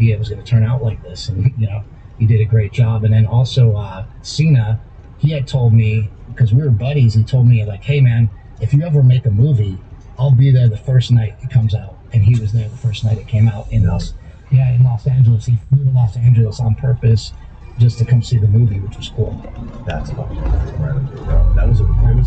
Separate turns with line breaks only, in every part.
idea it was going to turn out like this, and he did a great job. And then also Cena, he had told me, because we were buddies, he told me like, hey man, if you ever make a movie, I'll be there the first night it comes out. And he was there the first night it came out in Los Angeles. He flew to Los Angeles on purpose just to come see the movie, which was cool.
That's fucking incredible, bro. It was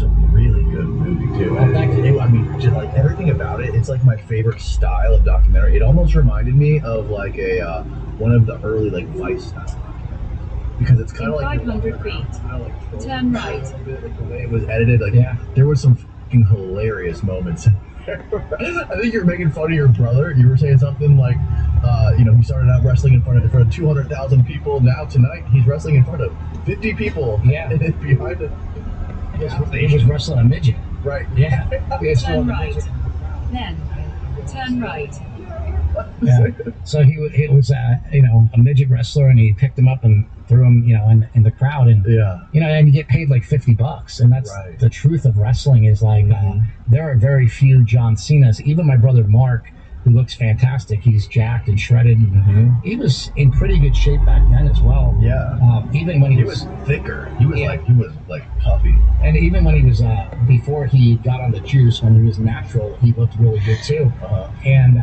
a really good movie too.
Oh, thank you.
I mean, just like everything about it, it's like my favorite style of documentary. It almost reminded me of like a one of the early like Vice style documentaries, because it's kind of like
500 feet. Turn right.
Like the way it was edited, like there was some fucking hilarious moments. I think you're making fun of your brother. You were saying something like, he started out wrestling in front of 200,000 people. Now tonight he's wrestling in front of 50 people.
Yeah,
behind him.
He was wrestling a midget.
Right.
Yeah.
Turn right. Then turn right.
Yeah. So it was a midget wrestler, and he picked him up and threw him in the crowd, and and you get paid like $50, and that's the truth of wrestling is like there are very few John Cenas. Even my brother Mark, who looks fantastic, he's jacked and shredded, and he was in pretty good shape back then as well. Even when he was
thicker, he was like puffy,
and even when he was before he got on the juice, when he was natural, he looked really good too. And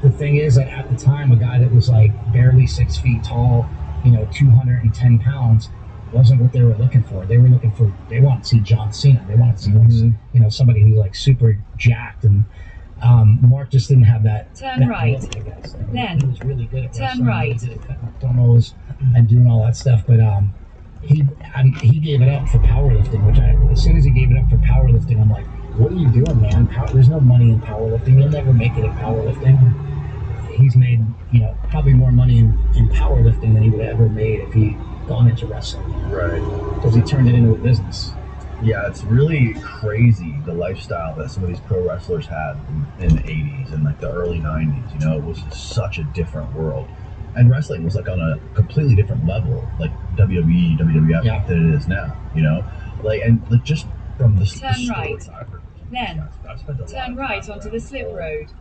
the thing is that at the time, a guy that was like barely 6 feet tall, 210 pounds, wasn't what they were looking for. They wanted to see John Cena. They wanted to see somebody who like super jacked, and Mark just didn't have that.
Turn right. Then
he was really good at
turn right.
Demos and doing all that stuff, but he gave it up for powerlifting. Which as soon as he gave it up for powerlifting, I'm like, what are you doing, man? There's no money in powerlifting. You'll never make it in powerlifting. He's made probably more money in powerlifting than he would have ever made if he gone into wrestling.
Right.
Because he turned it into a business.
Yeah, it's really crazy the lifestyle that some of these pro wrestlers had in the 80s and like the early 90s. It was such a different world. And wrestling was like on a completely different level, like WWE, WWF than it is now, and just from the
turn right. Then turn right onto the slip road.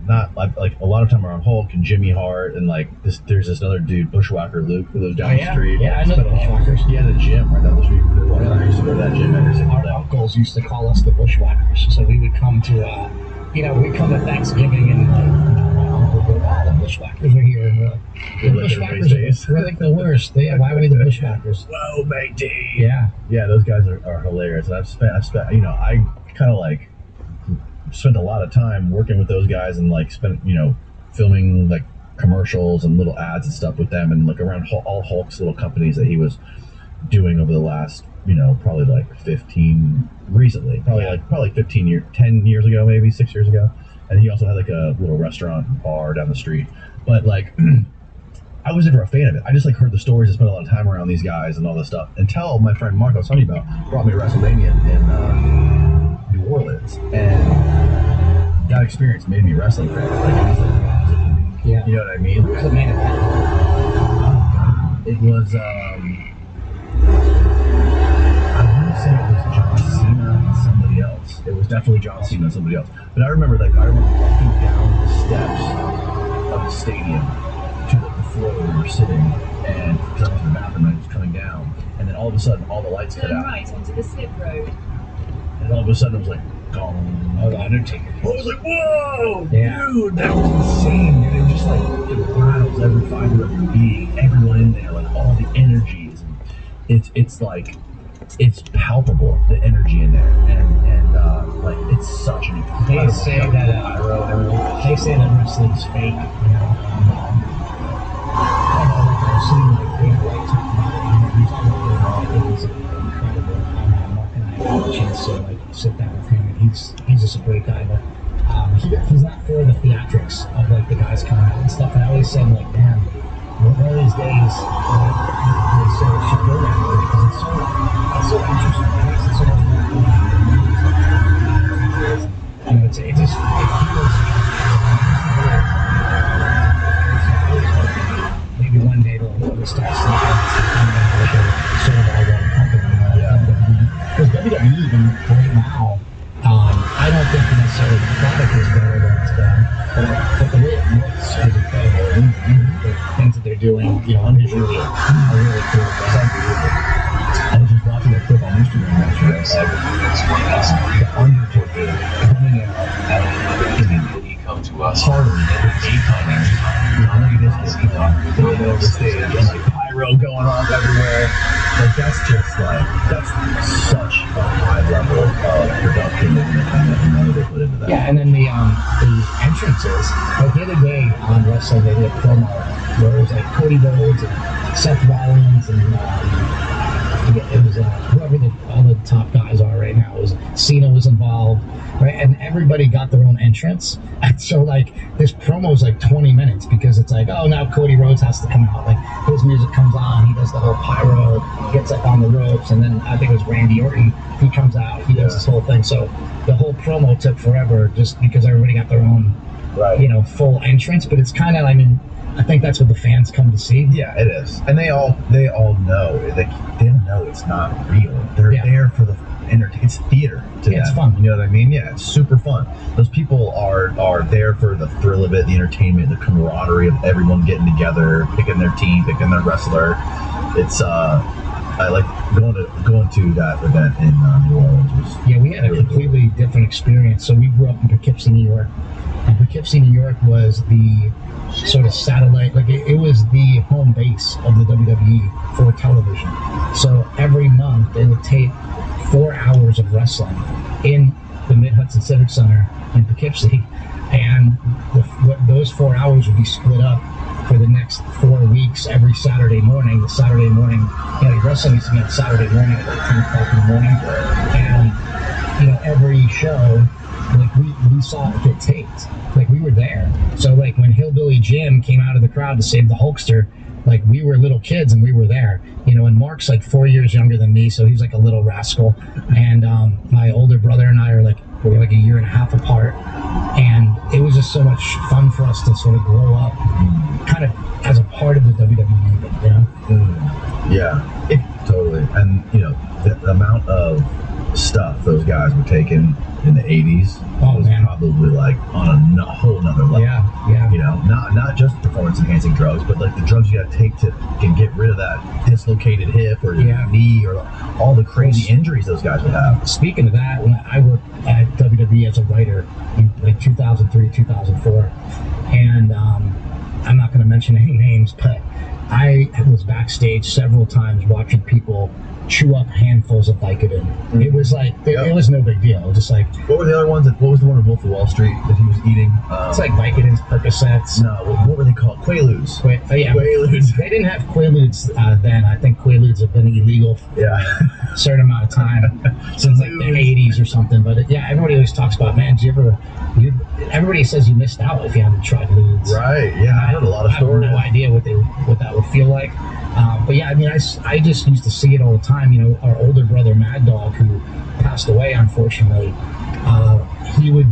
Not like a lot of time around Hulk and Jimmy Hart and like there's this other dude, Bushwhacker Luke, who lives down the street.
Yeah, I know the Bushwhackers.
He had a gym right down the street. I used to go to that gym every single day.
Our uncles used to call us the Bushwhackers, so we would come to we'd come to Thanksgiving and my uncle would go, the Bushwhackers are here. The Bushwhackers we're like the worst. Why are we the Bushwhackers?
Whoa, matey.
Yeah,
those guys are hilarious. And I've spent I kind of like spent a lot of time working with those guys and like spent filming like commercials and little ads and stuff with them, and like around all Hulk's little companies that he was doing over the last probably like 15 recently, probably 15 years, 10 years ago, maybe 6 years ago. And he also had like a little restaurant and bar down the street, but like I was never a fan of it. I just like heard the stories and spent a lot of time around these guys and all this stuff until my friend Mark I was talking about brought me to WrestleMania in New Orleans, and that experience made me a wrestling fan.
Yeah.
You know what I mean?
Who was the main event?
It was I want to say it was John Cena and somebody else. It was definitely John Cena and somebody else. But I remember walking down the steps of the stadium to the floor where we were sitting, and because I was in the bathroom and I was coming down, and then all of a sudden all the lights cut out.
Turn right onto the slip road.
And all of a sudden it was like, gone.
Oh, the Undertaker. I
was like, whoa,
yeah.
Dude, that was insane, dude. It was just like, it rattles every fiber of your being, everyone in there, like all the energies. And it's like, it's palpable, the energy in there, and like it's such an incredible.
They say that wrestling's fake. I know, like I've seen like Dave White talk about it. He's talking about it. It's incredible. Mark and I had a chance to like sit down with him, and he's just a great guy. But he's not for the theatrics of like the guys coming out and stuff. And I always said like, man, one of these days, they should go that way because it's so interesting. It makes it so much more fun. It feels. Maybe one day it'll start sneaking like a sort of all one company. Because WWE even right now, I don't think necessarily the product is better than it's done, but the way it looks is incredible. they're doing, visually are really cool.
It's unbelievable. I was just watching a clip on Instagram yesterday of the Undertaker coming out Harlem with going over the stage and like pyro going on everywhere. Like that's such a high level of production and money they put into that.
Yeah, and then the entrances. Like the other day on wrestling, they did a promo where it was like Cody Rhodes and Seth Rollins and it was whoever all the top guys are right now. It was Cena was involved, right? And everybody got their own entrance. And so like this promo is like 20 minutes because it's like, oh, now Cody Rhodes has to come out. Like his music comes on, he does the whole pyro, gets up on the ropes, and then I think it was Randy Orton. He comes out, he does this whole thing. So the whole promo took forever just because everybody got their own, full entrance. But it's kind of, I think that's what the fans come to see.
Yeah, it is, and they all know they don't know it's not real. They're there for the entertainment. It's theater to them.
It's fun.
You know what I mean? Yeah, it's super fun. Those people are there for the thrill of it, the entertainment, the camaraderie of everyone getting together, picking their team, picking their wrestler. It's I like going to that event in New Orleans.
We had a completely different experience. So we grew up in Poughkeepsie, New York, and Poughkeepsie, New York was the sort of satellite, like it was the home base of the WWE for television. So every month they would tape 4 hours of wrestling in the Mid-Hudson Civic Center in Poughkeepsie, and those 4 hours would be split up for the next 4 weeks every Saturday morning. The Saturday morning, wrestling used to be on Saturday morning at like 10 o'clock in the morning, and every show, like we saw it get taped. Like we were there. So like when Hillbilly Jim came out of the crowd to save the Hulkster, like we were little kids and we were there. And Mark's like 4 years younger than me, so he's like a little rascal. And my older brother and I we're like a year and a half apart. And it was just so much fun for us to sort of grow up kind of as a part of the WWE,
Yeah, totally. And the amount of stuff those guys were taking in the 80s was probably like on a whole nother level.
Yeah.
Not just performance enhancing drugs, but like the drugs you gotta take to get rid of that dislocated hip or knee or all the crazy injuries those guys would have.
Speaking of that, when I worked at WWE as a writer in like 2003, 2004, and I'm not going to mention any names, but I was backstage several times watching people chew up handfuls of Vicodin. It was like it was no big deal. Just like,
what were the other ones? What was the one in Wolf of Wall Street that he was eating?
It's like Vicodins, Percocets.
No, what were they called? Quaaludes.
Quaaludes. They didn't have Quaaludes then. I think Quaaludes have been illegal for a certain amount of time since like the 80s or something. But everybody always talks about, man, everybody says you missed out if you haven't tried Ludes.
Right. Yeah, I heard a lot of stories.
I have no idea what that would feel like. But I just used to see it all the time. Our older brother Mad Dog, who passed away unfortunately, he was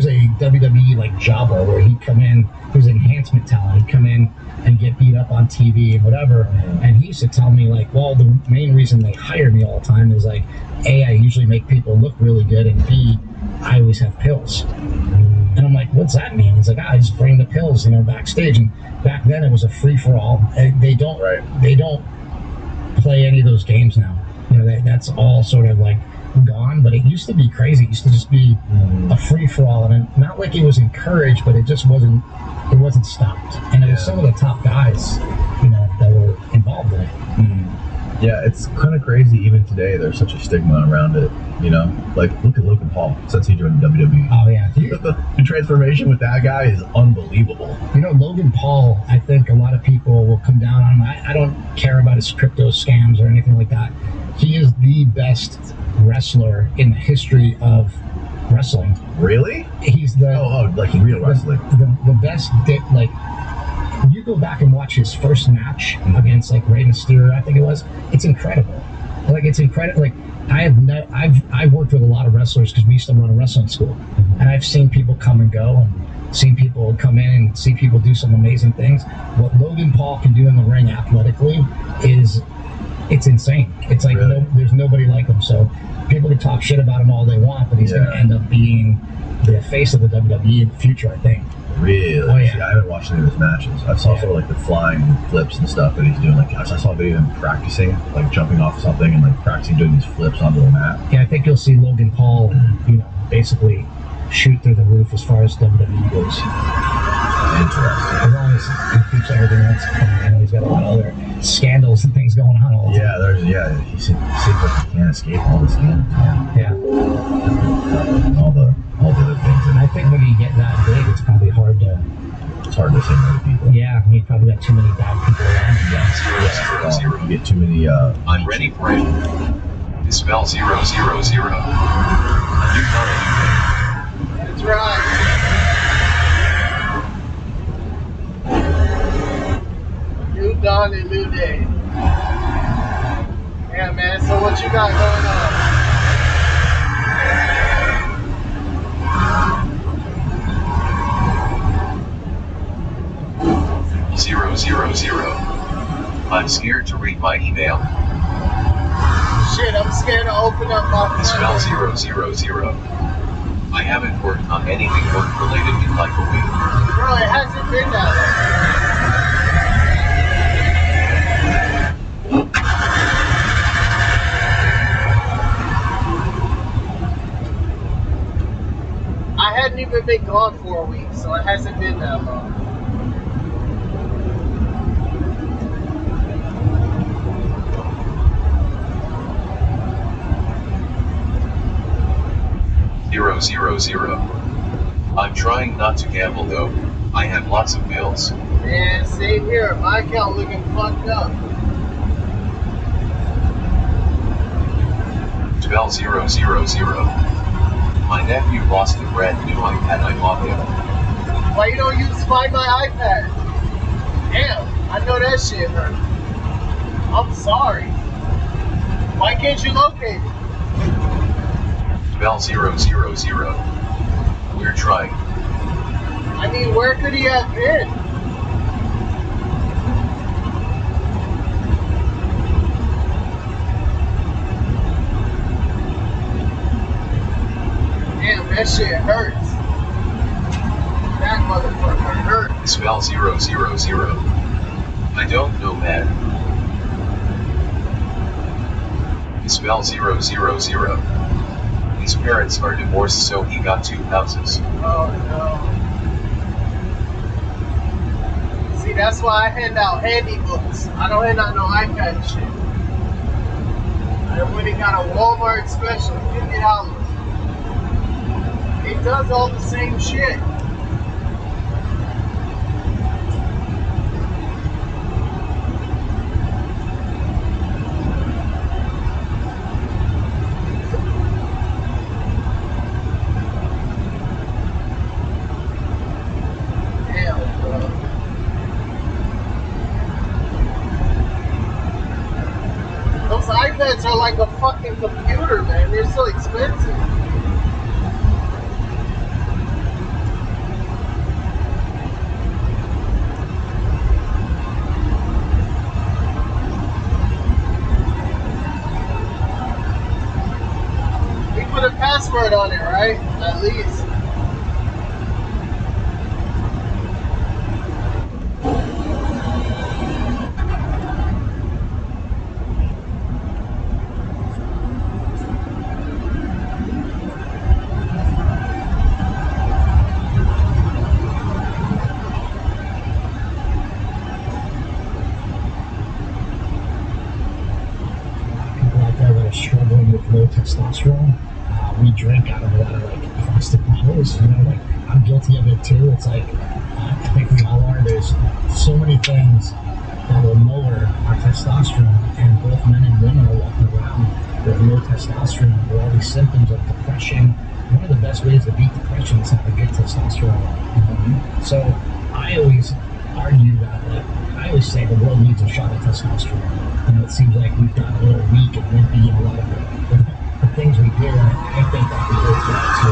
a WWE like jobber where he'd come in. He was an enhancement talent. He'd come in and get beat up on TV and whatever. And he used to tell me like, well, the main reason they hire me all the time is like, A, I usually make people look really good, and B, I always have pills. And I'm like, what's that mean? He's like, I just bring the pills, backstage. And back then it was a free for all. They don't play any of those games now. That's all sort of like gone. But it used to be crazy. It used to just be a free for all, and not like it was encouraged, but it just wasn't. It wasn't stopped. And it was some of the top guys, that were involved in it.
Yeah, it's kind of crazy even today. There's such a stigma around it, Like, look at Logan Paul since he joined WWE.
Oh, yeah.
The transformation with that guy is unbelievable.
Logan Paul, I think a lot of people will come down on him. I don't care about his crypto scams or anything like that. He is the best wrestler in the history of wrestling.
Really?
He's
like real wrestling.
The best, like, you go back and watch his first match against like Rey Mysterio, I think it was. It's incredible. Like it's incredible. Like I've worked with a lot of wrestlers because we used to run a wrestling school, and I've seen people come and go, and seen people come in and see people do some amazing things. What Logan Paul can do in the ring athletically it's insane. It's like there's nobody like him. So people can talk shit about him all they want, but he's going to end up being the face of the WWE in the future, I think.
Really?
Oh, yeah.
See, I haven't watched any of his matches. I saw sort of like the flying flips and stuff that he's doing. Like I saw a video of him practicing, like jumping off something and like practicing doing these flips onto the mat.
Yeah, I think you'll see Logan Paul, basically shoot through the roof as far as WWE goes.
Interesting.
As long as he keeps everything else coming in, he's got a lot of other scandals and things going on all the time.
He seems like he can't escape all the scandals.
Yeah.
All the other things.
And I think when you get that big, it's probably hard to.
It's hard to say no to people.
Yeah, you probably got too many bad people around you.
You get too many.
I'm ready for it. Dispel 000. A new Donnie.
That's right. New dawn and new day. Yeah, man. So what you got going on?
000. I'm scared to read my email.
Shit, I'm scared to open up my
Dispel 000. I haven't worked on anything work related in like a week.
Bro, it hasn't been that long. I hadn't even been gone for a week, so it hasn't been that long.
I'm trying not to gamble though. I have lots of bills.
Man, same here. My account looking fucked up.
Dispel 000. My nephew lost the brand new iPad I bought him.
Why you don't use Find My iPad? Damn, I know that shit hurt. I'm sorry. Why can't you locate it?
Dispel 000. We're trying.
I mean, where could he have been? Damn, that shit hurts. That motherfucker hurt.
Dispel 000. I don't know, man. Dispel 000. His parents are divorced, so he got 2 houses.
Oh no. See, that's why I hand out handy books. I don't hand out no iPad shit. I went and got a Walmart special, $50. It does all the same shit. Those iPads are like a fucking computer, man. They're so expensive. We put a password on it, right? At least.
Struggling with low testosterone. We drink out of a lot of like plastic bottles, like I'm guilty of it too. It's like I think we all are. There's so many things that will lower our testosterone, and both men and women are walking around with low testosterone with all these symptoms of depression. One of the best ways to beat depression is have a good testosterone. So I always argue that I always say the world needs a shot of testosterone. It seems like we've gotten a little weak and wimpy in a lot of the things we do, and I think that relates back to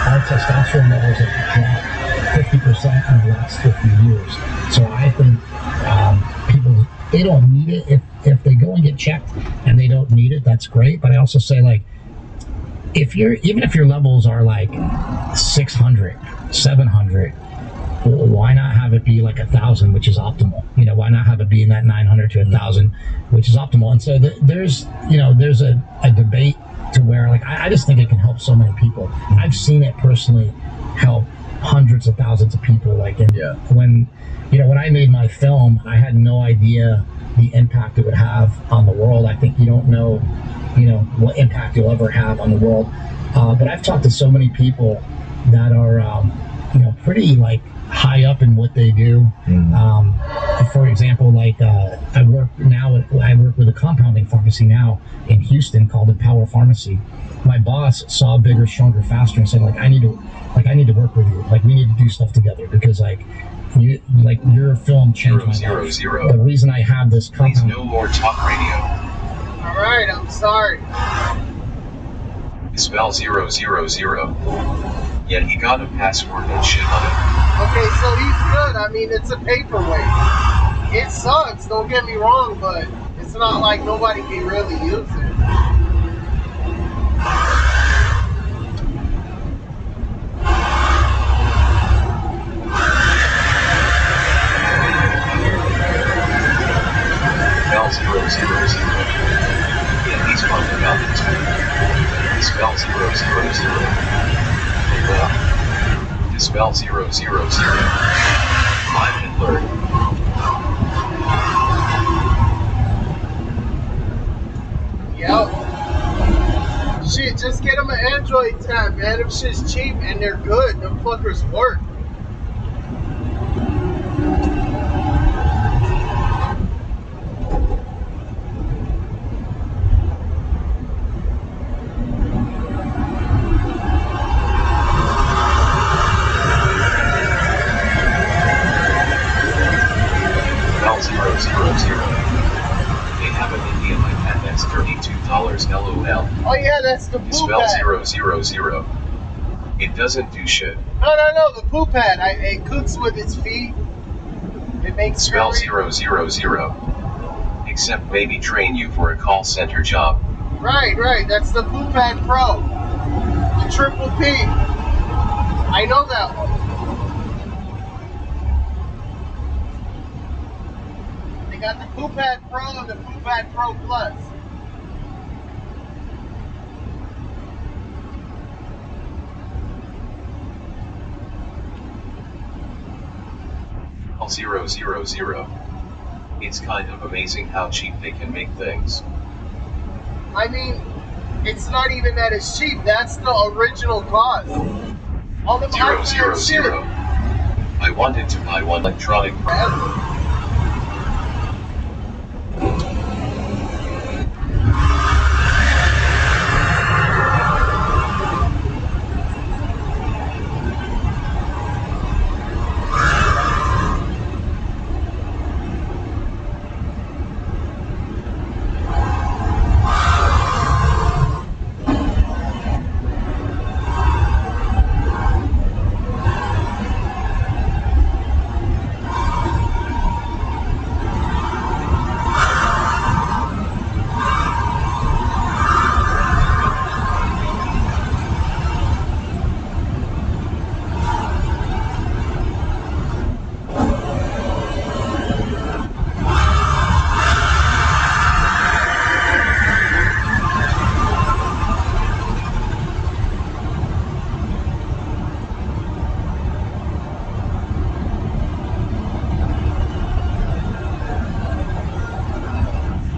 our testosterone levels have dropped 50% in the last 50 years. So I think people, they don't need it. If they go and get checked and they don't need it, that's great. But I also say, like, even if your levels are like 600, 700, why not have it be like 1,000, which is optimal? You know, why not have it be in that 900 to 1,000, which is optimal? And so there's a debate to where, like, I just think it can help so many people. I've seen it personally help hundreds of thousands of people. Like, when I made my film, I had no idea the impact it would have on the world. I think you don't know, what impact you'll ever have on the world. But I've talked to so many people that are, pretty like high up in what they do. For example, like I work with a compounding pharmacy now in Houston called Empower Pharmacy. My boss saw Bigger, Stronger, Faster and said, like, I need to work with you. Like, we need to do stuff together because your film changed my life. The reason I have this
Please
compound.
no more talk radio.
All right, I'm sorry.
Spell 000. Yet he got a password and shit on it.
Okay, so he's good. I mean, it's a paperweight. It sucks, don't get me wrong, but it's not like nobody can really use it.
Spell 000. Yeah, he's pumped about it too. Spell 000. Dispel 000. Live and learn.
Yep. Shit, just get them an Android tab, man. Them shit's cheap and they're good. Them fuckers work.
They have an Indian iPad that's $32 LOL.
Oh yeah, that's the poop
Spell
pad.
000. It doesn't do shit.
No, the poop pad. It cooks with its feet. It makes
Spell
very-
000. Except maybe train you for a call center job.
Right. That's the poop pad Pro. The triple P. I know that one. They got the poop pad Pro and the poop pad Pro Plus.
Spell 000. It's kind of amazing how cheap they can make things.
I mean, it's not even that it's cheap. That's the original cost. All the
000.
shit.
I wanted to buy one electronic.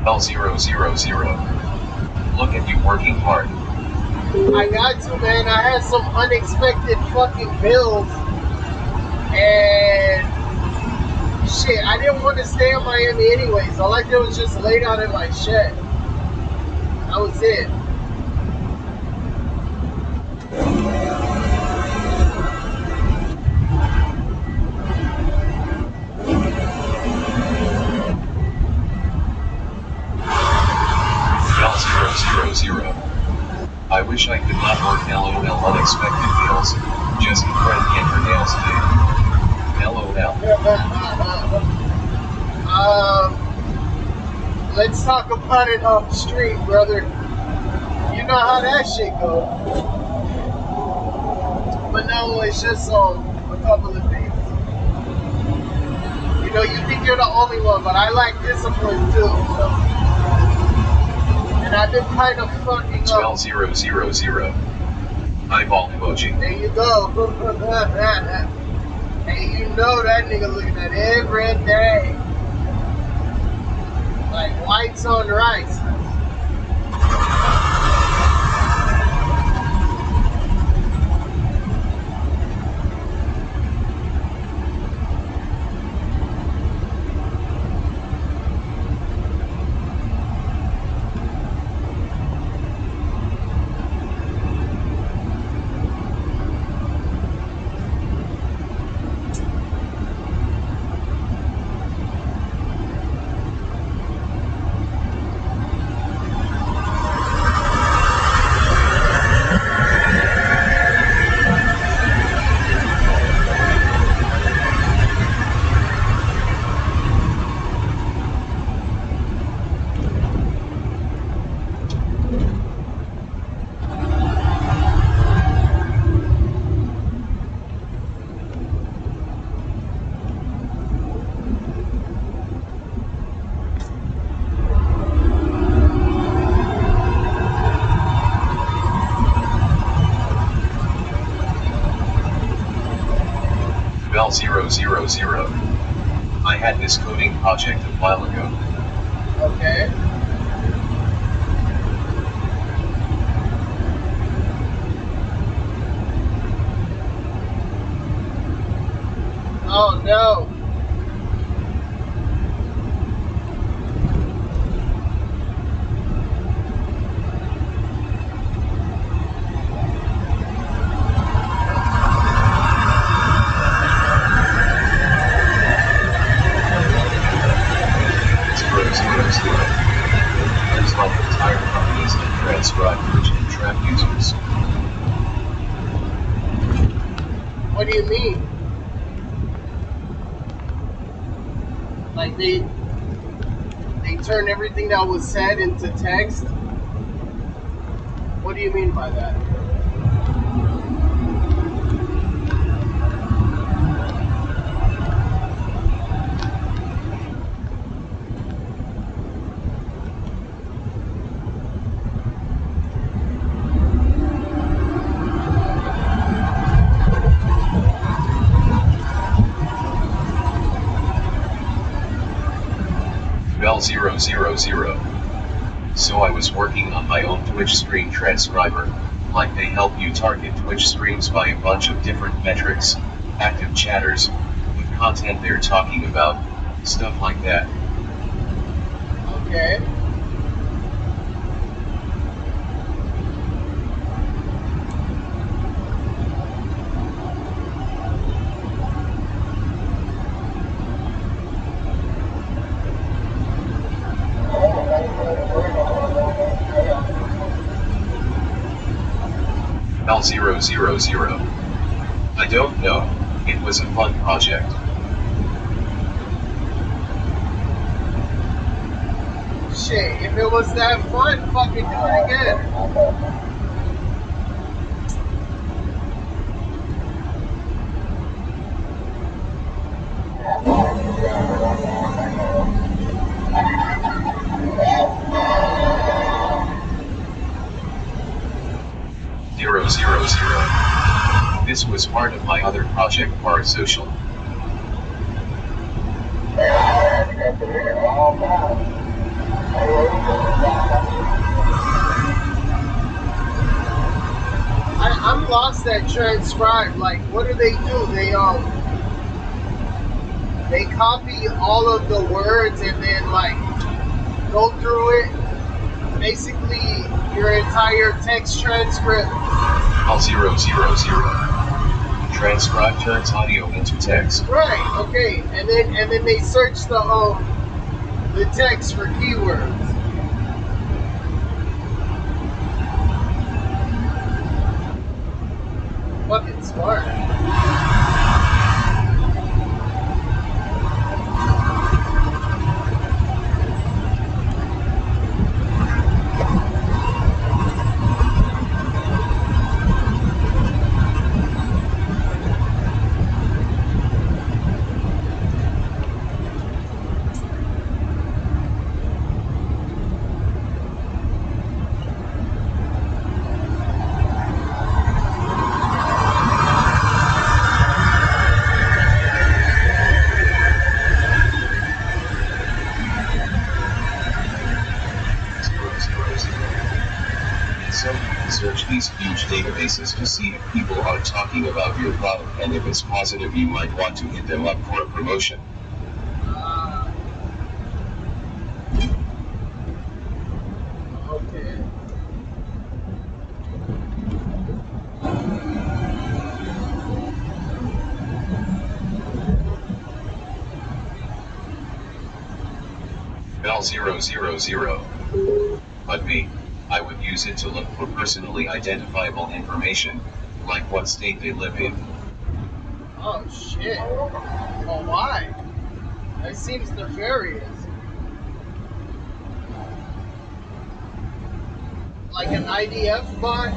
Spell 000. Look at you working hard.
I got to, man. I had some unexpected fucking bills. And shit, I didn't want to stay in Miami anyways. All I did was just lay down in my shed. That was it.
Spell 000. I wish I could not work LOL unexpected bills. Just a friend get her nails did. LOL.
Let's talk about it off the street, brother. You know how that shit goes. But no, it's just a couple of things. know, you think you're the only one, but I lack discipline too. So. And I've been kind of fucking up.
Spell 000. Eyeball emoji.
There you go. Hey, you know that nigga looking at every day. Like whites on rice.
Bell 000. I had this coding project a while ago.
Okay. Oh no.
There's like entire companies that transcribe Twitch and trap users.
What do you mean? Like they turn everything that was said into text? What do you mean by that?
Bell 000. So I was working on my own Twitch screen transcriber, like they help you target Twitch streams by a bunch of different metrics, active chatters, what content they're talking about, stuff like that.
Okay.
Bell 000. I don't know, it was a fun project.
Shit, if it was that fun, fucking do it again.
000. This was part of my other project Parasocial.
I'm lost at transcribe. Like, what do? They copy all of the words and then like go through it. Basically, your entire text transcript.
Bell 000. Transcribe turns audio into text.
Right. Okay. And then they search the text for keywords. Fucking smart.
these huge databases to see if people are talking about your product, and if it's positive you might want to hit them up for a promotion.
Okay.
Bell 000. But B, I would use it to look for personally identifiable information, like what state they live in.
Oh shit. Well, why? That seems nefarious. Like an IDF bot?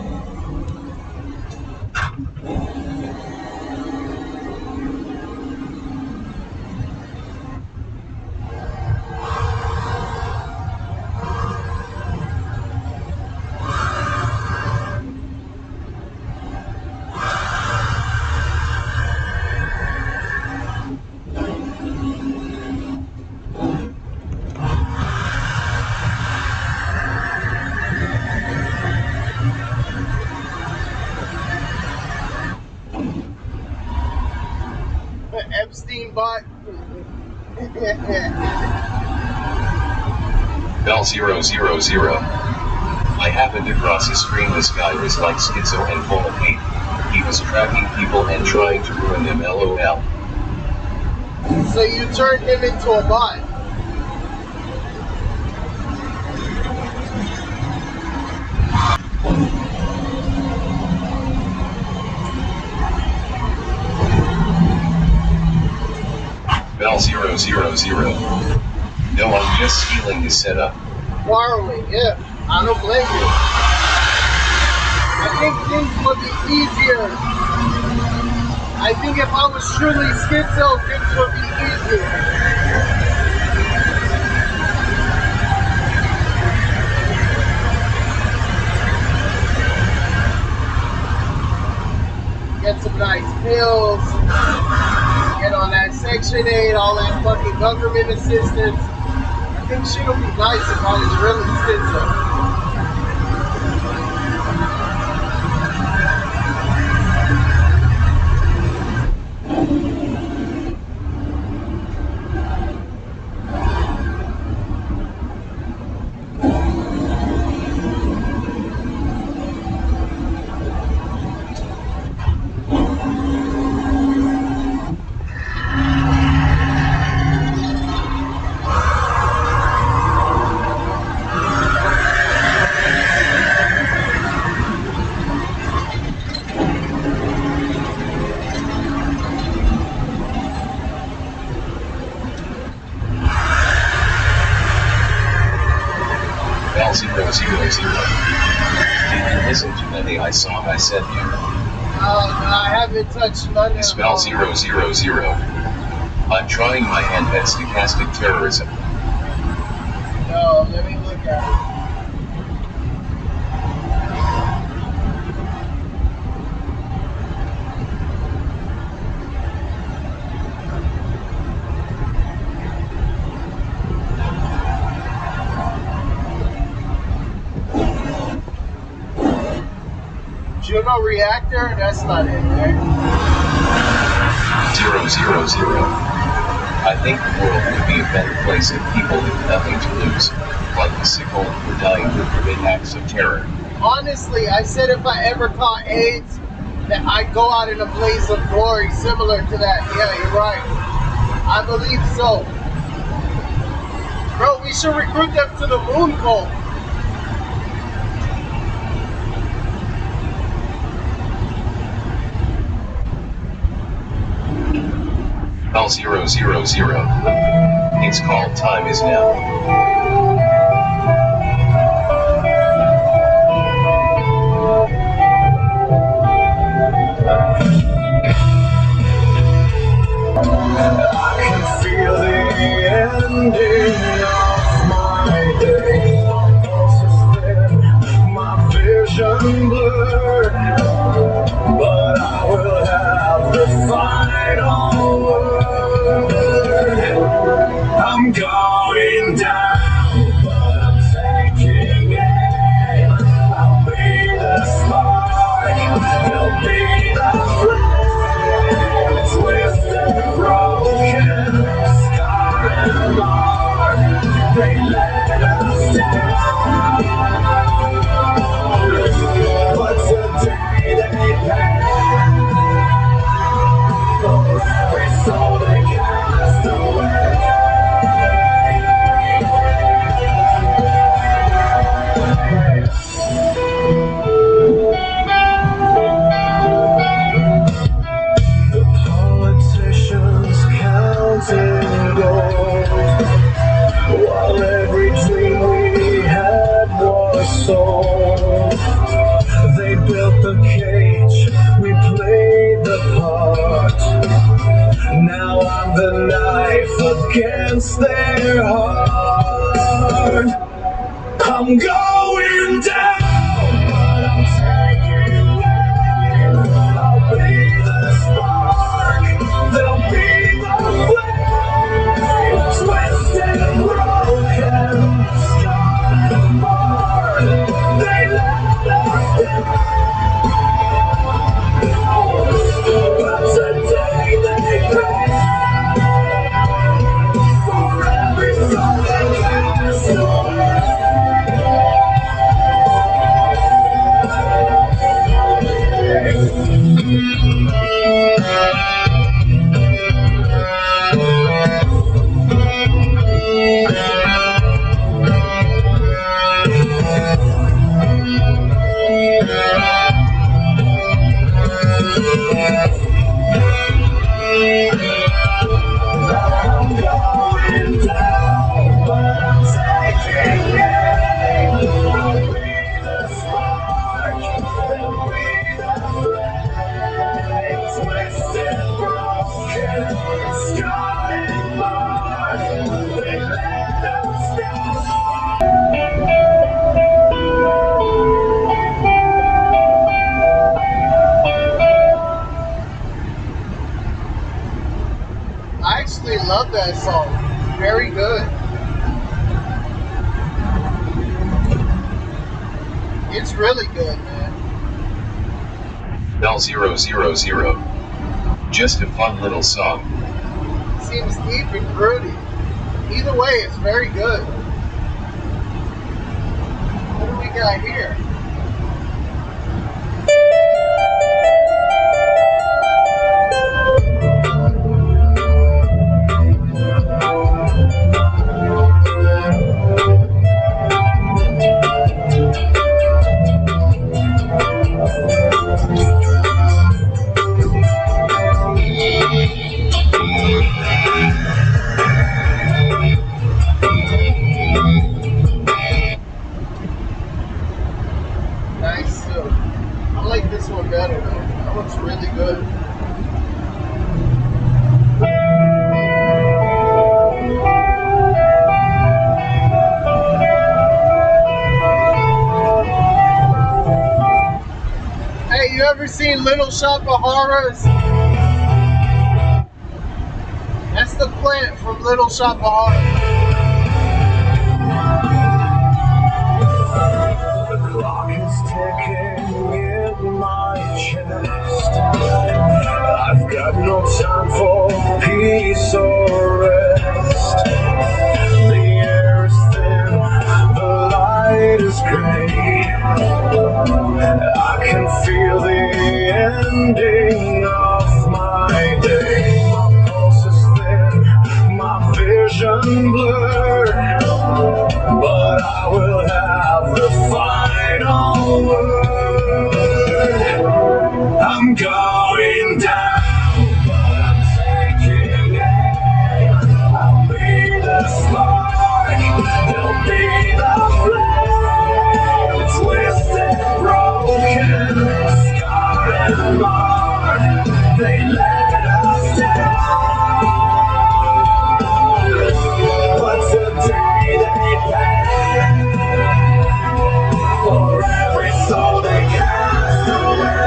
Epstein bot?
Bell 000. I happened to cross a screen. This guy was like schizo and full of hate. He was tracking people and trying to ruin them, LOL.
So you turned him into a bot?
Bell 000. No, I'm just stealing the setup.
Borrowing, yeah. I don't blame you. I think things would be easier. I think if I was truly schizo, things would be easier. Get some nice pills. Get on that Section 8, all that fucking government assistance. I think shit would be nice if I was really schizo.
Bell 000. Did you listen to the AI song I sent you?
I haven't touched none
It's
of
Bell
them.
000. I'm trying my hand at stochastic terrorism.
No, let me look at it. Juno reactor? That's not it, right?
000. I think the world would be a better place if people had nothing to lose, like the sick old were dying to commit acts of terror.
Honestly, I said if I ever caught AIDS, that I'd go out in a blaze of glory similar to that. Yeah, you're right. I believe so. Bro, we should recruit them to the moon cult.
Bell 000. It's called Time Is Now.
I can feel the ending of my day. My pulse is thin, my vision blurred, but I will have the final word. I'm going down, but I'm taking it. I'll be the spark. knife against their heart. I'm going down, but I'm taking aim. I'll be the spark, they'll be the flame. Twisted and broken, scarred and marred, they let us down. But today they pay for every soul they cast away. I'm going down, but I'm taking aim. I'll be the spark, they'll be the flame. Twisted, broken, scarred and marred, they let us down.
I actually love that song. Very good. It's really good, man.
L000. Just a fun little song.
Seems deep and broody. Either way, it's very good. What do we got here? Nice. I like this one better though. That one's really good. Hey, you ever seen Little Shop of Horrors? That's the plant from Little Shop of Horrors.
The clock is ticking in my chest. I've got no time for peace or rest. The air is thin, the light is gray. I can feel the ending of my day. My pulse is thin, my vision blurred, but I will have the final word. I'm going down, but I'm taking aim. I'll be the spark, they'll be the flame. Twisted, broken, scarred and marred, they let us down. But today they pay for every soul they cast away.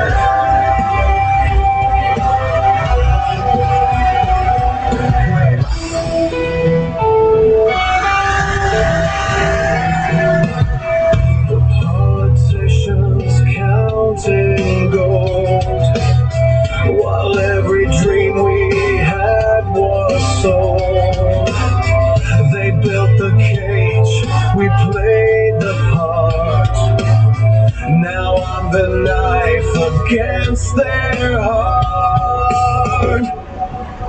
The politicians counting gold, while every dream we had was sold. They built the cage, we played the part. Now I'm the knife against their heart.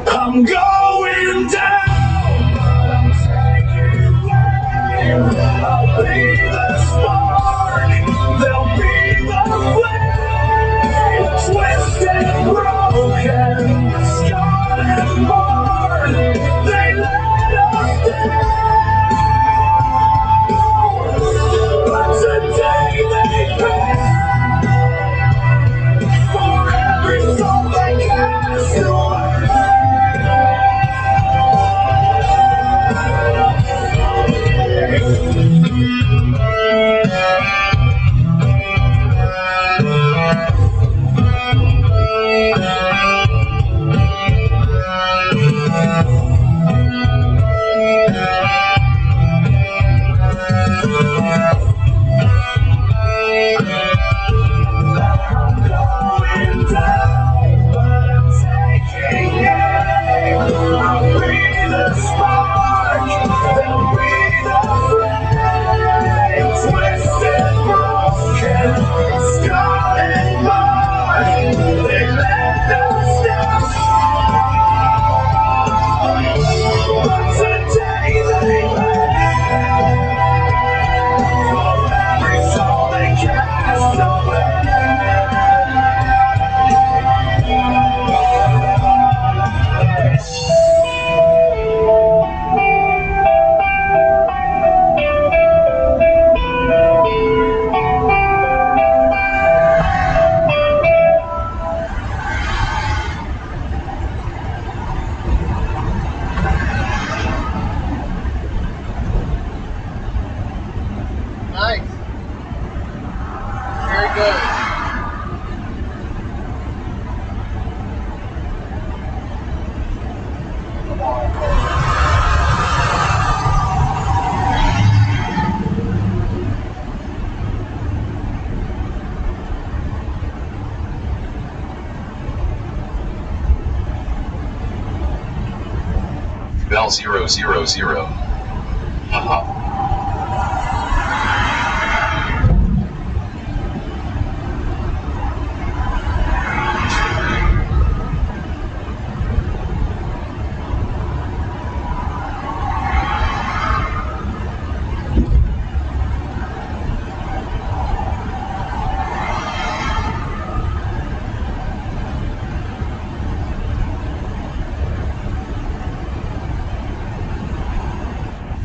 I'm going down, but I'm taking aim. I'll be the spark, they'll be the flame. Twisted, broken, scarred and marred, they let us down. But today they pay for every soul they cast away.
000. Haha.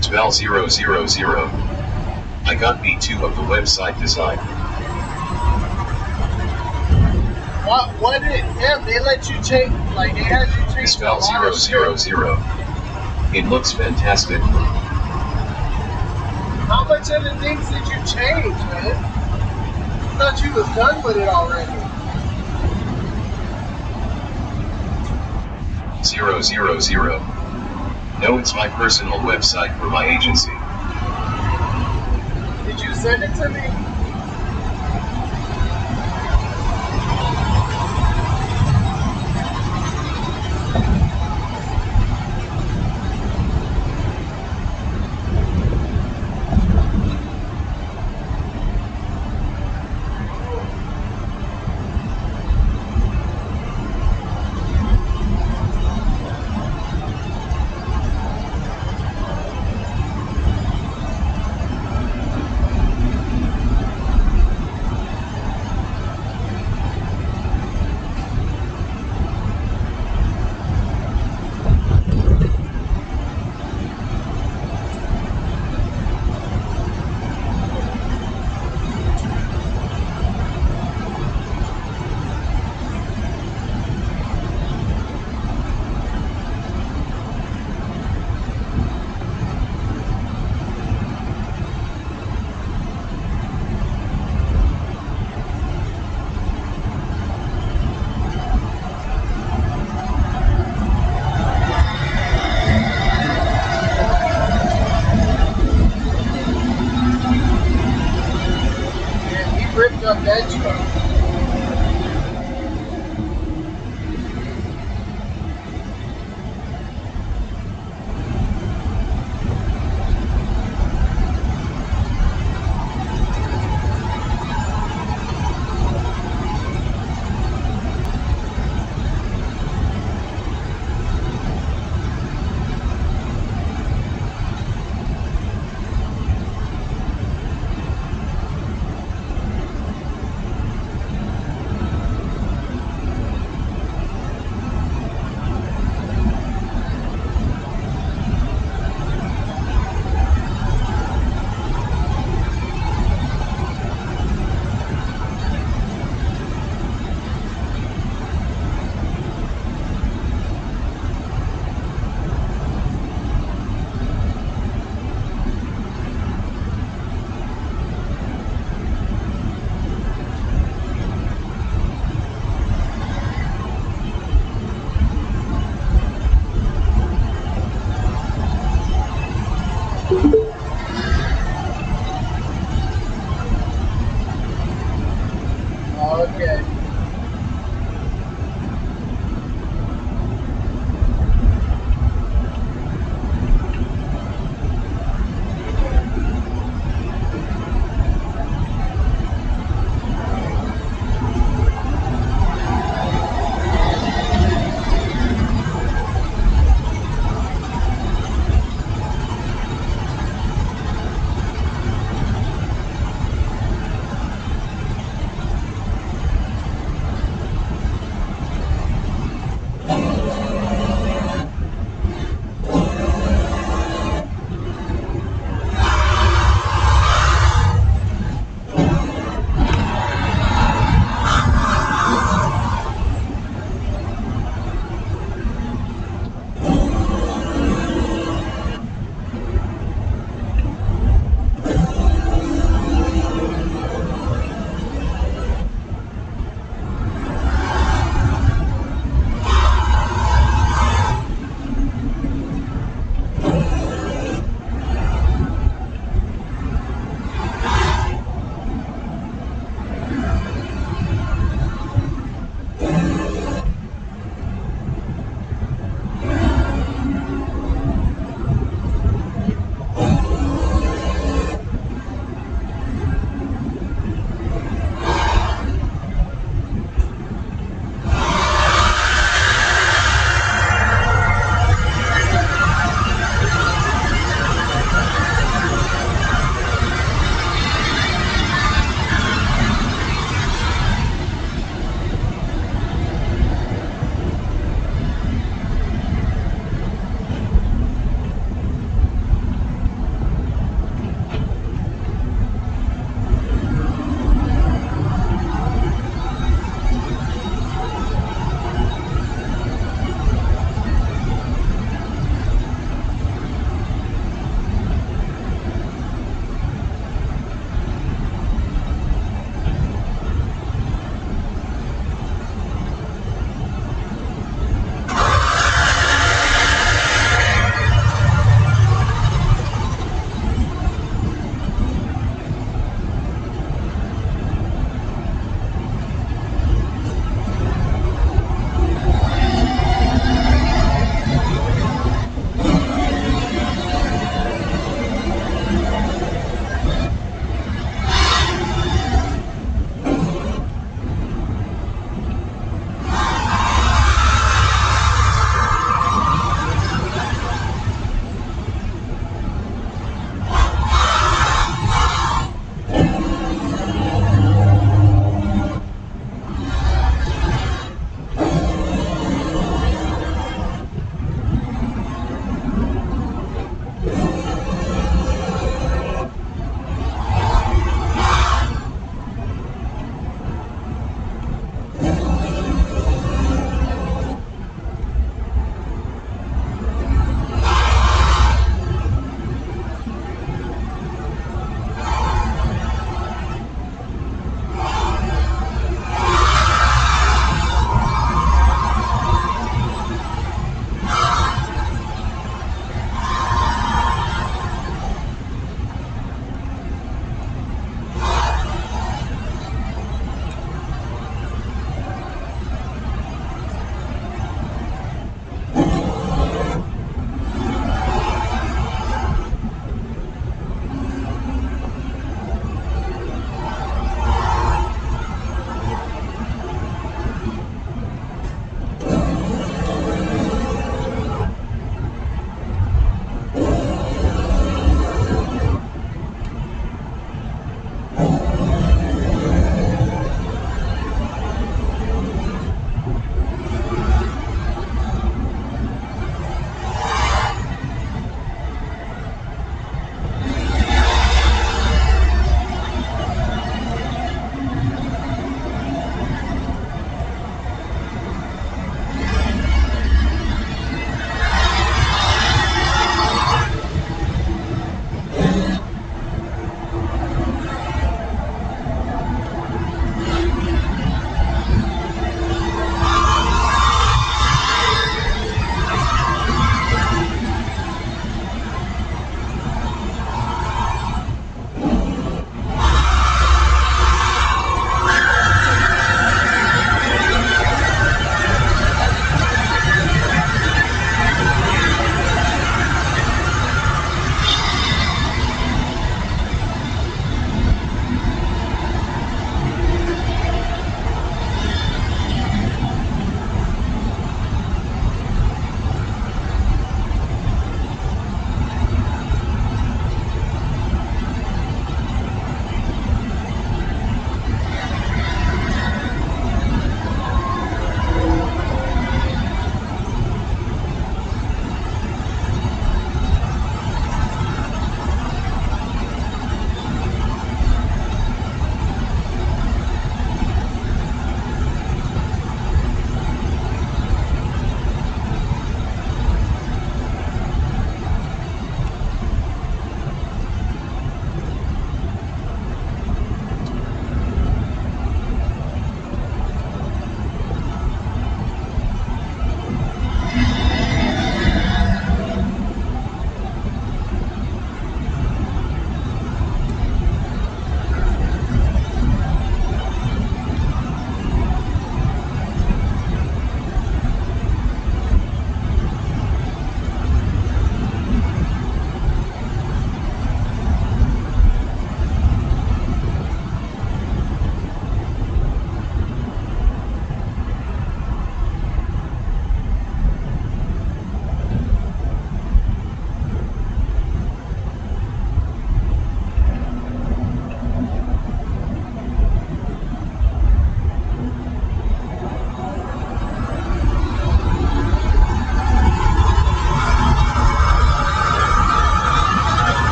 Spell 000. I got B2 of the website design.
What did they let you change? Like they had you change
Spell
a lot of
000.
shit.
It looks fantastic.
How much of the things did you change, man? I thought you was done with it already.
000. No, it's my personal website for my agency.
Did you send it to me?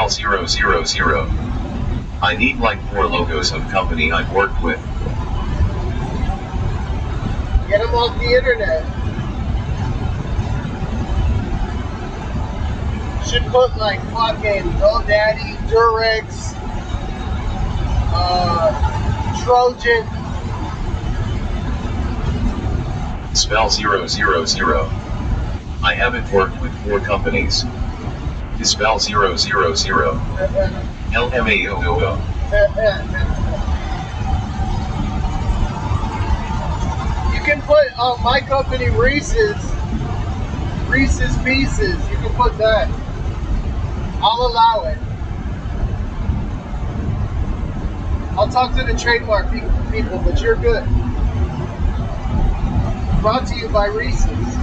Bell000. I need like 4 logos of company I've worked with.
Get them off the internet. Should put like fucking GoDaddy, Durex, Trojan.
Spell000. I haven't worked with 4 companies. Dispel000. LMAOO.
You can put my company Reese's Pieces. You can put that. I'll allow it. I'll talk to the trademark people, but you're good. Brought to you by Reese's.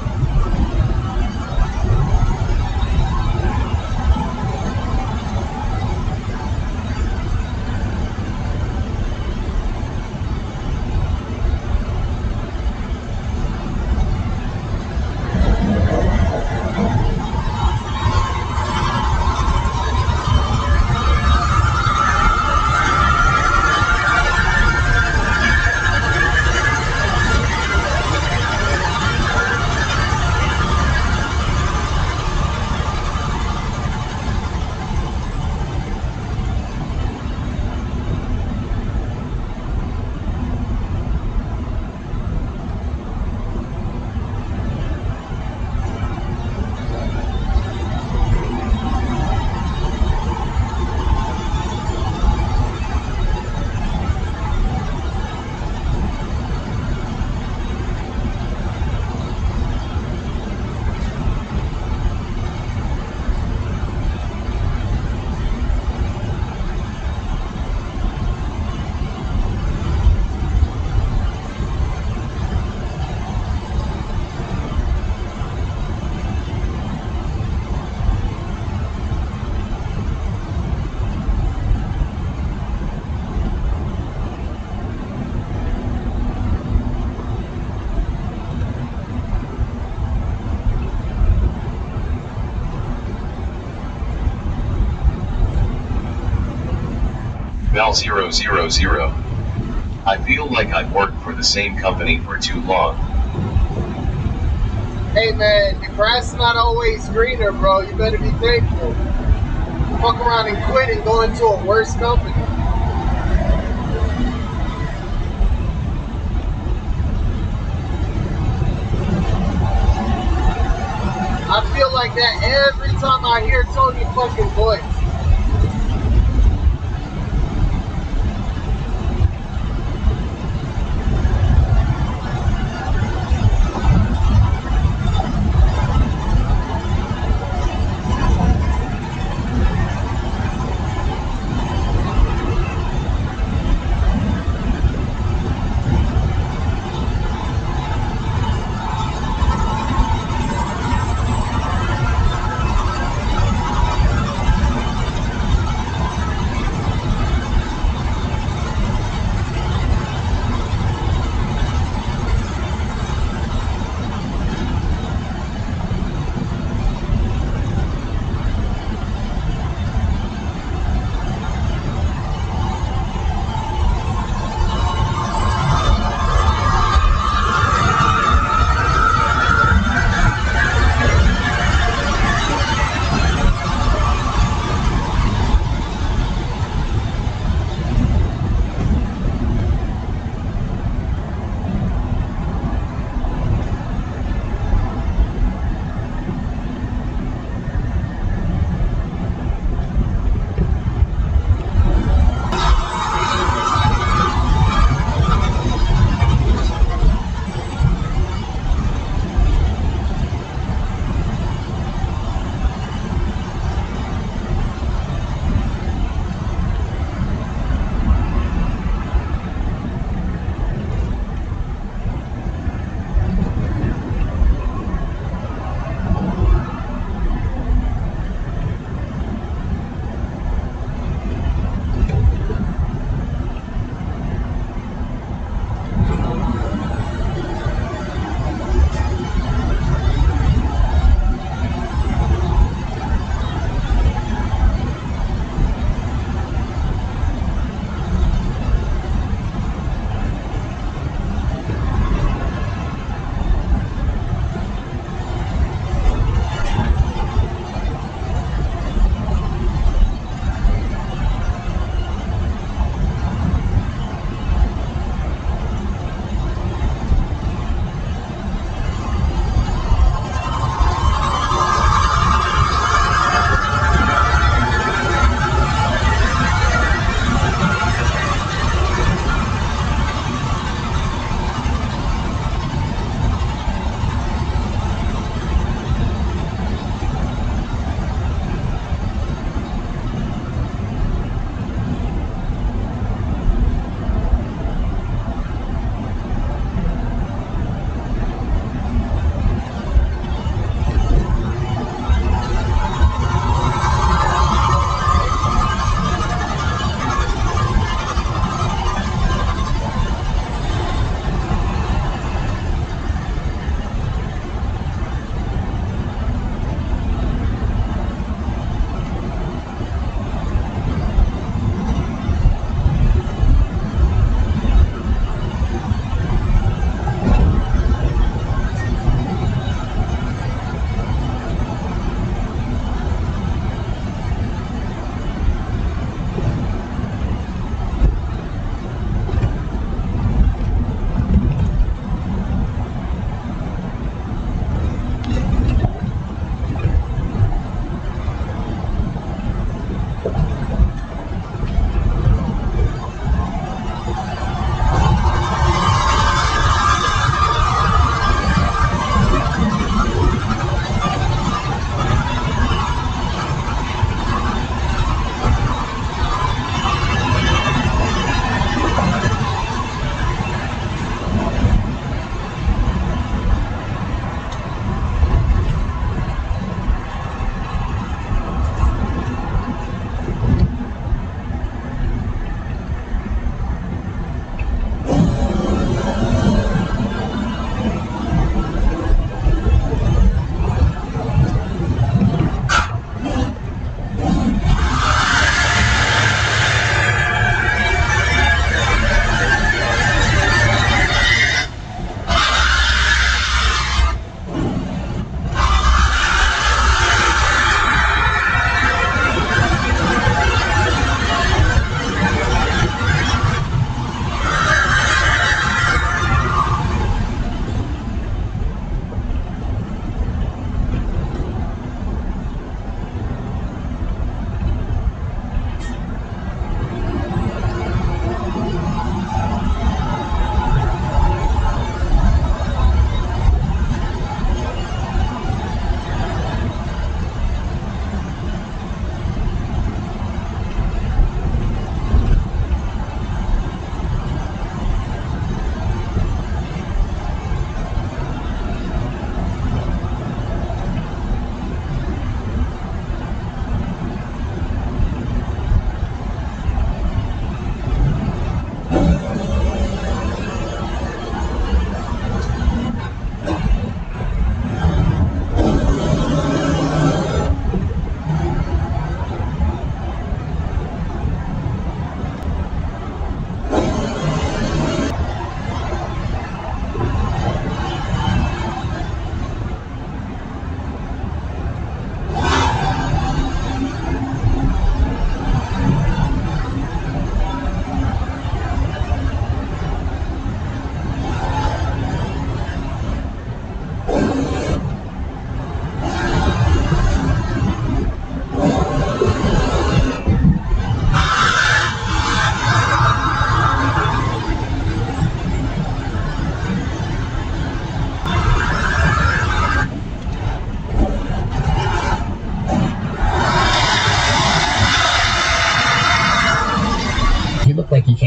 Bell000. I feel like I've worked for the same company for too long.
Hey man, the grass is not always greener, bro. You better be thankful. Fuck around and quit and go into a worse company. I feel like that every time I hear Tony's fucking voice.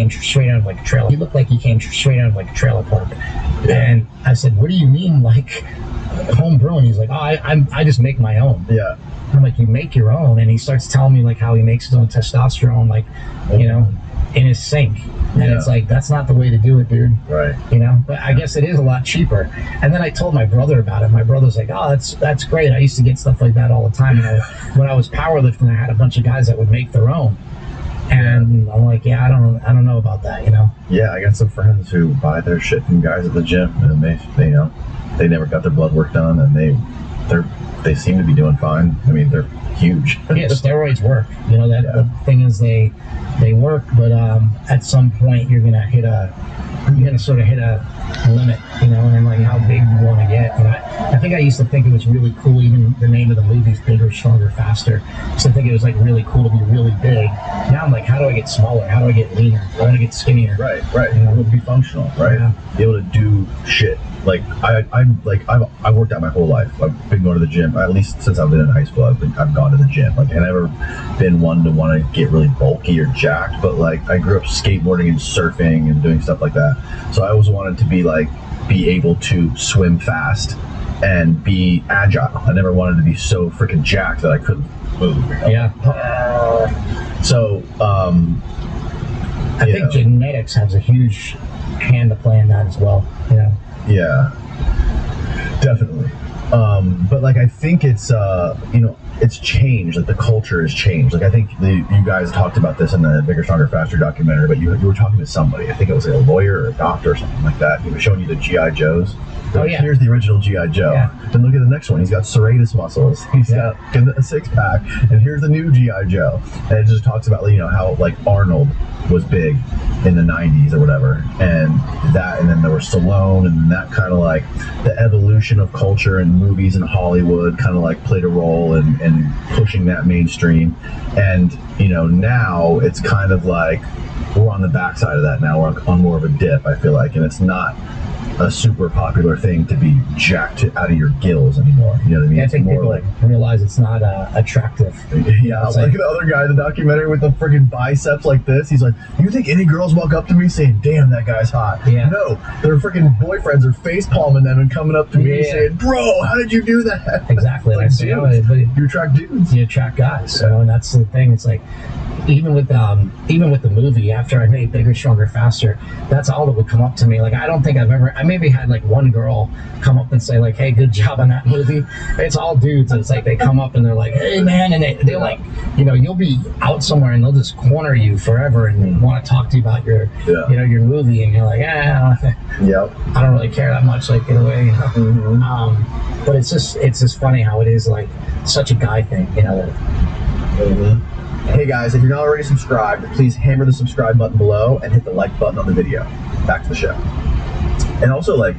came straight out of like a trailer. He looked like he came straight out of like a trailer park. And I said, what do you mean, like homebrew? And he's like, oh, I just make my own.
Yeah.
I'm like, you make your own? And he starts telling me like how he makes his own testosterone, like, you know, in his sink. And it's like, that's not the way to do it, dude.
Right.
You know, but I guess it is a lot cheaper. And then I told my brother about it. My brother's like, oh, that's great. I used to get stuff like that all the time. And when I was powerlifting, I had a bunch of guys that would make their own. And I'm like, yeah, I don't know about that, you know.
Yeah, I got some friends who buy their shit from guys at the gym, and they you know, they never got their blood work done, and they seem to be doing fine. I mean, they're huge.
Yeah, steroids work. You know, that the thing is they work, but at some point you're gonna sort of hit a limit, you know, and like how big you want to get. And I think I used to think it was really cool. Even the name of the movie is Bigger, Stronger, Faster. I used to think it was like really cool to be really big. Now I'm like, how do I get smaller? How do I get leaner? I want to get skinnier.
Right. You know, be functional, right?
Yeah.
Be able to do shit. Like I've worked out my whole life. I've been going to the gym at least since I've been in high school. I've gone to the gym. Like I've never been one to want to get really bulky or jacked. But like I grew up skateboarding and surfing and doing stuff like that. So I always wanted to be able to swim fast and be agile. I never wanted to be so freaking jacked that I couldn't move. You know?
Yeah.
So
I think genetics has a huge hand to play in that as well. You know.
Yeah, definitely. But like I think it's you know, it's changed. Like the culture has changed. Like I think you guys talked about this in the Bigger, Stronger, Faster documentary. But you were talking to somebody. I think it was like a lawyer or a doctor or something like that. He was showing you the GI Joes.
Oh, yeah.
Here's the original GI Joe. Yeah. Then look at the next one. He's got serratus muscles. He's got a six pack. And here's the new GI Joe. And it just talks about, you know, how like Arnold was big in the 90s or whatever, and then there was Stallone, and that kind of like the evolution of culture and movies in Hollywood kind of like played a role in pushing that mainstream. And you know, now it's kind of like we're on the backside of that now. We're on more of a dip, I feel like, and it's not a super popular thing to be jacked out of your gills anymore. You know what I mean?
Yeah, I think
more
people
like
realize it's not attractive.
Yeah, like the other guy in the documentary with the freaking biceps like this. He's like, you think any girls walk up to me saying, damn, that guy's hot?
Yeah.
No, their freaking boyfriends are face palming them and coming up to me and saying, bro, how did you do that?
Exactly.
Like, dude,
but
you attract dudes.
You attract guys. So, and that's the thing. It's like, even with the movie, after I made Bigger, Stronger, Faster, that's all that would come up to me. Like, I don't think I maybe had like one girl come up and say like, hey, good job on that movie. It's all dudes. It's like they come up and they're like, hey man, and they're like, you know, you'll be out somewhere and they'll just corner you forever and want to talk to you about your you know, your movie, and you're like, I don't really care that much, like, get away, you know? But it's just funny how it is like such a guy thing, you know.
Hey guys, if you're not already subscribed, please hammer the subscribe button below and hit the like button on the video. Back to the show. And also, like,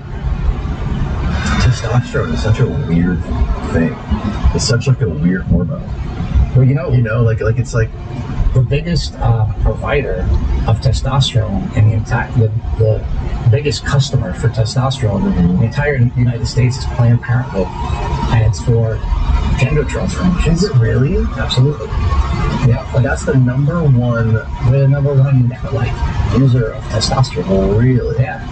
testosterone is such a weird thing. It's such like a weird hormone.
Well, you know,
like it's like
the biggest provider of testosterone in the biggest customer for testosterone in the entire United States is Planned Parenthood, and it's for gender transformation.
Is it really?
Absolutely. Yeah, but
that's the number one
like user of testosterone.
Really?
Yeah.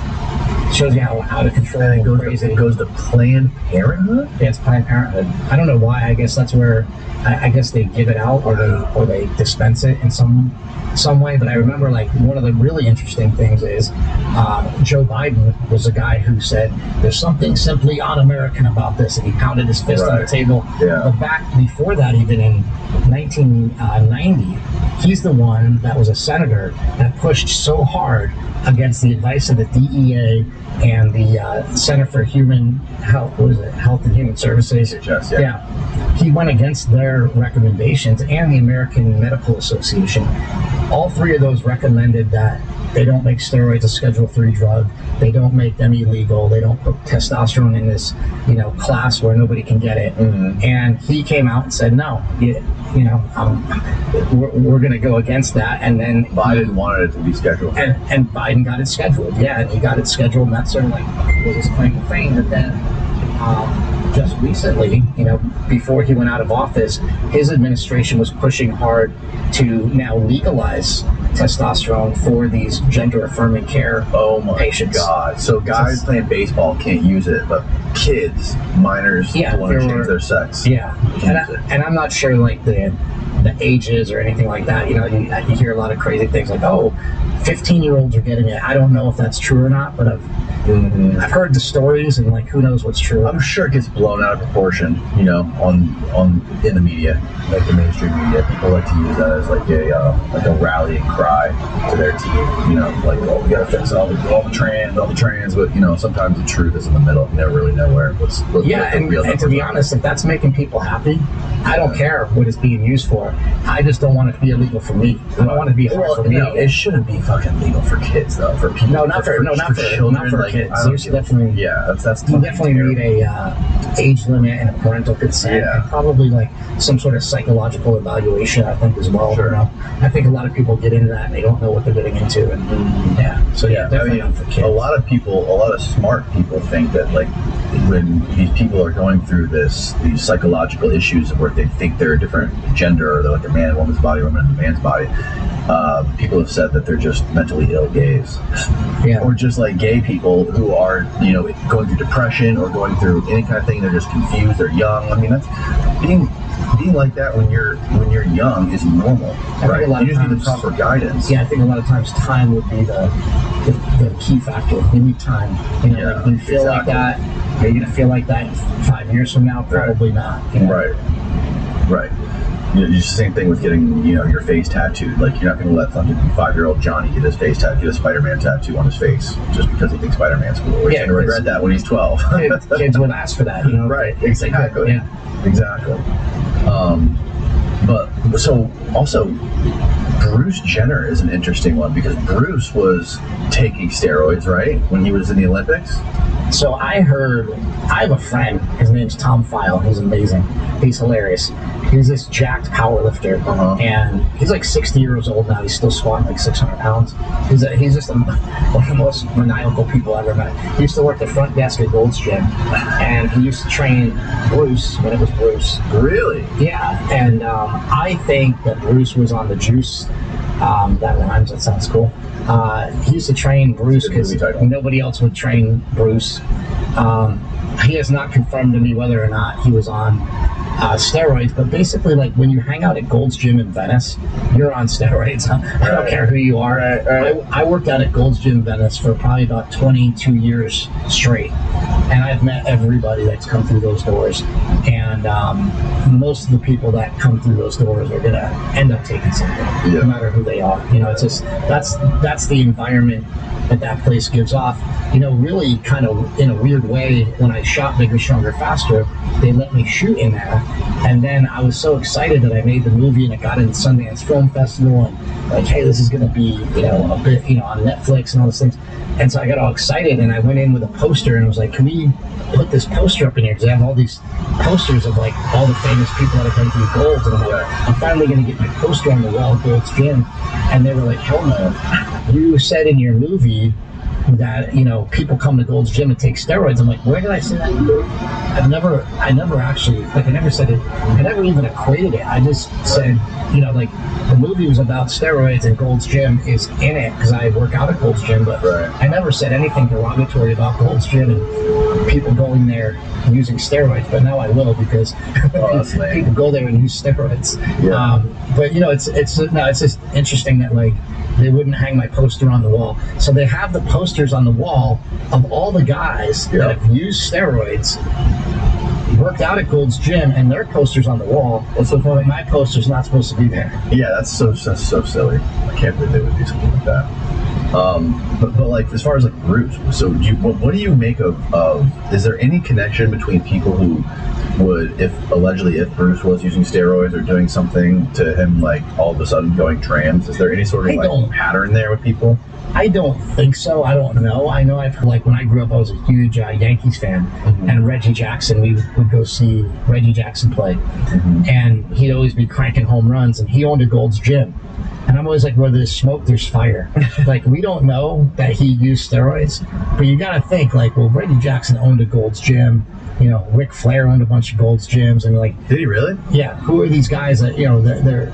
It shows you how out of control and crazy.
It goes to Planned Parenthood?
Yeah, it's Planned Parenthood. I don't know why. I guess that's where I guess they give it out or they dispense it in some way. But I remember like one of the really interesting things is Joe Biden was a guy who said there's something simply un-American about this, and he pounded his fist on the table.
Yeah.
But back before that, even in 1990, he's the one that was a senator that pushed so hard against the advice of the DEA and the Center for Human Health. What is it? Health and Human Services. Yeah. He went against their recommendations, and the American Medical Association. All three of those recommended that they don't make steroids a Schedule III drug. They don't make them illegal. They don't put testosterone in this, you know, class where nobody can get it. And he came out and said, no, we're going to go against that. And then
Biden wanted it to be scheduled.
And Biden got it scheduled. Yeah, and he got it scheduled, and that's sort of like was his claim to fame. But then just recently, before he went out of office, his administration was pushing hard to now legalize testosterone for these gender-affirming care patients.
God. So guys playing baseball can't use it, but kids, minors, who want to change their sex.
Yeah, and I'm not sure like the ages or anything like that. You hear a lot of crazy things like, 15-year-olds are getting it. I don't know if that's true or not, but I've heard the stories, and like, who knows what's true.
I'm sure it gets blown out of proportion, on in the media, like the mainstream media. People like to use that as like a rallying cry to their team. We gotta fix all the trans, but sometimes the truth is in the middle. You never really know what's the real
and to be honest, if that's making people happy, I don't care what it's being used for. I just don't want it to be illegal for me. I don't want it to be hard for me.
It shouldn't be fucking legal for kids though. For people,
not for children, not for kids. There's definitely
that's
you definitely need a age limit and a parental consent, and probably like some sort of psychological evaluation. I think as well.
Sure.
I think a lot of people get into that and they don't know what they're getting into, and definitely not for kids.
A lot of smart people think that like when these people are going through these psychological issues where they think they're a different gender, or they're like a man in a woman's body, woman in a man's body. People have said that they're just mentally ill gays, or just like gay people who are going through depression or going through any kind of thing. They're just confused. They're young. I mean, that's being like that when you're young is normal, right? You just need the proper guidance.
Yeah, I think a lot of times time would be the key factor. You need time. Like when you feel like that, are you gonna feel like that 5 years from now? Probably not.
Right. It's the same thing with getting, your face tattooed. Like, you're not going to let fucking 5-year-old Johnny get his face tattooed, get a Spider-Man tattoo on his face just because he thinks Spider-man's cool. He's going to regret that when he's 12.
Kids would ask for that,
Right, exactly. Exactly. But, so, also, Bruce Jenner is an interesting one because Bruce was taking steroids, right, when he was in the Olympics?
So I have a friend, his name's Tom File, he's amazing, he's hilarious. He's this jacked power lifter, and he's like 60 years old now, he's still squatting like 600 pounds. He's just one of the most maniacal people I've ever met. He used to work the front desk at Gold's Gym, and he used to train Bruce when it was Bruce.
Really?
Yeah, and I think that Bruce was on the juice. That rhymes, that sounds cool. He used to train Bruce because nobody else would train Bruce. He has not confirmed to me whether or not he was on steroids, but basically, like, when you hang out at Gold's Gym in Venice, you're on steroids. I don't care who you are. I worked out at Gold's Gym in Venice for probably about 22 years straight, and I've met everybody that's come through those doors, and most of the people that come through those doors are gonna end up taking something, no matter who they are. It's just that's the environment that place gives off. Really kind of in a weird way, when I shot Bigger, Stronger, Faster, they let me shoot in there, and then I was so excited that I made the movie and it got in Sundance Film Festival, and like, hey, this is gonna be a bit on Netflix and all those things. And so I got all excited, and I went in with a poster and was like, can we put this poster up in here, because I have all these posters of like all the famous people that have been through Gold, and I'm like, I'm finally going to get my poster on the wall of Gold's Gym. And they were like, hell no, you said in your movie that people come to Gold's Gym and take steroids. I'm like, where did I say that? I never actually, like, I never said it. I never even equated it. I just said, like, the movie was about steroids and Gold's Gym is in it because I work out at Gold's Gym, but I never said anything derogatory about Gold's Gym and people going there using steroids. But now I will, because people go there and use steroids. But it's just interesting that, like, they wouldn't hang my poster on the wall. So they have the posters on the wall of all the guys that have used steroids, worked out at Gold's Gym, and their posters on the wall. What's the point? My poster's not supposed to be there.
Yeah, that's so silly. I can't believe they would do something like that. But like, as far as like Bruce, so what do you make of? Is there any connection between people who would, if Bruce was using steroids or doing something to him, like all of a sudden going trans? Is there any sort of like pattern there with people?
I don't think so. I don't know. I know I've like when I grew up, I was a huge Yankees fan, and Reggie Jackson. We would go see Reggie Jackson play, and he'd always be cranking home runs. And he owned a Gold's Gym, and I'm always like, where there's smoke, there's fire. Like we don't know that he used steroids, but you got to think like, well, Reggie Jackson owned a Gold's Gym. You know, Ric Flair owned a bunch of Gold's Gyms, and like,
did he really?
Yeah. Who are these guys that they're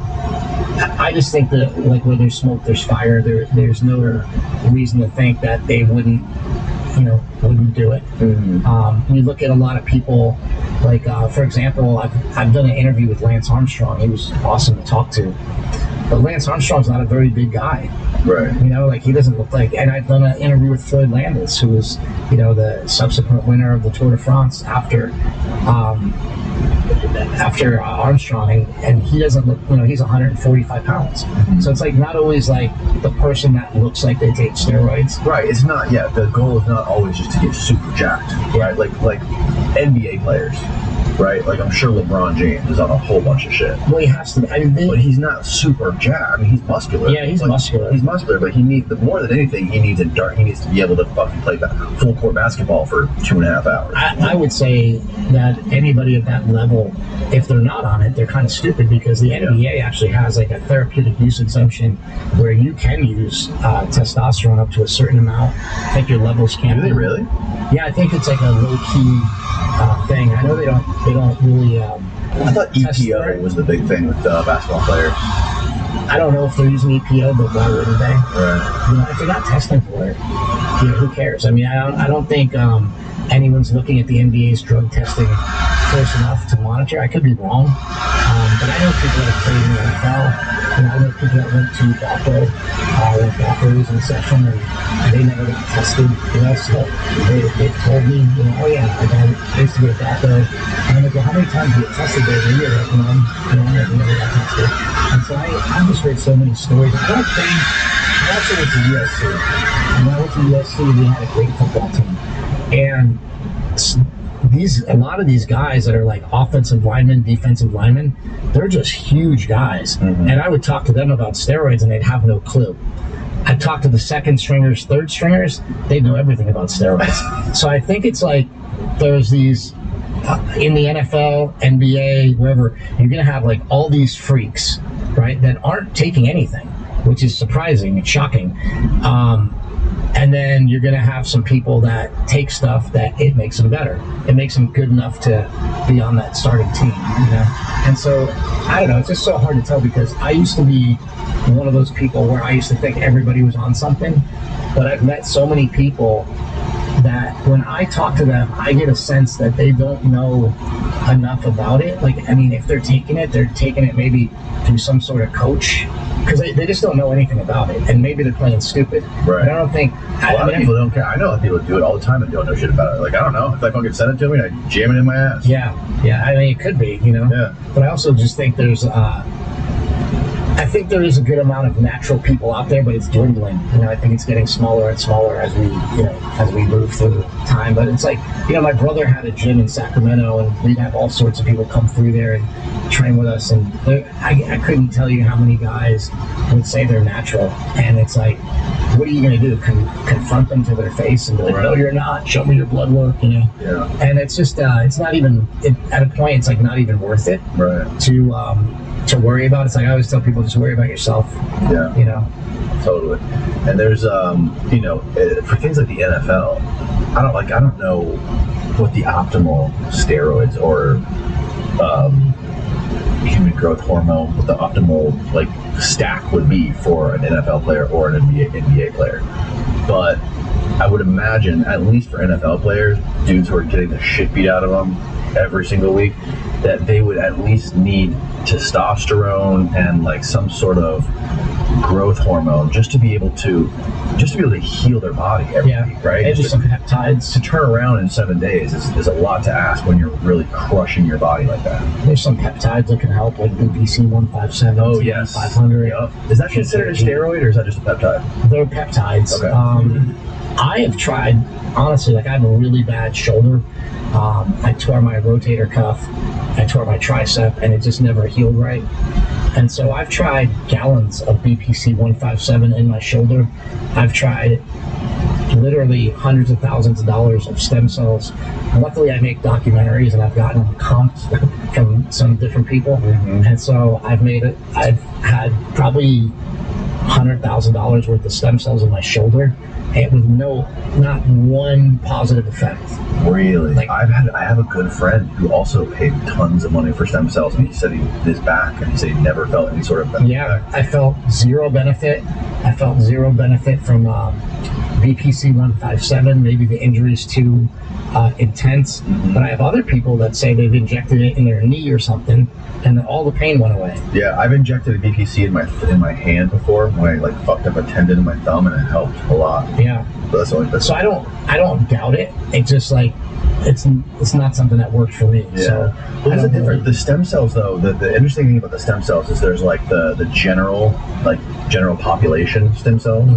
I just think that like where there's smoke, there's fire. There's no reason to think that they wouldn't do it. You look at a lot of people, like for example, I've done an interview with Lance Armstrong. He was awesome to talk to, but Lance Armstrong's not a very big guy.
Right.
You know, like he doesn't look like. And I've done an interview with Floyd Landis, who was the subsequent winner of the Tour de France after Armstrong, and he doesn't look, he's 145 pounds. So it's like not always like the person that looks like they take steroids.
Right. It's not. Yeah. The goal is not always just to get super jacked. Right. Like NBA players. Right. Like I'm sure LeBron James is on a whole bunch of shit.
Well, he has to. I mean,
but he's not super jacked. I mean, he's muscular.
Yeah, he's muscular.
He's muscular, but he needs more than anything. He needs He needs to be able to fucking play full court basketball for 2.5 hours.
I would say that anybody at that level, if they're not on it, they're kind of stupid, because the NBA actually has like a therapeutic use exemption where you can use testosterone up to a certain amount. I think your levels can't.
Do they really?
Yeah, I think it's like a low key thing. I know they don't really.
I thought EPO was the big thing with basketball players.
I don't know if they're using EPO, but why wouldn't they?
Right.
If they're not testing for it, who cares? I mean, I don't think anyone's looking at the NBA's drug testing close enough to monitor. I could be wrong, but I know people that have played in the NFL. I know people that went to Buffalo, when Buffalo was in session, and they never got tested. So they've told me, oh yeah, I used to go to Buffalo, and I'm like, well, how many times do you get tested there a year? I never got tested. And so I've just read so many stories. One thing, I also went to USC. And when I went to USC, we had a great football team. And a lot of these guys that are like offensive linemen, defensive linemen, they're just huge guys. And I would talk to them about steroids and they'd have no clue. I'd talk to the second stringers, third stringers, they'd know everything about steroids. So I think it's like there's these in the NFL, NBA, wherever, you're going to have like all these freaks, right, that aren't taking anything, which is surprising and shocking. And then you're going to have some people that take stuff that it makes them better. It makes them good enough to be on that starting team, And so, I don't know, it's just so hard to tell, because I used to be one of those people where I used to think everybody was on something, but I've met so many people that when I talk to them, I get a sense that they don't know enough about it. Like, I mean, if they're taking it maybe through some sort of coach, because they just don't know anything about it, and maybe they're playing stupid.
Right.
But I don't think
a lot of people don't care. I know people do it all the time and don't know shit about it. Like, I don't know, if I fucking send it to me, I jam it in my ass.
Yeah. I mean, it could be,
Yeah.
But I also just think I think there is a good amount of natural people out there, but it's dwindling. I think it's getting smaller and smaller as we move through time. But it's like, my brother had a gym in Sacramento, and we'd have all sorts of people come through there and train with us. And I couldn't tell you how many guys would say they're natural. And it's like, what are you going to do? Confront them to their face and be like, no, you're not. Show me your blood work,
Yeah.
And it's just, it's not even, at a point, it's like not even worth it.
Right.
To worry about. It's like I always tell people, just worry about yourself.
Yeah. Totally. And there's for things like the NFL, I don't know what the optimal steroids or human growth hormone, what the optimal stack would be for an NFL player or an NBA player. But I would imagine, at least for NFL players, dudes who are getting the shit beat out of them every single week, that they would at least need testosterone and some sort of growth hormone just to be able to heal their body every week, right?
And just some peptides.
To turn around in 7 days is a lot to ask when you're really crushing your body like that.
There's some peptides that can help, like the BC157,
oh yes,
500.
Yep. Is that considered a steroid or is that just a peptide?
They're peptides.
Okay.
I have tried, honestly, like I have a really bad shoulder. I tore my rotator cuff, I tore my tricep, and it just never healed right. And so I've tried gallons of BPC 157 in my shoulder. I've tried literally hundreds of thousands of dollars of stem cells. Luckily, I make documentaries, and I've gotten comps from some different people. And so I've had probably $100,000 worth of stem cells in my shoulder, and with not one positive effect.
Really?
Like,
I have a good friend who also paid tons of money for stem cells, and he said his back, and he said he never felt any sort of benefit.
Yeah, I felt zero benefit. I felt zero benefit from BPC 157. Maybe the injury's too intense, but I have other people that say they've injected it in their knee or something, and then all the pain went away.
Yeah, I've injected a BPC in my hand before when I like fucked up a tendon in my thumb, and it helped a lot.
Yeah.
But that's
so I don't doubt it. It's just like it's not something that worked for me.
Yeah.
So
What's the difference? The stem cells, though, the interesting thing about the stem cells is there's like the general population stem cells,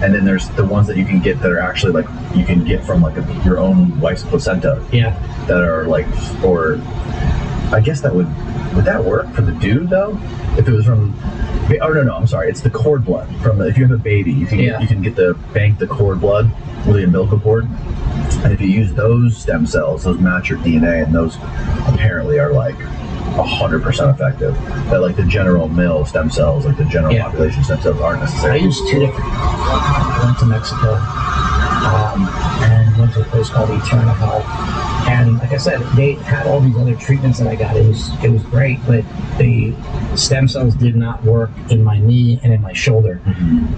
and then there's the ones that you can get that are actually like you can get from like your own wife's placenta.
Yeah.
That are like, or I guess would that work for the dude though? If it was from, oh no, I'm sorry, it's the cord blood from if you have a baby, you can get the cord blood with the umbilical cord. And if you use those stem cells, those match your DNA, and those apparently are like 100% effective. That like the general mill stem cells, like the general population stem cells, aren't
I
necessarily.
used two different. I went to Mexico and went to a place called Eternal Health. And like I said, they had all these other treatments that I got. It was great, but the stem cells did not work in my knee and in my shoulder.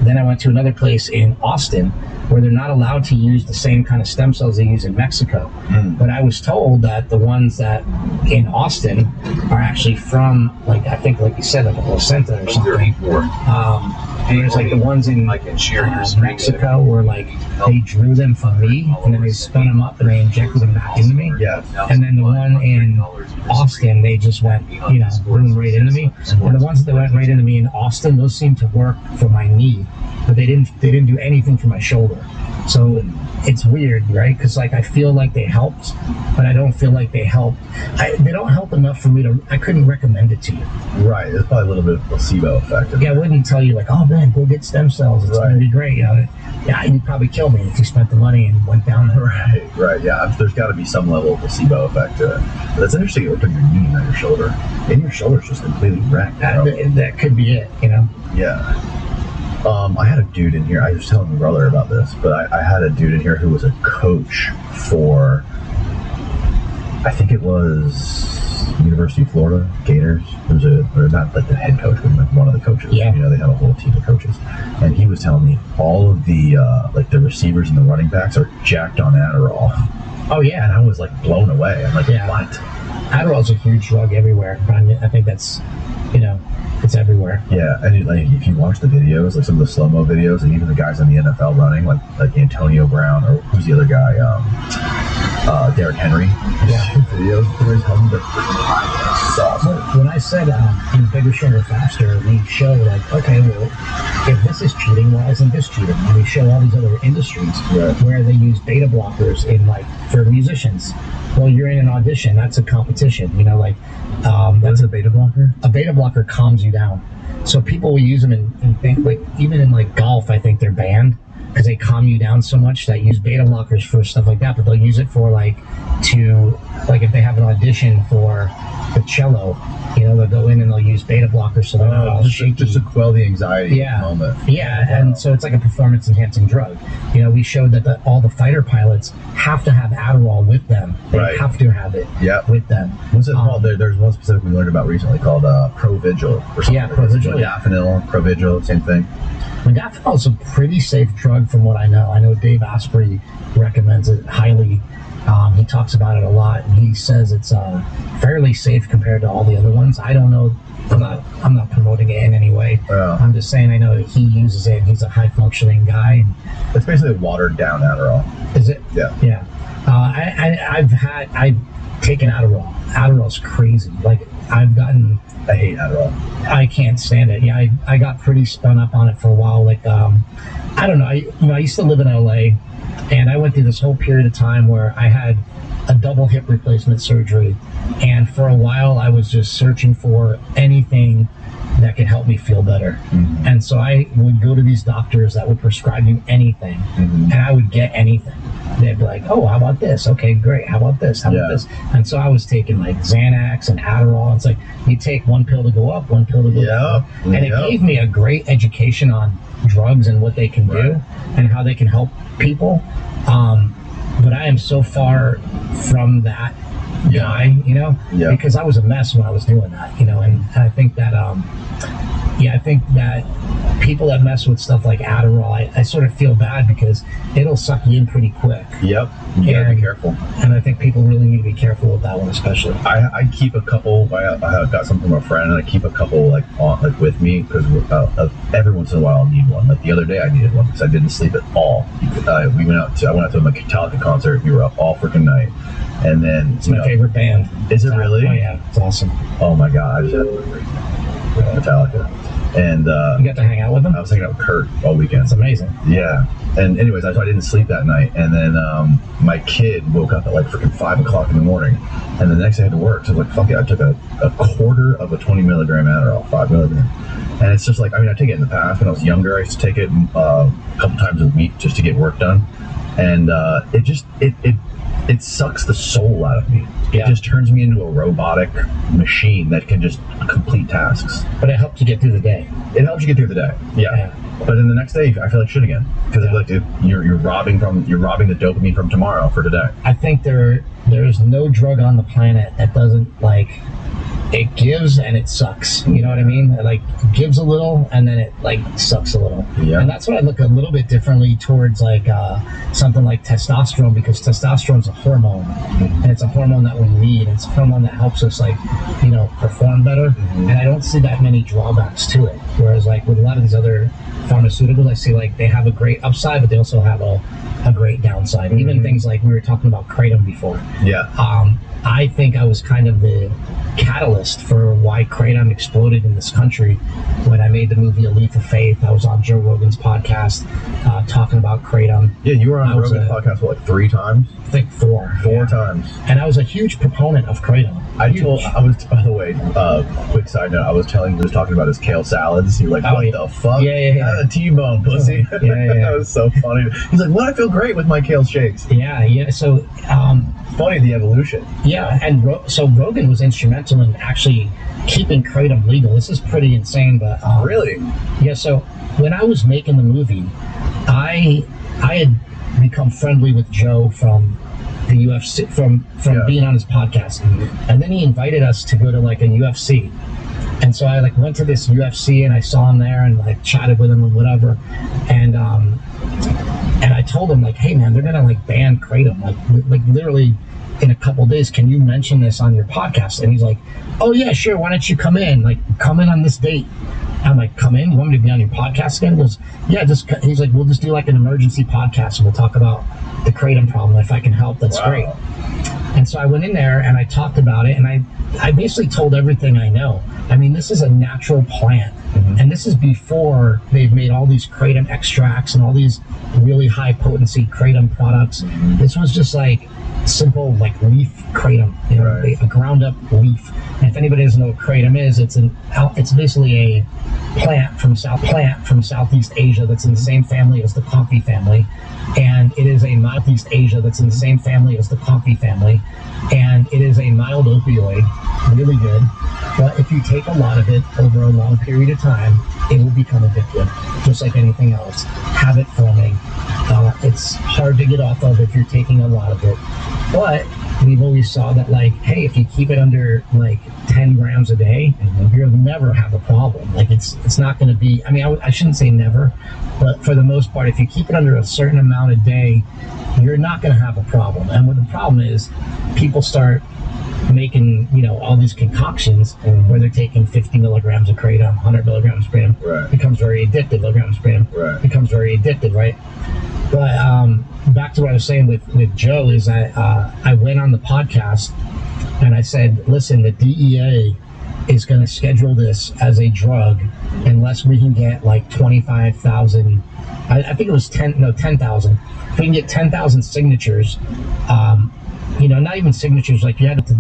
Then I went to another place in Austin where they're not allowed to use the same kind of stem cells they use in Mexico. But I was told that the ones that in Austin are actually from, like I think, like you said, like a placenta or something. And there's like the ones in Mexico where like they drew them from me and then they spun them up and they injected them back into me.
Yeah.
And then the one in Austin, they just went, boom, right into me. And the ones that went right into me in Austin, those seemed to work for my knee, but they didn't do anything for my shoulder. So it's weird, right? Because like I feel like they helped, but I don't feel like they helped. They don't help enough for me I couldn't recommend it to you.
Right. There's probably a little bit of placebo effect.
Yeah, I wouldn't tell you like, oh man, go get stem cells. It's going to be great. Yeah, you'd probably kill me if you spent the money and went down there.
Right. Yeah. There's got to be some level of placebo effect to it. But that's interesting. It worked on your knee, not your shoulder. And your shoulder's just completely wrecked.
That could be it.
Yeah. I had a dude in here. I was telling my brother about this, but I had a dude in here who was a coach for, I think it was University of Florida Gators. It was or not like the head coach, but like one of the coaches.
Yeah.
They have a whole team of coaches, and he was telling me all of the like the receivers and the running backs are jacked on Adderall.
Oh yeah,
and I was like blown away. I'm like, what?
Adderall's a huge drug everywhere, but I think that's, it's everywhere.
Yeah, and like if you watch the videos, like some of the slow-mo videos, and even the guys in the NFL running, like Antonio Brown, or who's the other guy, Derrick Henry.
Yeah.
Videos, everybody's helping the
when I said in Bigger, Stronger, Faster, we show like, okay, well, if this is cheating, why isn't this cheating? And we show all these other industries where they use beta blockers in for musicians. Well, you're in an audition, that's a competition, that's
a beta blocker?
A beta blocker calms you down. So people will use them even in golf, I think they're banned because they calm you down so much that use beta blockers for stuff like that, but they'll use it for if they have an audition for the cello, they'll go in and they'll use beta blockers so they're not all shaky.
Just to quell the anxiety moment.
Yeah, and so it's like a performance enhancing drug. We showed that all the fighter pilots have to have Adderall with them. They have to have it with them.
What's it called? There's one specific we learned about recently called Provigil or something.
Yeah, Provigil.
Modafinil, Provigil, same thing.
Modafinil is a pretty safe drug from what I know. I know Dave Asprey recommends it highly. He talks about it a lot, and he says it's fairly safe compared to all the other ones. I don't know. I'm not promoting it in any way. I'm just saying I know that he uses it, and he's a high-functioning guy.
It's basically watered-down Adderall.
Is it?
Yeah.
Yeah. I've taken Adderall. Adderall's crazy. I
hate Adderall.
I can't stand it. Yeah, I got pretty spun up on it for a while. I don't know. I used to live in LA, And I went through this whole period of time where I had a double hip replacement surgery, and for a while I was just searching for anything that could help me feel better. And so I would go to these doctors that would prescribe you anything, and I would get anything. They'd be like, oh, how about this? Okay, great. How about this? How about this? And so I was taking like Xanax and Adderall. It's like you take one pill to go up, one pill to go down. And it gave me a great education on drugs and what they can do and how they can help people. But I am so far from that guy, you know, because I was a mess when I was doing that, you know, and I think that, I think that people that mess with stuff like Adderall, I sort of feel bad because it'll suck you in pretty quick.
You gotta be careful.
And I think people really need to be careful with that one, especially.
I keep a couple. I got some from a friend, and I keep a couple like with me because every once in a while I'll need one. Like the other day I needed one because I didn't sleep at all. I went out to a Metallica concert. We were up all freaking night, and then
it's my favorite band.
Is it really?
Oh yeah, it's awesome.
Oh my god, I just had Metallica. And
you got to hang out with them?
I was hanging out with Kurt all weekend.
That's amazing.
Yeah. And anyways, I didn't sleep that night. And then my kid woke up at like freaking 5 o'clock in the morning. And the next day I had to work. So I was like, fuck it. I took a quarter of a 20 milligram Adderall, 5 milligram. And it's just like, I mean, I take it in the past. When I was younger, I used to take it a couple times a week just to get work done. And it sucks the soul out of me. It just turns me into a robotic machine that can just complete tasks.
But it helps you get through the day.
It helps you get through the day. Yeah. But then the next day, I feel like shit again because I feel like you're robbing the dopamine from tomorrow for today.
I think there's no drug on the planet that doesn't like. It gives and it sucks. You know what I mean? It like gives a little and then it like sucks a little. Yeah. And that's what I look a little bit differently towards like something like testosterone, because testosterone's a hormone and it's a hormone that we need. It's a hormone that helps us like, you know, perform better. And I don't see that many drawbacks to it. Whereas like with a lot of these other pharmaceuticals, I see like they have a great upside, but they also have a great downside. Even things like we were talking about kratom before.
Yeah.
I think I was kind of the catalyst for why kratom exploded in this country when I made the movie A Leap of Faith. I was on Joe Rogan's podcast talking about kratom.
Yeah, you were on Rogan's podcast what, like 3 times?
I think 4.
4 times.
And I was a huge proponent of kratom.
By the way, quick side note, he was talking about his kale salads. You're like, what the fuck?
Yeah.
T-bone, pussy.
Yeah.
That was so funny. He's like, I feel great with my kale shakes.
Yeah. So,
funny, the evolution.
Yeah, and so Rogan was instrumental in actually keeping kratom legal. This is pretty insane, but
really?
Yeah. So when I was making the movie, I had become friendly with Joe from the UFC, from being on his podcast, and then he invited us to go to like a UFC. And so I like went to this UFC and I saw him there and like chatted with him and whatever, and I told him like, hey man, they're gonna like ban kratom like literally in a couple of days. Can you mention this on your podcast? And he's like, oh yeah, sure. Why don't you come in? Like, come in on this date. I'm like, come in? You want me to be on your podcast again? He goes, yeah, he's like, we'll just do like an emergency podcast and we'll talk about the kratom problem. If I can help, that's great. And so I went in there and I talked about it, and I basically told everything I know. I mean, this is a natural plant, and this is before they've made all these kratom extracts and all these really high potency kratom products. This was just like simple like leaf kratom, you know, a ground up leaf. And if anybody doesn't know what kratom is, it's basically a plant from Southeast Asia that's in the same family as the coffee family, and it is a Southeast Asia that's in the same family as the coffee family, and it is a mild opioid, really good. But if you take a lot of it over a long period of time, it will become addictive, just like anything else. Habit forming. It's hard to get off of if you're taking a lot of it. But we've always saw that, like, hey, if you keep it under like 10 grams a day, you'll never have a problem. Like, it's not going to be, I mean, I shouldn't say never, but for the most part, if you keep it under a certain amount a day, you're not going to have a problem. And what the problem is, people start making, you know, all these concoctions where they're taking 50 milligrams of kratom, 100 milligrams of kratom, becomes very addicted, milligrams of kratom, becomes very addicted, right? But back to what I was saying with Joe is I went on the podcast and I said, listen, the DEA is going to schedule this as a drug unless we can get like 25,000. I think it was 10,000. If we can get 10,000 signatures, not even signatures, like you had it to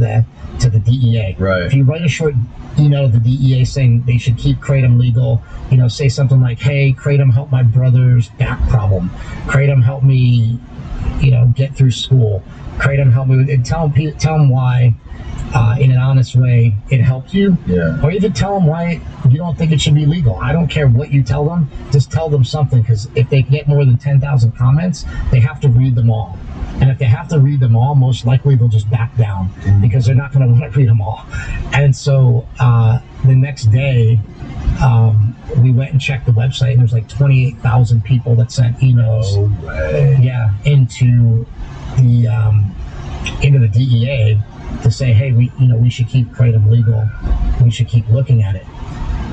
the DEA.
Right.
If you write a short email to the DEA saying they should keep kratom legal, say something like, hey, kratom helped my brother's back problem. Kratom helped me, get through school. Kratom helped me with it. Tell them why, in an honest way, it helped you.
Yeah.
Or even tell them why you don't think it should be legal. I don't care what you tell them. Just tell them something, because if they get more than 10,000 comments, they have to read them all. And if they have to read them all, most likely they'll just back down because they're not going to want to read them all. And so the next day, we went and checked the website, and there's like 28,000 people that sent emails.
No way.
Yeah, into the DEA to say, hey, we should keep kratom legal. We should keep looking at it.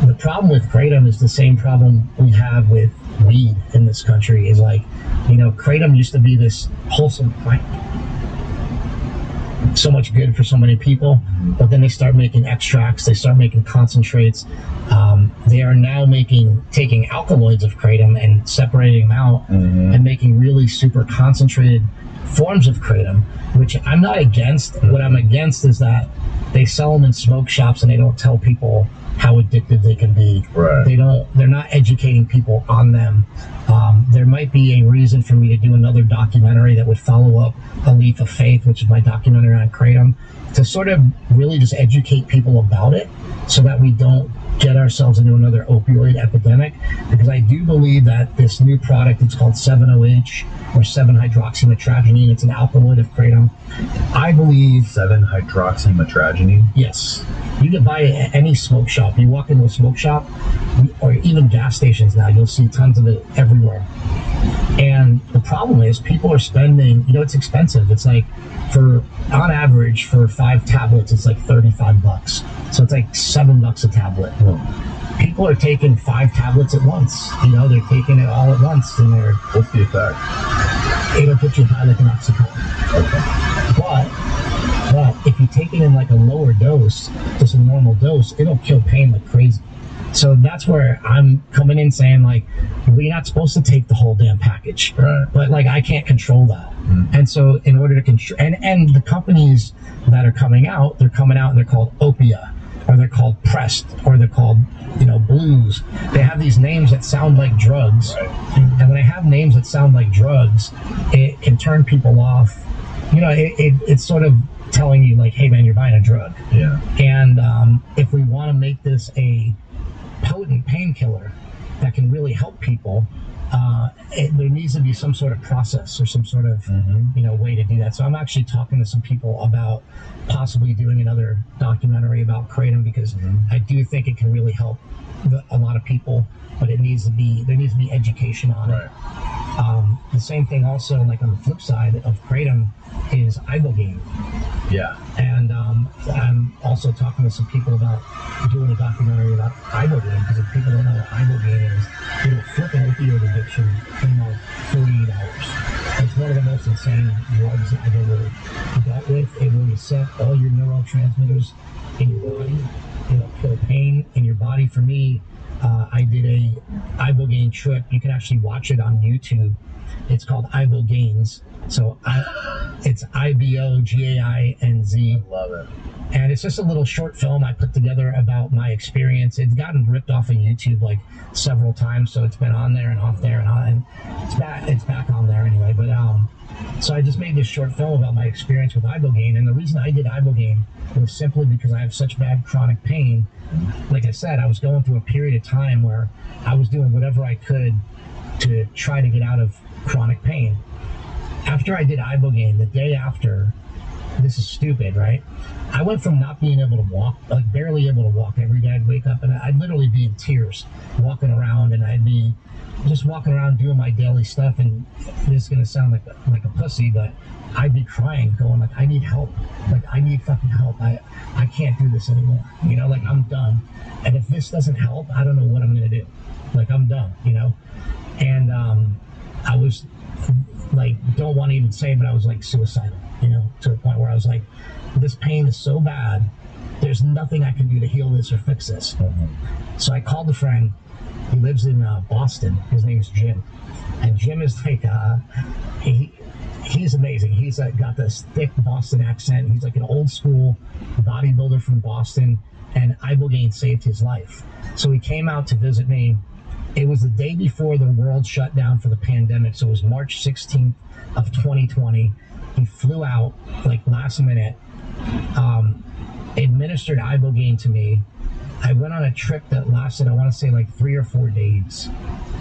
The problem with kratom is the same problem we have with weed in this country. Is like, kratom used to be this wholesome plant, so much good for so many people, but then they start making extracts, they start making concentrates. They are now taking alkaloids of kratom and separating them out and making really super concentrated forms of kratom, which I'm not against. What I'm against is that they sell them in smoke shops and they don't tell people how addictive they can be.
Right.
They're not educating people on them. There might be a reason for me to do another documentary that would follow up A Leaf of Faith, which is my documentary on kratom, to sort of really just educate people about it so that we don't get ourselves into another opioid epidemic. Because I do believe that this new product, it's called 7-OH or 7-hydroxymetragenine. It's an alkaloid of kratom. I believe
7-hydroxymetragenine.
Yes. You can buy it at any smoke shop. You walk into a smoke shop, or even gas stations now, you'll see tons of it everywhere. And the problem is people are spending, it's expensive. It's like, on average, for 5 tablets, it's like $35. So it's like $7 a tablet. People are taking 5 tablets at once. They're taking it all at once. And
What's the effect?
It'll put you high like an oxycontin.
Okay.
But if you take it in like a lower dose, just a normal dose, it'll kill pain like crazy. So that's where I'm coming in saying, like, we're not supposed to take the whole damn package.
Right.
But like, I can't control that. And so in order to control, and the companies that are coming out, they're called Opia, or they're called Pressed, or they're called, Blues. They have these names that sound like drugs.
Right.
And when they have names that sound like drugs, it can turn people off. It's sort of telling you, like, hey man, you're buying a drug.
Yeah.
And if we want to make this a potent painkiller that can really help people, there needs to be some sort of process or some sort of way to do that. So I'm actually talking to some people about possibly doing another documentary about kratom, because I do think it can really help a lot of people, but there needs to be education on it. The same thing also, like on the flip side of kratom, is ibogaine.
Yeah.
And I'm also talking to some people about doing a documentary about ibogaine, because if people don't know what ibogaine is, it'll flip an opioid addiction in like 48 hours. It's one of the most insane drugs I've ever dealt with. It will reset all your neurotransmitters in your body. It'll kill pain in your body. For me, I did a ibogaine trip. You can actually watch it on YouTube. It's called Ibogaines. So it's IBOGAINZ.
I love it.
And it's just a little short film I put together about my experience. It's gotten ripped off of YouTube like several times, so it's been on there and off there and on. And it's back on there anyway. But so I just made this short film about my experience with ibogaine. And the reason I did ibogaine was simply because I have such bad chronic pain. Like I said, I was going through a period of time where I was doing whatever I could to try to get out of chronic pain. After I did ibogaine, the day after, this is stupid, right? I went from not being able to walk, like barely able to walk every day. I'd wake up and I'd literally be in tears walking around, and I'd be just walking around doing my daily stuff. And this is gonna sound like a pussy, but I'd be crying, going like, I need help. Like, I need fucking help. I can't do this anymore. Like, I'm done. And if this doesn't help, I don't know what I'm gonna do. Like, I'm done, And I was like, don't want to even say, but I was like suicidal, to the point where I was like, this pain is so bad there's nothing I can do to heal this or fix this. So I called a friend. He lives in Boston. His name's Jim. And Jim is like, he's amazing. He's got this thick Boston accent. He's like an old school bodybuilder from Boston. And Ibogaine saved his life. So he came out to visit me. It was the day before the world shut down for the pandemic. So it was March 16th of 2020. He flew out like last minute, administered Ibogaine to me. I went on a trip that lasted, I want to say like 3 or 4 days,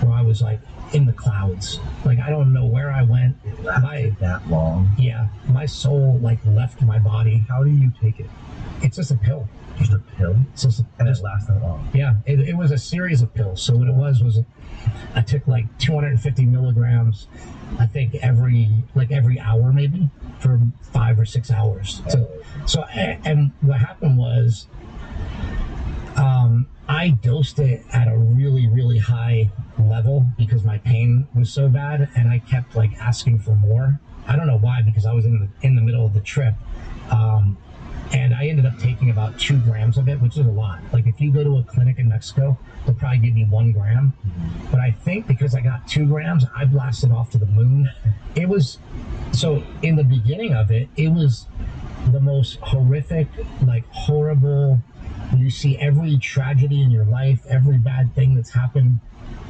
where I was like in the clouds. Like, I don't know where I went.
It lasted that long?
Yeah. My soul like left my body.
How do you take it?
It's just a pill.
Just a pill?
And
it lasts that long?
Yeah. It was a series of pills. So what it was I took like 250 milligrams, I think every hour maybe, for 5 or 6 hours. And what happened was, I dosed it at a really, really high level because my pain was so bad, and I kept like asking for more. I don't know why, because I was in the middle of the trip. And I ended up taking about 2 grams of it, which is a lot. Like, if you go to a clinic in Mexico, they'll probably give you 1 gram. But I think because I got 2 grams, I blasted off to the moon. It was, so in the beginning of it, it was the most horrific, like horrible, you see every tragedy in your life, every bad thing that's happened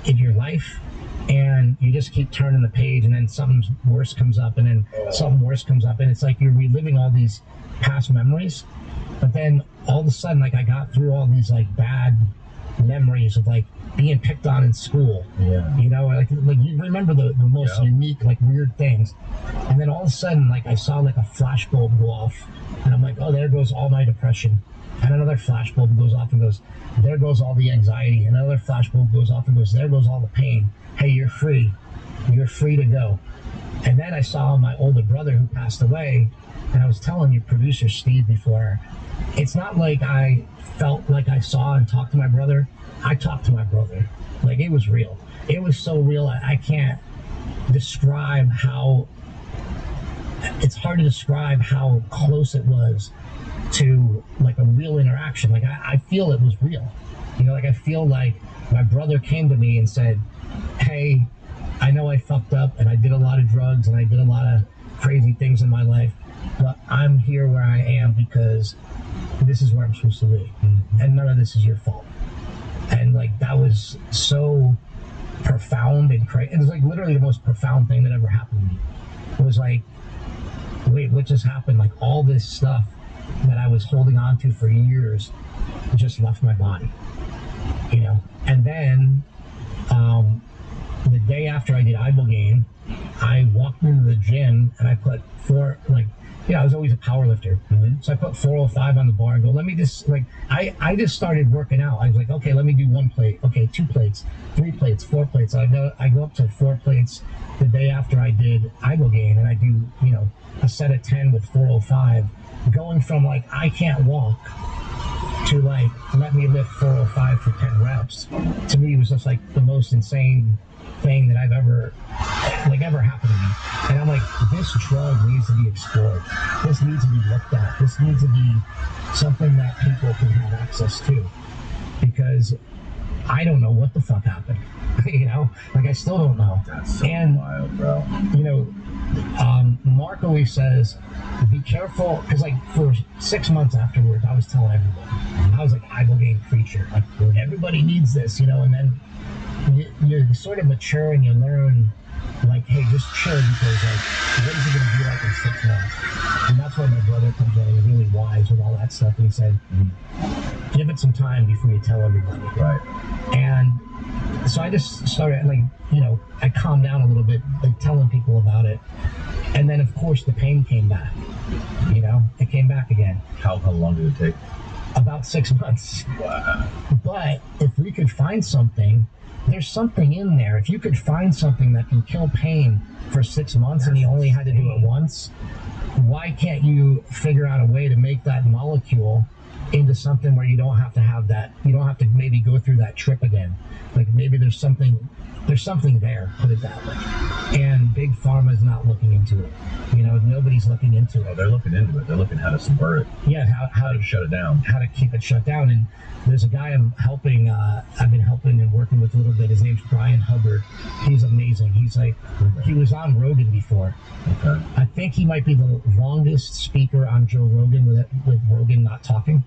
in your life, and you just keep turning the page, and then something worse comes up, and then something worse comes up, and it's like you're reliving all these past memories. But then all of a sudden, like, I got through all these like bad memories of like being picked on in school.
Yeah.
You know, like you remember the most unique, like weird things. And then all of a sudden, like, I saw like a flashbulb go off, and I'm like, oh, there goes all my depression. And another flashbulb goes off and goes, there goes all the anxiety. And another flashbulb goes off and goes, there goes all the pain. Hey, you're free. You're free to go. And then I saw my older brother who passed away, and I was telling your producer, Steve, before, it's not like I felt like I saw and talked to my brother. I talked to my brother. Like, it was real. It was so real, I can't describe how, it's hard to describe how close it was to like a real interaction. Like, I feel it was real. You know, like, I feel like my brother came to me and said, hey, I know I fucked up and I did a lot of drugs and I did a lot of crazy things in my life, but I'm here where I am because this is where I'm supposed to be, and none of this is your fault. And like, that was so profound and crazy. It was like literally the most profound thing that ever happened to me. It was like, wait, what just happened? Like, all this stuff that I was holding on to for years just left my body, you know. And then the day after I did Ibogaine, I walked into the gym and I put I was always a power lifter. So I put 405 on the bar and go, let me just, like, I just started working out. I was like, okay, let me do 1 plate. Okay, 2 plates, 3 plates, 4 plates. I go up to 4 plates the day after I did Ibogaine, and I do, you know, a set of 10 with 405, going from like, I can't walk, to like, let me lift 405 for 10 reps. To me, it was just like the most insane thing that I've ever happened to me. And I'm like, this drug needs to be explored. This needs to be looked at. This needs to be something that people can have access to. Because I don't know what the fuck happened. You know? Like, I still don't know.
That's so wild, bro.
You know, Mark always says, be careful, because like for 6 months afterwards, I was telling everyone, I was like, Ibogaine preacher. Like, everybody needs this, you know, and then you sort of mature and you learn, like, hey, just chill, because like, what is it going to be like in 6 months? And that's why my brother comes in, he's really wise with all that stuff, and he said, give it some time before you tell everybody.
Right.
And so I just started, like, you know, I calmed down a little bit, like, telling people about it. And then, of course, the pain came back. You know, it came back again.
How long did it take?
About 6 months.
Wow.
But if we could find something, there's something in there. If you could find something that can kill pain for 6 months and you only had to do it once, why can't you figure out a way to make that molecule into something where you don't have to have that, you don't have to maybe go through that trip again? Like, maybe there's something there's something there, put it that way. And Big Pharma is not looking into it. Nobody's looking into
Oh,
it.
they're looking into it. They're looking how to subvert it.
Yeah, how
to shut it down.
How to keep it shut down. And there's a guy I'm helping, I've been helping and working with a little bit. His name's Brian Hubbard. He's amazing. He's like, he was on Rogan before.
Okay.
I think he might be the longest speaker on Joe Rogan with Rogan not talking.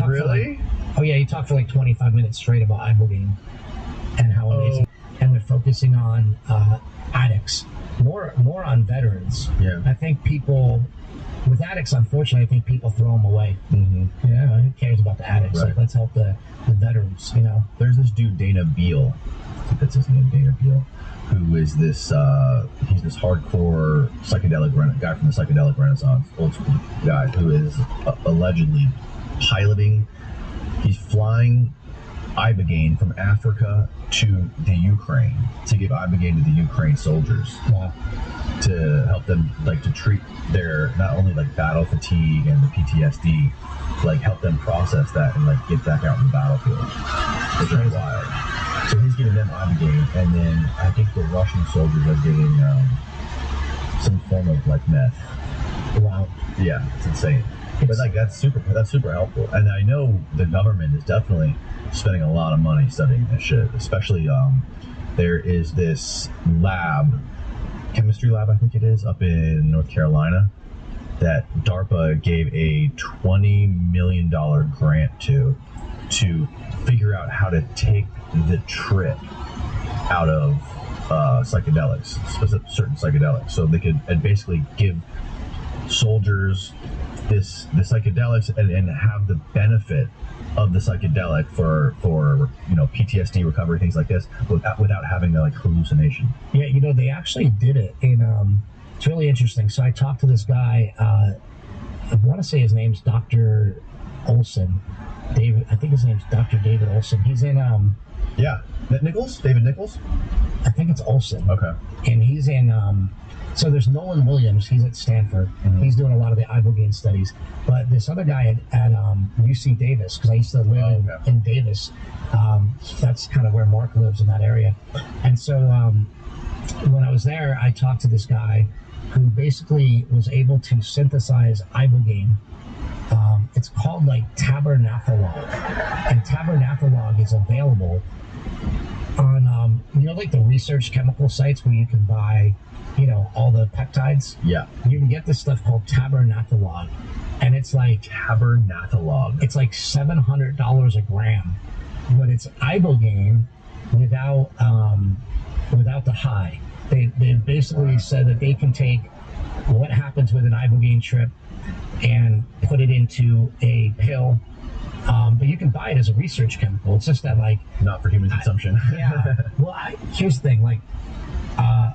Really?
Oh yeah, he talked for like 25 minutes straight about ibogaine and how amazing. And they're focusing on addicts, more on veterans.
Yeah.
I think people with addicts, unfortunately, I think people throw them away.
Mm-hmm.
Yeah, who cares about the addicts?
Right.
Like, let's help the veterans.
There's this dude Dana Beal. I think that's his name, Dana Beal, who is this he's this hardcore psychedelic guy from the psychedelic renaissance, old school guy who is allegedly piloting. He's flying ibogaine from Africa to the Ukraine to give ibogaine to the Ukraine soldiers.
Wow.
To help them, like, to treat their not only like battle fatigue and the PTSD, like help them process that and like get back out in the battlefield, which is wild. So he's giving them ibogaine, and then I think the Russian soldiers are getting some form of like meth.
Wow.
Yeah, it's insane. But like that's super helpful. And I know the government is definitely spending a lot of money studying this shit. Especially there is this lab, chemistry lab I think it is, up in North Carolina, that DARPA gave a $20 million grant to figure out how to take the trip out of psychedelics, certain psychedelics, so they could basically give soldiers the psychedelics and have the benefit of the psychedelic for PTSD recovery, things like this, without having the like hallucination.
Yeah, they actually did it in it's really interesting. So I talked to this guy, I want to say his name's Dr. Olson. I think his name's Dr. David Olson. He's in
David Nichols?
I think it's Olson.
Okay.
And he's in so there's Nolan Williams, he's at Stanford.
Mm-hmm.
He's doing a lot of the ibogaine studies. But this other guy at UC Davis, because I used to live in Davis, that's kind of where Mark lives, in that area. And so when I was there, I talked to this guy who basically was able to synthesize ibogaine. It's called like tabernathalog, and tabernathalog is available on like the research chemical sites where you can buy all the peptides.
Yeah,
you can get this stuff called tabernathalog, and it's like
tabernathalog.
It's like $700 a gram, but it's ibogaine without the high. They basically said that they can take what happens with an ibogaine trip and put it into a pill, but you can buy it as a research chemical. It's just that, like,
not for human consumption.
Yeah. Well, here's the thing, like,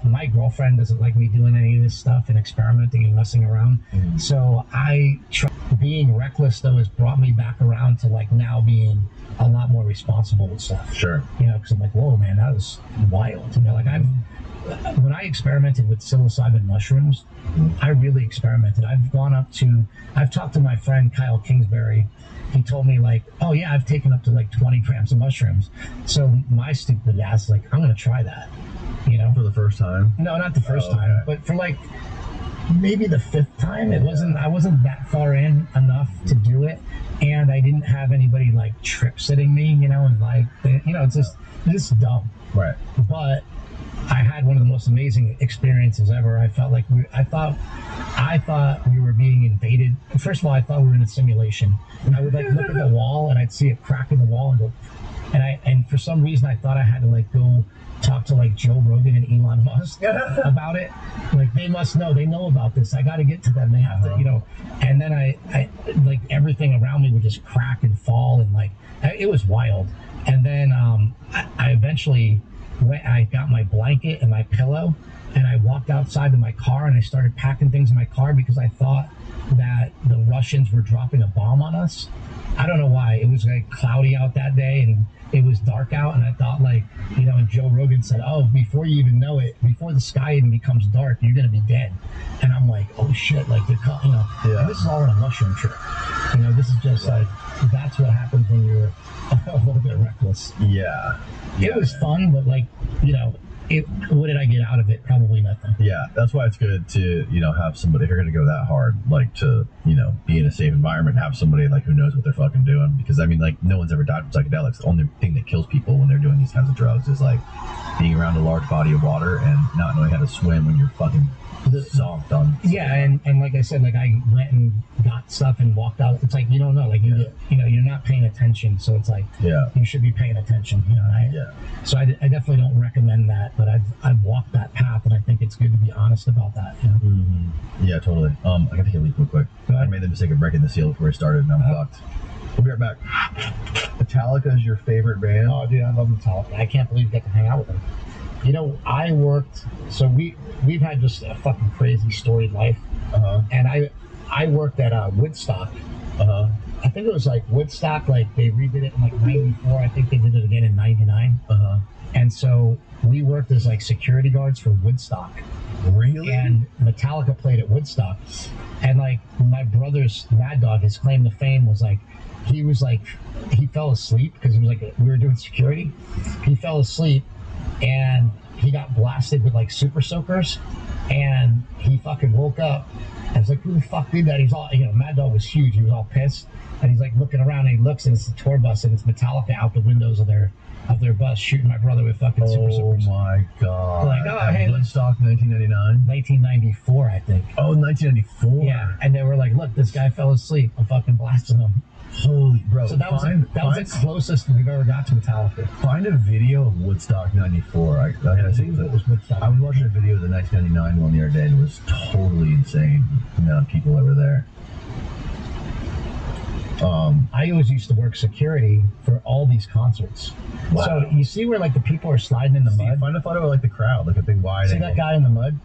my girlfriend doesn't like me doing any of this stuff and experimenting and messing around.
Mm-hmm.
So being reckless, though, has brought me back around to like now being a lot more responsible with stuff.
Sure.
Because I'm like, whoa, man, that was wild. Like when I experimented with psilocybin mushrooms, I really experimented. I've talked to my friend Kyle Kingsbury. He told me, like, oh yeah, I've taken up to like 20 grams of mushrooms. So my stupid ass, like, I'm gonna try that.
For the first time?
No, not the first time, but for like maybe the fifth time. I wasn't that far in enough to do it, and I didn't have anybody like trip sitting me, and like, it's just dumb.
Right.
But I had one of the most amazing experiences ever. I felt like I thought we were being invaded. First of all, I thought we were in a simulation. I would like look at the wall and I'd see a crack in the wall and go, and for some reason I thought I had to like go talk to like Joe Rogan and Elon Musk about it. Like, they must know. They know about this. I got to get to them. They have to, And then I like everything around me would just crack and fall, and like it was wild. And then I eventually I got my blanket and my pillow, and I walked outside to my car and I started packing things in my car because I thought that the Russians were dropping a bomb on us. I don't know why. It was like cloudy out that day and it was dark out, and I thought, like, you know, and Joe Rogan said, oh, before you even know it, before the sky even becomes dark, you're going to be dead. And I'm like, oh shit, like, they're you know, and this is all on a mushroom trip. You know, this is just like, that's what happens when you're a little bit reckless.
Yeah.
It was fun, but, like, you know, what did I get out of it? Probably nothing.
Yeah, that's why it's good to, you know, have somebody, if you're going to go that hard, like, to, you know, be in a safe environment, have somebody, like, who knows what they're fucking doing. Because, I mean, like, no one's ever died from psychedelics. The only thing that kills people when they're doing these kinds of drugs is, like, being around a large body of water and not knowing how to swim when you're fucking zonked on.
Yeah, and like I said, like, I went and got stuff and walked out. It's like, you don't know, like, you know, you're not paying attention, so it's like, you should be paying attention, you know. So I definitely don't recommend that, but I've walked that path, and I think it's good to be honest about that, you know?
Yeah, totally. I gotta take a leak real quick. I made the mistake of breaking the seal before we started, and I'm fucked. We'll be right back. Metallica is your favorite band?
Oh, dude, I love Metallica. I can't believe you get to hang out with them. You know, I worked, so we've had just a fucking crazy storied life. And I worked at Woodstock. I think it was like Woodstock, like they redid it in like 94. I think they did it again in 99. And so we worked as like security guards for Woodstock.
Really?
And Metallica played at Woodstock. And like my brother's Mad Dog, his claim to fame was like, he fell asleep because it was like we were doing security. He fell asleep and he got blasted with like super soakers, and he fucking woke up. I was like, who the fuck did that? He's all, you know, Mad Dog was huge. He was all pissed, and he's like looking around, and he looks, and it's the tour bus, and it's Metallica out the windows of their bus shooting my brother with fucking super soakers.
Oh my god!
Like, oh, hey,
Woodstock, 1999.
1994, I think.
Oh, 1994.
Yeah, and they were like, look, this guy fell asleep. I'm fucking blasting him.
Holy bro!
So that was the closest we've ever got to Metallica.
Find a video of Woodstock '94. I gotta see it was Woodstock. I was watching a video of the 1999 one the other day, and it was totally insane. The amount of people that were there.
I always used to work security for all these concerts.
Wow.
So you see where like the people are sliding in the mud?
Find a photo of like the crowd, like a big wide.
See that guy in the mud?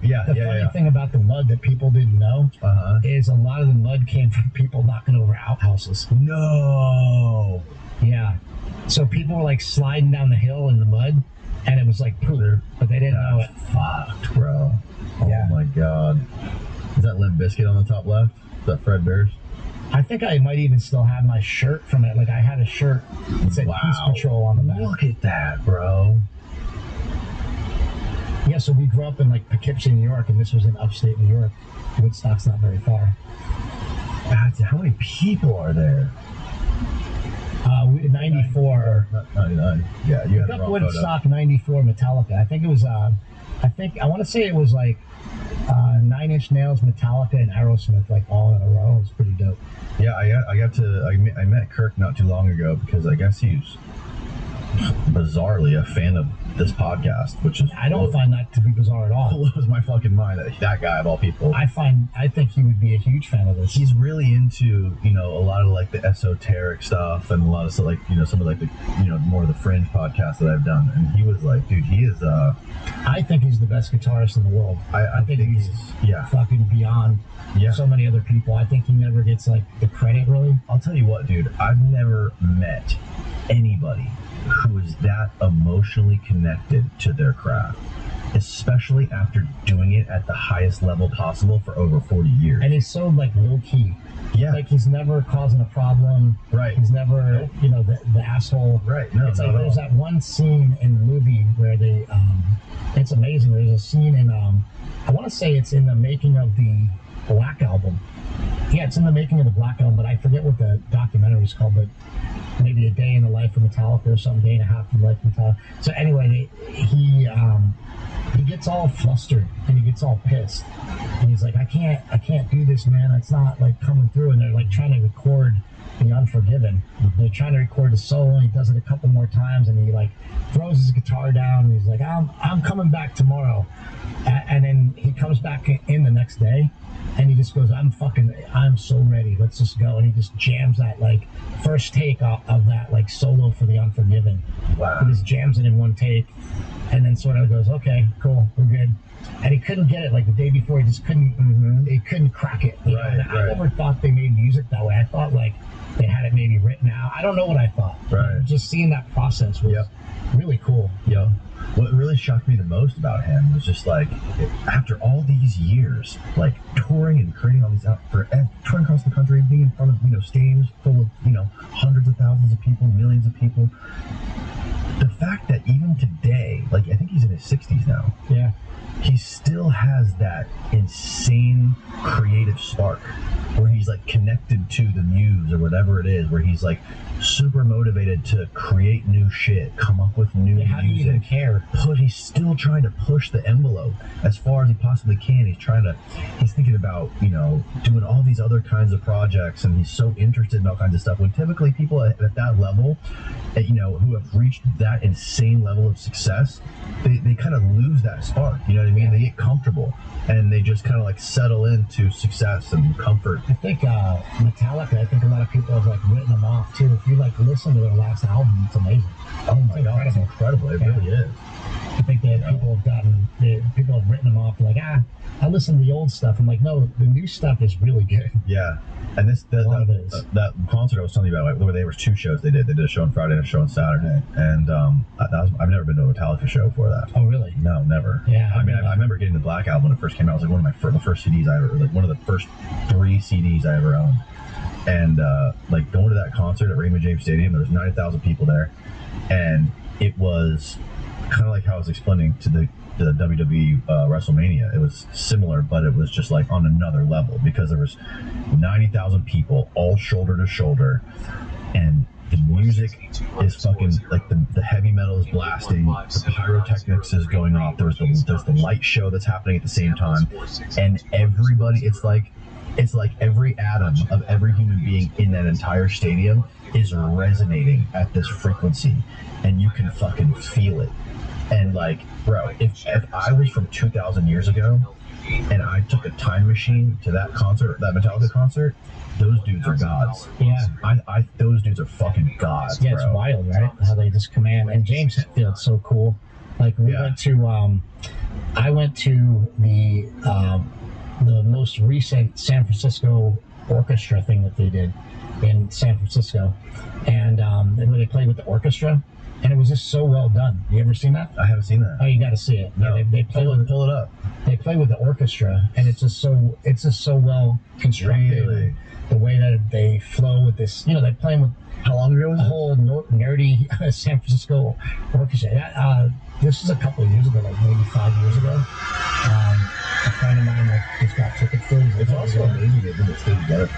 Yeah.
The funny thing about the mud that people didn't know is a lot of the mud came from people knocking over outhouses.
No.
Yeah. So people were like sliding down the hill in the mud, and it was like poop, but they didn't know it.
Fucked, bro.
Yeah.
Oh my god. Is that Limp Bizkit on the top left? Is that Fred Durst?
I think I might even still have my shirt from it. Like I had a shirt that said Peace Patrol on the back.
Look at that, bro.
Yeah, so we grew up in like Poughkeepsie, New York, and this was in upstate New York. Woodstock's not very far.
How many people are there?
94.
99. Yeah, you had the wrong
Woodstock 94 Metallica. I think it was, I want to say it was like 9 Inch Nails, Metallica, and Aerosmith, like all in a row. It was pretty dope.
Yeah, I met Kirk not too long ago because I guess he's bizarrely a fan of this podcast, which is
I don't find that to be bizarre at all.
Blows my fucking mind that guy of all people.
I think he would be a huge fan of this.
He's really into, you know, a lot of like the esoteric stuff and a lot of stuff, like, you know, some of like the, you know, more of the fringe podcasts that I've done, and he was like, dude, he is
I think he's the best guitarist in the world.
I think he's
fucking beyond so many other people. I think he never gets like the credit, really.
I'll tell you what, dude, I've never met anybody who is that emotionally connected to their craft, especially after doing it at the highest level possible for over 40 years.
And he's so like low key.
Yeah.
Like he's never causing a problem.
Right.
He's never, you know, the asshole.
Right. No,
it's like there's that one scene in the movie where they, it's amazing. There's a scene in, I want to say it's in the making of the Black Album. Yeah, it's in the making of the Black Album, but I forget what the documentary is called, but maybe A Day in the Life of Metallica or something, Day and a Half in the Life of Metallica. So anyway, he gets all flustered and he gets all pissed. And he's like, I can't do this, man. It's not like coming through. And they're like trying to record The Unforgiven. They're trying to record the solo, and he does it a couple more times, and he like throws his guitar down, and he's like, I'm coming back tomorrow. And then he comes back in the next day, and he just goes, I'm so ready, let's just go. And he just jams that like first take of that like solo for The Unforgiven.
Wow.
He just jams it in one take. and then sort of goes, okay, cool, we're good. And he couldn't get it like the day before. He just couldn't. He couldn't crack it. You know? I never thought they made music that way. I thought like they had it maybe written out. I don't know what I thought.
Right.
Just seeing that process was really cool.
Yeah. What really shocked me the most about him was just like, after all these years, like touring and creating all these touring across the country, being in front of stadiums full of hundreds of thousands of people, millions of people. The fact that even today, like I think he's in his 60s now.
Yeah.
He still has that insane creative spark where he's like connected to the muse or whatever it is, where he's like super motivated to create new shit, come up with new
how do you even
music.
care?
He's still trying to push the envelope as far as he possibly can. He's thinking about, doing all these other kinds of projects, and he's so interested in all kinds of stuff. When typically people at that level, who have reached that insane level of success, they kind of lose that spark. You know what I mean? They get comfortable and they just kind of like settle into success and comfort.
I think Metallica, I think a lot of people have like written them off too. If you like listen to their last album, it's amazing.
Oh my god, it's incredible. It really is.
I think that people have written them off like, I listen to the old stuff. I'm like, no, the new stuff is really good.
Yeah. And that concert I was telling you about, where there was 2 shows they did. They did a show on Friday and a show on Saturday. And I've never been to a Metallica show before that.
Oh, really?
No, never.
Yeah.
I remember getting the Black Album when it first came out. It was like one of the first CDs I ever, like one of the first 3 CDs I ever owned. And like going to that concert at Raymond James Stadium, there was 90,000 people there. And it was kind of like how I was explaining to the WWE WrestleMania. It was similar, but it was just like on another level because there was 90,000 people all shoulder to shoulder, and the music is fucking like the heavy metal is blasting, the pyrotechnics is going off. There's the light show that's happening at the same time, and everybody, it's like every atom of every human being in that entire stadium is resonating at this frequency, and you can fucking feel it. And like, bro, if I was from 2,000 years ago and I took a time machine to that concert, that Metallica concert, those dudes are gods.
Yeah.
Those dudes are fucking gods.
Yeah,
bro.
it's wild, right? How they just command. And James Hetfield's so cool. Like we went to, I went to the most recent San Francisco orchestra thing that they did in San Francisco, and where they played with the orchestra. And it was just so well done. You ever seen that?
I haven't seen that.
Oh, you got to see it.
No.
Yeah, they play
pull it up.
They play with the orchestra, and it's just so well constructed.
Really?
The way that they flow with this, they're playing with.
How long ago was
the
it?
whole nerdy San Francisco orchestra. This was a couple of years ago, like maybe 5 years ago. A friend of mine just got tickets for it.
It's also amazing they've been stayed together,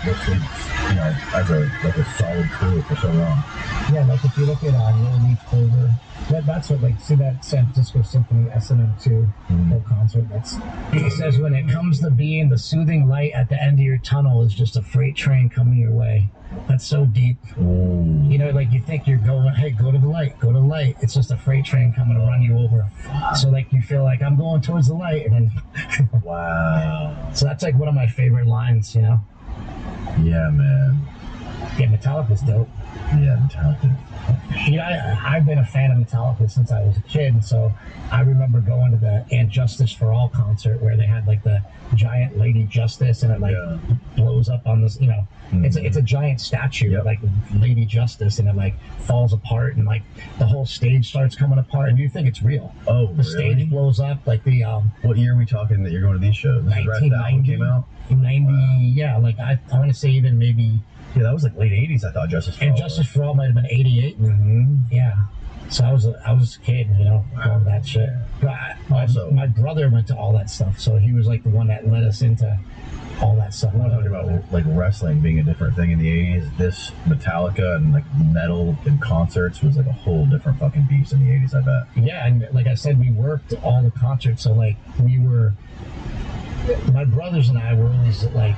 as a solid crew for so long.
Yeah, like if you look at Yellow Leaf Clover, that's what, like, see that San Francisco Symphony S&M2 whole concert. It says, when it comes to being the soothing light at the end of your tunnel is just a freight train coming your way. That's so deep.
Ooh.
Like you think you're going, hey, go to the light, go to the light. It's just a freight train coming to run you over. So like you feel like I'm going towards the light, and then
wow.
So that's like one of my favorite lines,
Yeah, man.
Yeah, Metallica's dope.
Yeah, Metallica.
I've been a fan of Metallica since I was a kid, so I remember going to the And Justice for All concert where they had like the giant Lady Justice, and it blows up on this, it's a giant statue of like Lady Justice, and it like falls apart, and like the whole stage starts coming apart, and you think it's real.
Oh,
the stage blows up, like the
What year are we talking that you're going to these shows? This is right after that one came out?
90, yeah, like I want to say even maybe.
Yeah, that was like late 80s, I thought, Justice for All.
And Justice for All might have been 88. Yeah. So I was a kid, going to that shit. But my brother went to all that stuff, so he was like the one that led us into all that stuff.
I want to talk about like wrestling being a different thing in the 80s. This Metallica and like metal and concerts was like a whole different fucking beast in the 80s, I bet.
Yeah, and like I said, we worked all the concerts, so like my brothers and I were always like,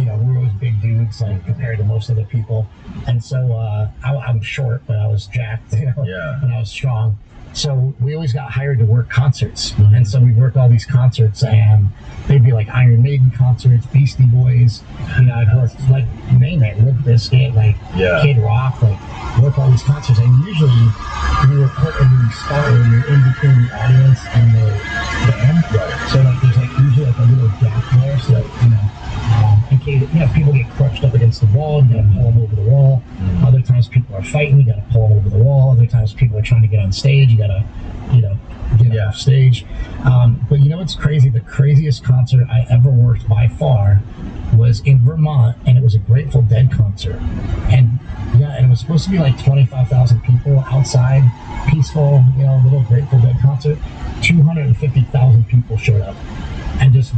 we were always big dudes, like compared to most other people. And so I'm short, but I was jacked,
Yeah.
and I was strong. So we always got hired to work concerts, and so we'd work all these concerts, and they'd be like Iron Maiden concerts, Beastie Boys. You know, I'd work like name it, Limp Bizkit, like Kid Rock, like work all these concerts, and usually we were put in the spot where you're in between the audience and the band. Right. So like there's like usually like a little gap there, so like, you know. In case people get crushed up against the wall, you gotta pull them over the wall. Other times people are fighting, you gotta pull them over the wall. Other times people are trying to get on stage, you gotta, get off stage. But you know what's crazy? The craziest concert I ever worked by far was in Vermont, and it was a Grateful Dead concert. And it was supposed to be like 25,000 people outside, peaceful, little Grateful Dead concert. 250,000 people showed up and just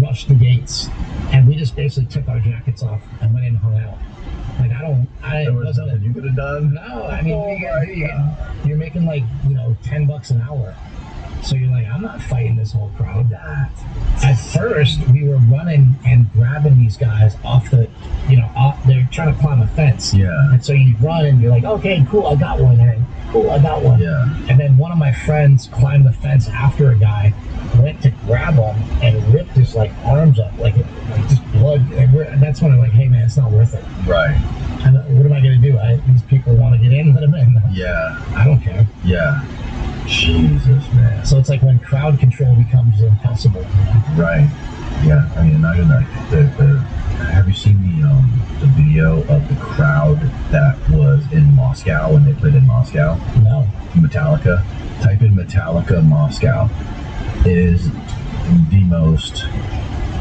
rushed the gates, and we just basically took our jackets off and went in and hung out. Like
there was nothing you could have done.
No, I mean you're making like $10 an hour, so you're like, I'm not fighting this whole crowd. At first we were running and grabbing these guys off the, they're trying to climb a fence.
Yeah.
And so you run and you're like, okay, cool, I got one. And cool, I got one.
Yeah.
And then one of my friends climbed the fence after a guy, went to grab him and ripped his like arms up, like just blood. And that's when I'm like, hey man, it's not worth it.
Right.
And what am I gonna do? These people want to get in, let them in.
Yeah.
I don't care.
Yeah. Jesus, man.
So it's like when crowd control becomes impossible.
Right. Yeah. I mean, imagine that. Have you seen the video of the crowd that was in Moscow when they played in Moscow?
No.
Metallica. Type in Metallica Moscow. It is the most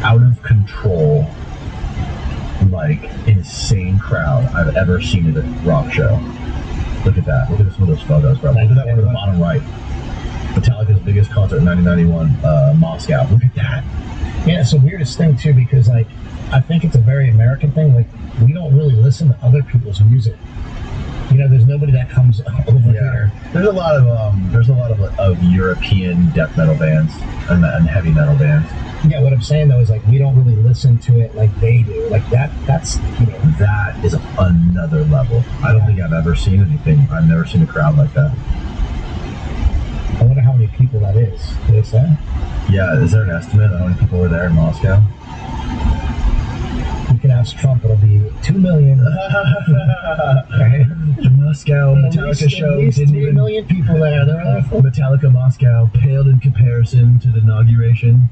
out of control, like insane crowd I've ever seen at a rock show. Look at that. Look at some of those photos, bro. Look at that one at the bottom right. Metallica's biggest concert in 1991, Moscow. Look at that.
Yeah, it's the weirdest thing too, because like I think it's a very American thing. Like we don't really listen to other people's music. There's nobody that comes over here.
There's a lot of European death metal bands and heavy metal bands.
Yeah, what I'm saying though is like we don't really listen to it like they do. Like that's
that is another level. I don't think I've ever seen anything. I've never seen a crowd like that.
I wonder how many people that is. Did it say?
Yeah, is there an estimate of how many people were there in Moscow?
You can ask Trump, it'll be 2 million.
Okay. The Moscow Metallica show
didn't 3 million people there.
Metallica Moscow paled in comparison to the inauguration.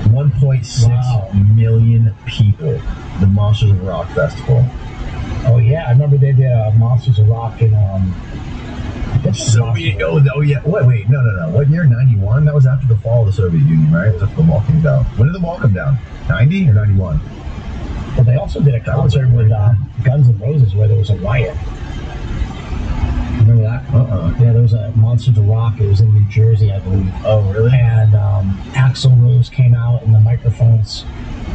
1.6 million people. The Monsters of Rock Festival.
Oh yeah, I remember they did Monsters of Rock in
Soviet. Oh yeah. Wait. No. What year? 91. That was after the fall of the Soviet Union, right? It was after the wall came down. When did the wall come down? 90 or 91?
Well, they also did a concert with Guns N' Roses where there was a riot. Remember that? Yeah, there was a Monsters of Rock. It was in New Jersey, I believe.
Oh, really?
And Axl Rose came out and the microphones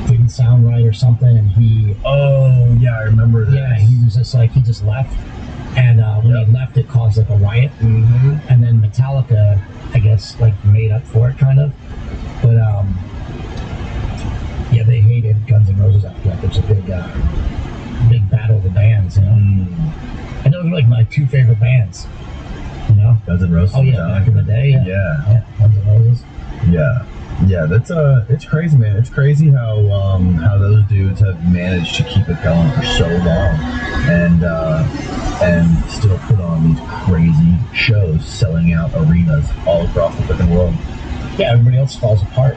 didn't sound right or something, and he...
Oh, yeah, I remember that.
Yeah, he was just like, he just left. And when he left, it caused like a riot.
Mm-hmm.
And then Metallica, I guess, like made up for it, kind of. But, yeah, they hated Guns N' Roses after that. It was a big battle of the bands, And those were like my two favorite bands,
Guns N' Roses.
Oh yeah, back in the day. Yeah, Guns N' Roses.
Yeah, that's it's crazy, man. It's crazy how those dudes have managed to keep it going for so long, and still put on these crazy shows, selling out arenas all across the freaking world.
Yeah, everybody else falls apart.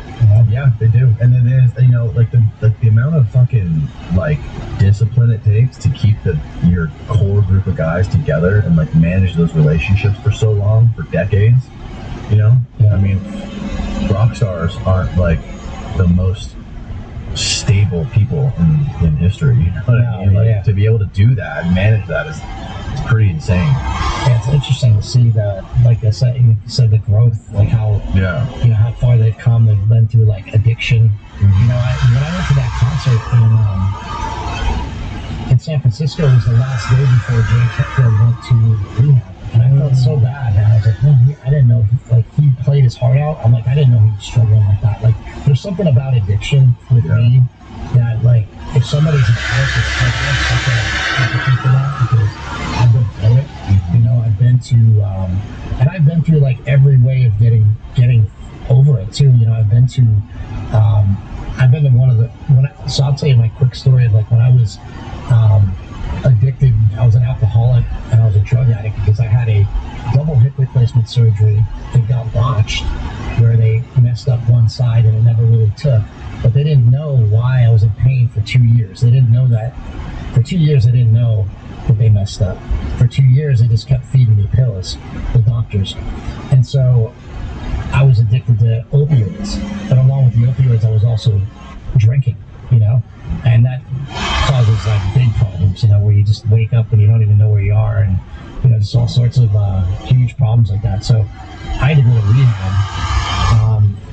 Yeah, they do. And then there's like the amount of fucking like discipline it takes to keep your core group of guys together and like manage those relationships for so long, for decades. Yeah. I mean, rock stars aren't like the most stable people in history. You know what I mean? Like to be able to do that and manage that is pretty insane.
Yeah, it's interesting to see that, like I said, you said the growth, like how how far they've come. They've been through like addiction. Mm-hmm. When I went to that concert in San Francisco, it was the last day before James Hetfield went to rehab, and I felt so bad. And I was like, man, I didn't know he played his heart out. I'm like, I didn't know he was struggling like that. Like, there's something about addiction with me that, like, if somebody's an addict, it's like, I have empathy for that because I've been through it. I've been to, and I've been through like every way of getting over it too. You know, I've been to one of the, so I'll tell you my quick story of like when I was addicted. I was an alcoholic and I was a drug addict because I had a double hip replacement surgery that got botched, where they messed up one side and it never really took. But they didn't know why I was in pain for 2 years. They didn't know that. For 2 years, they didn't know that they messed up. For 2 years, they just kept feeding me pills, the doctors. And so I was addicted to opioids. But along with the opioids, I was also drinking, you know? And that causes like big problems, you know, where you just wake up and you don't even know where you are, and, you know, just all sorts of huge problems like that. So I had to go to rehab.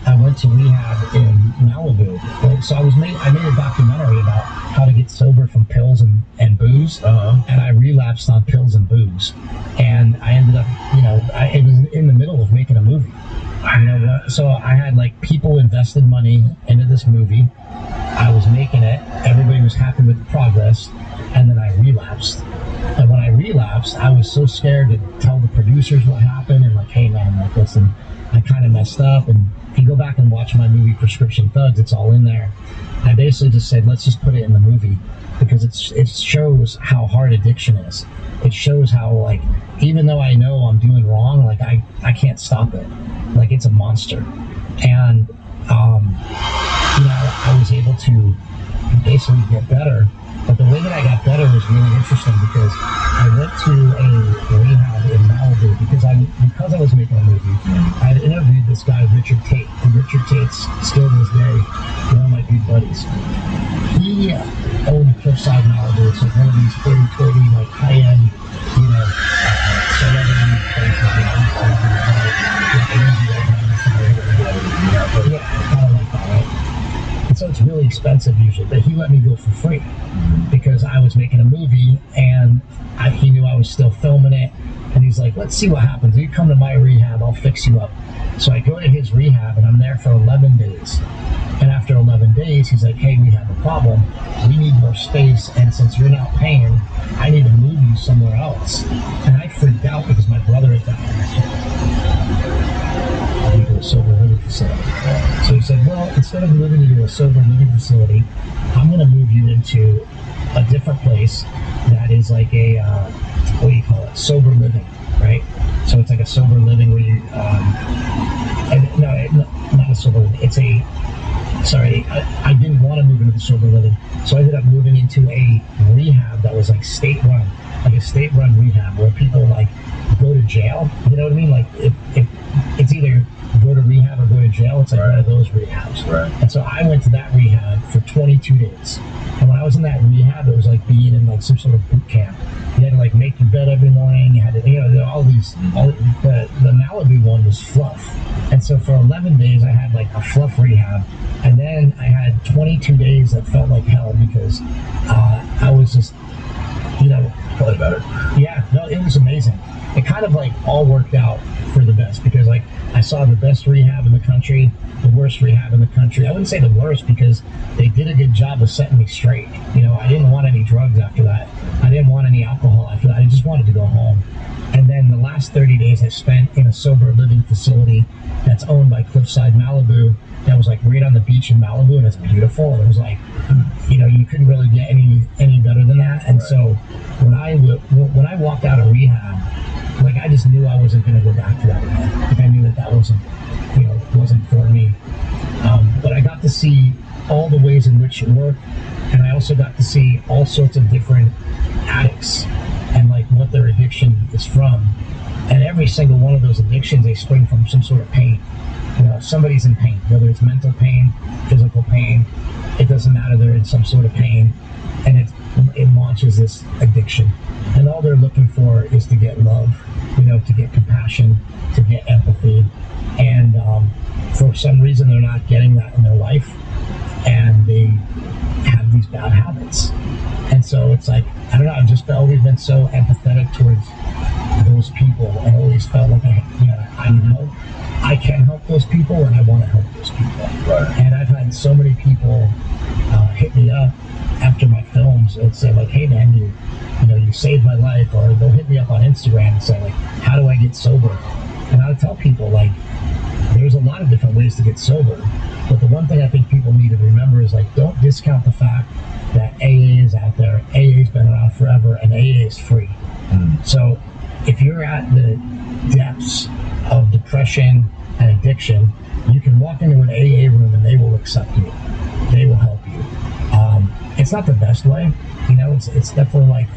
I went to rehab in Malibu. So I made a documentary about how to get sober from pills and booze, and I relapsed on pills and booze, and I ended up, you know, it was in the middle of making a movie. You know, so I had like people invested money into this movie. I was making it. Everybody was happy with the progress, and then I relapsed. And when I relapsed, I was so scared to tell the producers what happened, and like, hey man, like listen, I kind of messed up. And if you go back and watch my movie Prescription Thugs, it's all in there. I basically just said, let's just put it in the movie, because it shows how hard addiction is. It shows how, like, even though I know I'm doing wrong, like I can't stop it. Like, it's a monster. And you know, I was able to basically get better. But the way that I got better was really interesting, because I went to a rehab in Malibu because I was making a movie. I had interviewed this guy, Richard Tate, and Richard Tate's still to this day one of my good buddies. He owned Cliffside Malibu. It's like one of these 40, like high-end, you know, celebrity places. Yeah, kind of like that, right? And so it's really expensive usually, but he let me go for free because I was making a movie, and he knew I was still filming it, and he's like, let's see what happens. You come to my rehab, I'll fix you up. So I go to his rehab, and I'm there for 11 days. And after 11 days, he's like, hey, we have a problem. We need more space, and since you're not paying, I need to move you somewhere else. And I freaked out because my brother had died. A sober living facility. So he said, well, instead of moving you to a sober living facility, I'm going to move you into a different place that is like a, what do you call it? Sober living, right? So it's like a sober living where you, not a sober living. It's a, sorry, I didn't want to move into the sober living. So I ended up moving into a rehab that was like state-run, like a state-run rehab where people like go to jail. You know what I mean? Like if it's either go to rehab or go to jail. It's like one of those rehabs. Right. And so I went to that rehab for 22 days. And when I was in that rehab, it was like being in like some sort of boot camp. You had to like make your bed every morning. You had to, you know, the Malibu one was fluff. And so for 11 days, I had like a fluff rehab. And then I had 22 days that felt like hell because I was just, you know.
Probably better.
Yeah, no, it was amazing. It kind of like all worked out for the best because like I saw the best rehab in the country, the worst rehab in the country. I wouldn't say the worst because they did a good job of setting me straight. You know, I didn't want any drugs after that. I didn't want any alcohol after that. I just wanted to go home. And then the last 30 days I spent in a sober living facility that's owned by Cliffside Malibu. That was like right on the beach in Malibu, and it's beautiful. And it was like, you know, you couldn't really get any better than that. And so when I walked out of rehab, like I just knew I wasn't going to go back to that again. Like I knew that wasn't, you know, wasn't for me. But I got to see all the ways in which it worked, and I also got to see all sorts of different addicts and like what their addiction is from. And every single one of those addictions, they spring from some sort of pain. You know, somebody's in pain, whether it's mental pain, physical pain, it doesn't matter, they're in some sort of pain, and it launches this addiction. And all they're looking for is to get love, you know, to get compassion, to get empathy. And for some reason, they're not getting that in their life, and they have these bad habits. And so it's like, I don't know, I've just always been so empathetic towards those people, and always felt like I know I can help those people, and I want to help those people. Right. And I've had so many people hit me up after my films, it'll say like, hey man, you saved my life, or they'll hit me up on Instagram and say like, how do I get sober? And I'll tell people like, there's a lot of different ways to get sober, but the one thing I think people need to remember is like, don't discount the fact that AA is out there. AA's been around forever, and AA is free. So if you're at the depths of depression and addiction, you can walk into an AA room and they will accept you. They will help you. It's not the best way, it's definitely like,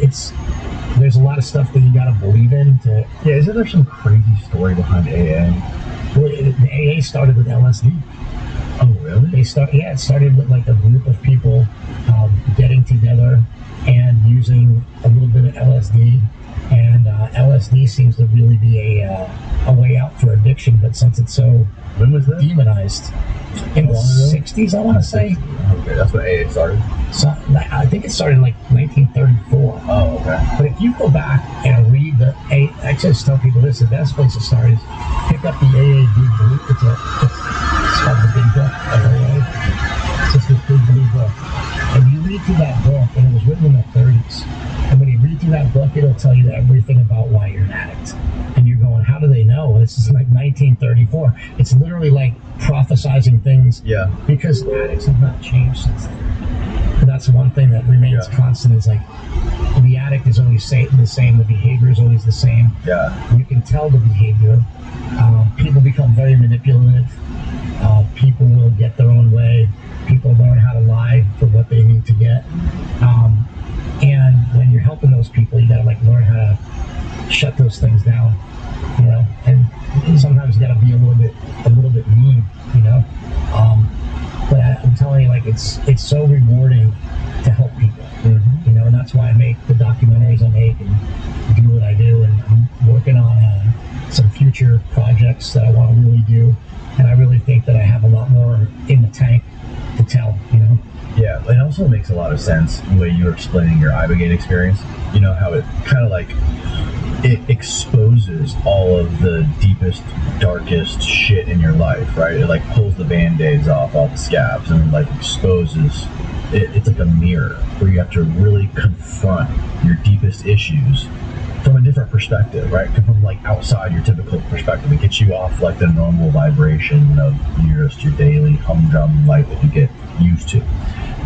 there's a lot of stuff that you got to believe in to.
Yeah, isn't there some crazy story behind AA?
Well, the AA started with LSD.
Oh, really?
It started with like a group of people getting together and using a little bit of LSD, and LSD seems to really be a way out for addiction, but since it's so
When was that?
demonized, in the 60s, I want to say.
Okay, that's when AA started?
So, I think it started in like 1934.
Oh, okay.
But if you go back and read I just tell people this, the best place to start is pick up the AA Big Blue. It's called the Big Book of AA. It's just this big blue book. And you read through that book, and it was written in the 30s. And when you read through that book, it'll tell you everything about why you're an addict. And you're going, how do they know? This is like 1934. It's literally like prophesizing things.
Yeah.
Because addicts have not changed since then. And that's one thing that remains constant, is like, the addict is always the same, the behavior is always the same.
Yeah.
You can tell the behavior. People become very manipulative. People will get their own way. People learn how to lie for what they need to get. And when you're helping those people, you gotta like learn how to shut those things down, and sometimes you gotta be a little bit mean, but I'm telling you, like, it's so rewarding to help people, and that's why I make the documentaries I make and do what I do, and I'm working on some future projects that I want to really do, and I really think that I have a lot more in the tank to tell,
Yeah, it also makes a lot of sense the way you were explaining your Ibogaine experience. How it kind of like, it exposes all of the deepest, darkest shit in your life, right? It like pulls the band-aids off all the scabs and like exposes it. It's like a mirror where you have to really confront your deepest issues from a different perspective, right? From like outside your typical perspective. It gets you off like the normal vibration of your daily humdrum life that you get used to.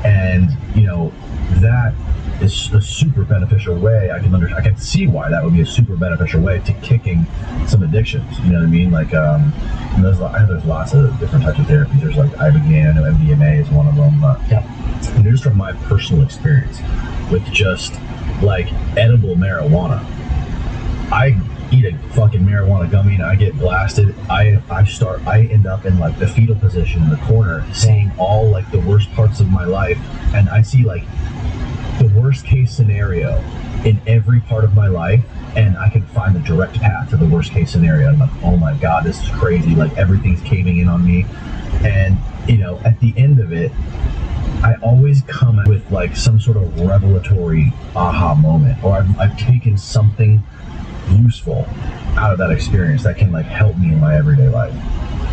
And that is a super beneficial way. I can see why that would be a super beneficial way to kicking some addictions. You know what I mean? Like, there's lots of different types of therapies. There's like Ibogaine, I know MDMA is one of them. And just from my personal experience with just like edible marijuana, I eat a fucking marijuana gummy and I get blasted. I end up in like the fetal position in the corner, seeing all like the worst parts of my life, and I see like the worst case scenario in every part of my life, and I can find the direct path to the worst case scenario. I'm like, oh my god, this is crazy, like everything's caving in on me. And at the end of it, I always come with like some sort of revelatory aha moment, or I've taken something useful out of that experience that can like help me in my everyday life.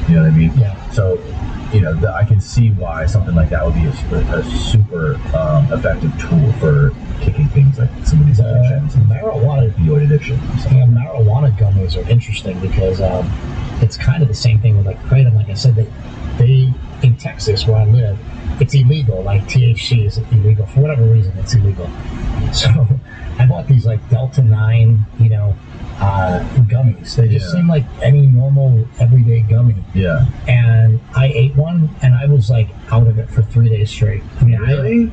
You know what I mean?
Yeah.
So, I can see why something like that would be a super effective tool for kicking things like some of these addictions.
Marijuana,
opioid addiction.
Yeah, marijuana gummies are interesting because it's kind of the same thing with like kratom. Like I said, they in Texas where I live, it's illegal. Like THC is illegal for whatever reason. It's illegal. So I bought these like Delta 9, gummies. They just seem like any normal everyday gummy.
Yeah.
And I ate one, and I was like out of it for 3 days straight. I mean,
really?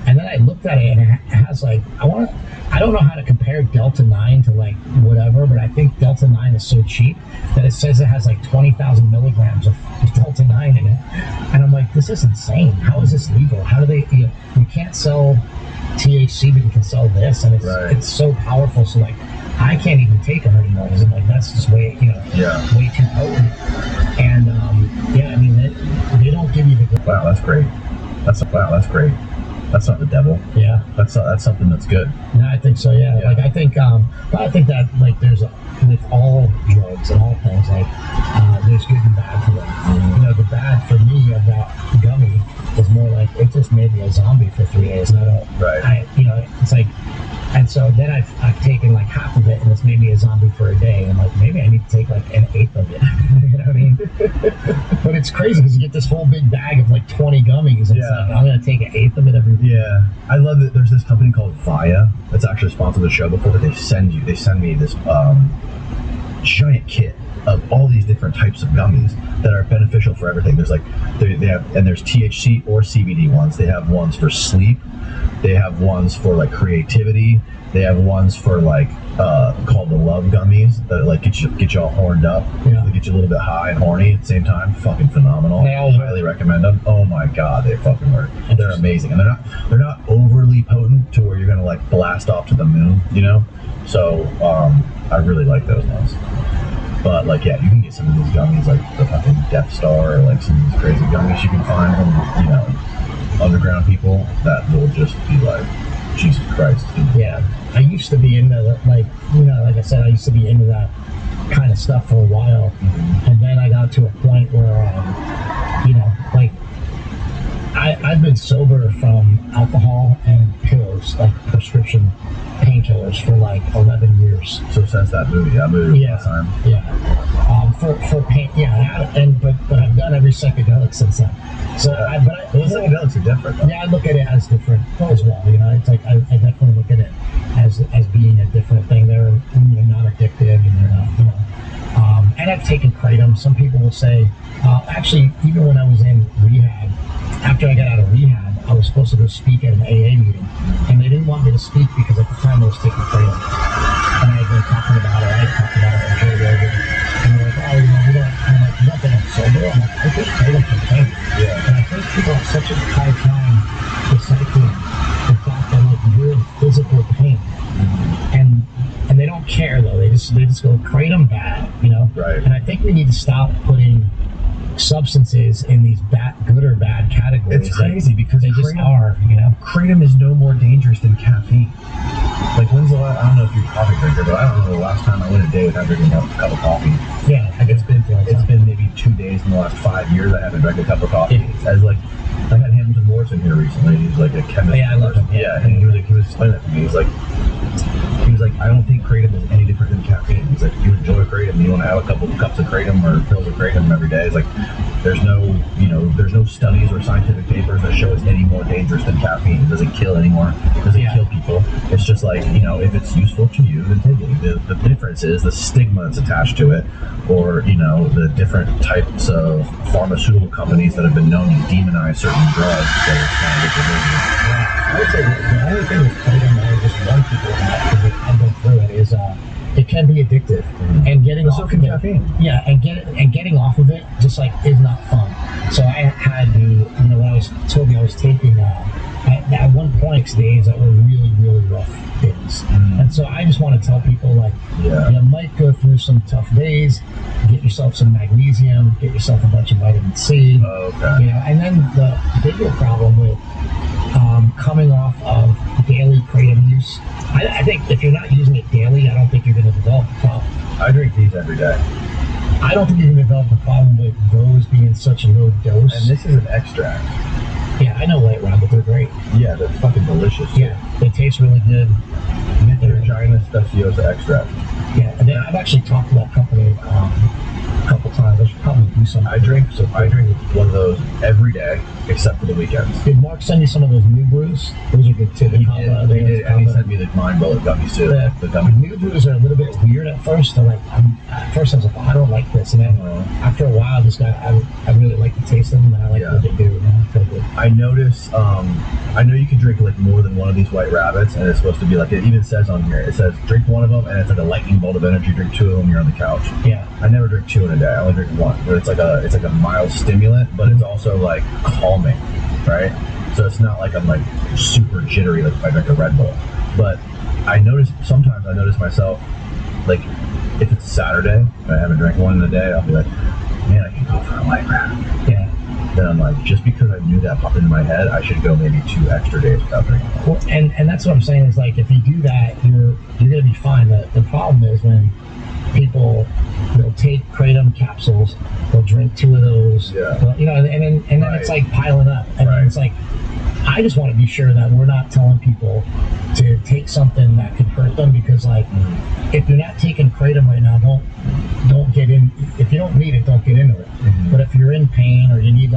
And then I looked at it, and it has like, I don't know how to compare Delta 9 to like whatever, but I think Delta 9 is so cheap that it says it has like 20,000 milligrams of Delta 9 in it. And I'm like, this is insane. How is this legal? How do they, you can't sell THC, but you can sell this, and it's so powerful. So like, I can't even take them anymore because I'm like, that's just way, way too potent. And they don't give you the.
Wow, that's great. That's great. That's not the devil.
Yeah.
That's something that's good.
No, I think so. Yeah. Like I think that like there's with all drugs and all things, like there's good and bad for them. The bad for me of that gummy was more like it just made made me a zombie for 3 days, and I don't.
Right.
It's like, and so then I've taken like half of it, and it's made me a zombie for a day. And I'm like, maybe I need to take like an eighth of it. You know what I mean? But it's crazy because you get this whole big bag of like 20 gummies, and it's like I'm gonna take an eighth of it every day.
Yeah, I love that. There's this company called Via that's actually sponsored the show before. They send me this giant kit of all these different types of gummies that are beneficial for everything. There's like they have, and there's THC or CBD ones. They have ones for sleep. They have ones for like creativity. They have ones for like called the love gummies that like get you all horned up.
Yeah.
They get you a little bit high and horny at the same time. Fucking phenomenal.
They all
highly recommend them. Oh my god, they fucking work. They're amazing, and they're not overly potent to where you're gonna like blast off to the moon, you know. So I really like those ones. But like, yeah, you can get some of these gummies like the fucking Death Star or like some of these crazy gummies you can find from underground people that will just be like, Jesus Christ.
Yeah, I used to be into like I said, I used to be into that kind of stuff for a while, and then I got to a point where like I've been sober from alcohol and pills, like prescription painkillers, for like 11 years.
So since that movie last time.
Yeah. For pain, but I've done every psychedelic since then. So,
those psychedelics are different.
Yeah, I look at it as different as well. It's like I definitely look at it as being a different thing. They're not addictive, and they're not, and I've taken kratom. Some people will say, actually, even when I was in rehab, after I got out of rehab, I was supposed to go speak at an AA meeting, and they didn't want me to speak because at the time I was taking kratom, and I had been talking about it. I had talked about it on Joe Rogan, and they're like, "Oh, we don't." I'm like, "You don't think I'm sober?" I'm like, "I just kratom for pain." Yeah. And I think people have such a hard time deciphering the fact that like you're in physical pain, and they don't care though. They just go kratom bad,
Right.
And I think we need to stop putting substances in these good or bad categories.
It's crazy because
they just are,
Kratom is no more dangerous than caffeine. Like, when's the last? I don't know if you're a coffee drinker, but I don't know the last time I went a day without drinking a cup of coffee.
Yeah,
It's been maybe 2 days in the last 5 years I haven't drank a cup of coffee. As like, I had Hamilton Morrison here recently. He's like a chemist.
Yeah, I love him.
Yeah, and he was explaining it to me. He was like, I don't think kratom is any different than caffeine. He's like, you enjoy kratom, you want to have a couple of cups of kratom or pills of kratom every day. It's like, there's no studies or scientific papers that show it's any more dangerous than caffeine. It doesn't kill anymore. It doesn't kill people. It's just like, if it's useful to you, then take it. The difference is the stigma that's attached to it, or, the different types of pharmaceutical companies that have been known to demonize certain drugs that are trying to get the business.
I would say the only thing with kratom that I just warn people about, because I've been through it, is it can be addictive, and getting off of it,
caffeine.
Yeah, and getting off of it just like is not fun. So I had to, when I was told me I was taking at one point days that were really, really rough days, and so I just want to tell people you might go through some tough days. Get yourself some magnesium, get yourself a bunch of vitamin C.
Okay.
And then the bigger problem with coming off of daily kratom use, I think if you're not using it daily, I don't think you're going to develop the problem.
I drink these every day.
I don't think you're going to develop the problem with those being such a low dose.
And this is an extract.
Yeah, I know White Round, but they're great.
Yeah, they're fucking delicious.
Yeah, they taste really good.
Vagina speciosa extract.
Yeah, and then I've actually talked to that company a couple times. I should probably do something.
I drink one of those every day, except for the weekends.
Did Mark send you some of those new brews? Those are good too.
He did, and he sent me the Mind Bullet gummies too.
The new brews are a little bit weird at first. They're like, at first I was like, I don't like this, and then after a while, I really like the taste of them, and I like what they do. I feel good.
I notice. I know you can drink like more than one of these White Rabbits, and it's supposed to be like, it even says on here, it says drink one of them, and it's like a lightning bolt of energy. Drink two of them, you're on the couch.
Yeah.
I never drink two in a day. I only drink one. But it's like a mild stimulant, but it's also like calming, right? So it's not like I'm like super jittery like if I drink a Red Bull. But sometimes I notice myself, like if it's a Saturday and I haven't drank one in a day, I'll be like, man, I can go for a White Rabbit. Yeah. Then I'm like, just because I knew that popped into my head, I should go maybe 2 extra days without drinking.
Well, and that's what I'm saying is like if you do that, you're gonna be fine. The problem is when people they'll take kratom capsules, they'll drink 2 of those, and then it's like piling up, and then it's like I just want to be sure that we're not telling people to take something that could hurt them, because like if you're not taking kratom right now, don't get in. If you don't need it, don't get into it. But if you're in pain or you need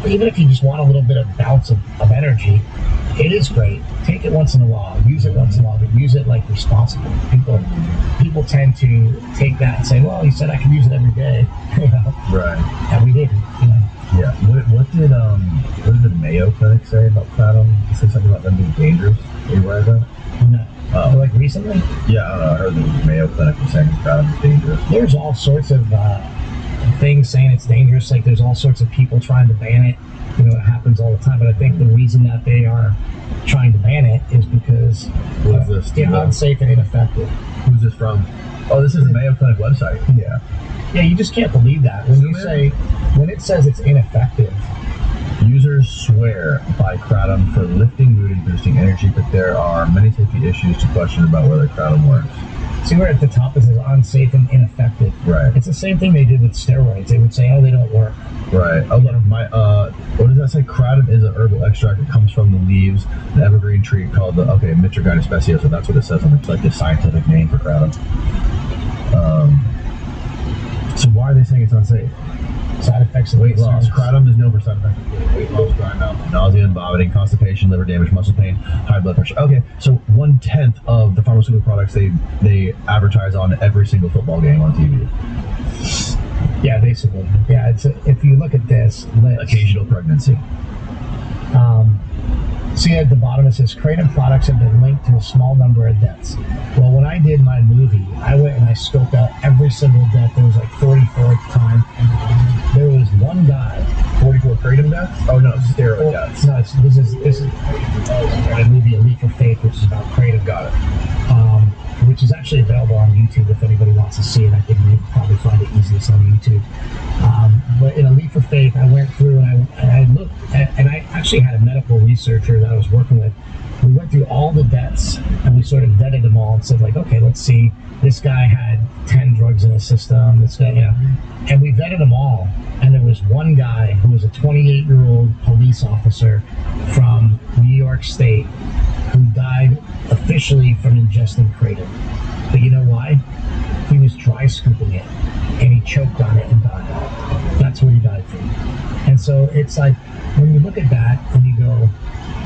even if you just want a little bit of bounce of energy, it is great. Take it once in a while. Use it once in a while, but use it like responsibly. People tend to take that and say, well, he said I can use it every day.
Right.
And we didn't.
Yeah. What did the Mayo Clinic say about kratom? They said something about them being dangerous. Are you aware of that?
No. Like recently?
Yeah, I don't know. I heard the Mayo Clinic was saying kratom is dangerous.
There's all sorts of things saying it's dangerous. Like there's all sorts of people trying to ban it. It happens all the time. But I think the reason that they are trying to ban it is because it's unsafe and ineffective.
Who's this from? Oh, this is the Mayo Clinic website. Yeah.
Yeah, you just can't believe that. When it says it's ineffective.
Users swear by kratom for lifting mood and boosting energy, but there are many safety issues to question about whether kratom works.
See where at the top it says unsafe and ineffective.
Right.
It's the same thing they did with steroids. They would say, oh, they don't work.
Right. Oh, look, what does that say? Kratom is an herbal extract that comes from the leaves, the evergreen tree called Mitragynous speciosa. That's what it says on it. It's like the scientific name for kratom. So why are they saying it's unsafe?
Side effects of
weight loss. Kratom is known for side effects including weight loss, dry mouth, nausea and vomiting, constipation, liver damage, muscle pain, high blood pressure. Okay, so 1/10 of the pharmaceutical products they advertise on every single football game on TV.
Yeah, basically. Yeah, if you look at this list,
occasional pregnancy.
See at the bottom it says kratom products have been linked to a small number of deaths. Well, when I did my movie, I went and I scoped out every single death. There was like 44 at the time. There was one guy.
44 kratom deaths? Oh no, steroid deaths.
No, this is my movie, A Leap of Faith, which is about kratom.
Got it.
Which is actually available on YouTube if anybody wants to see it. I think you can probably find it easiest on YouTube. But in A Leap of Faith, I went through and I looked at, and I actually had a medical researcher that I was working with. We went through all the deaths and we sort of vetted them all and said like, okay, let's see. This guy had 10 drugs in his system. This guy, and we vetted them all. And there was one guy who was a 28-year-old police officer from New York State who died officially from ingesting kratom. But you know why? He was dry scooping it and he choked on it and died. That's what he died from. And so it's like, when you look at that and you go,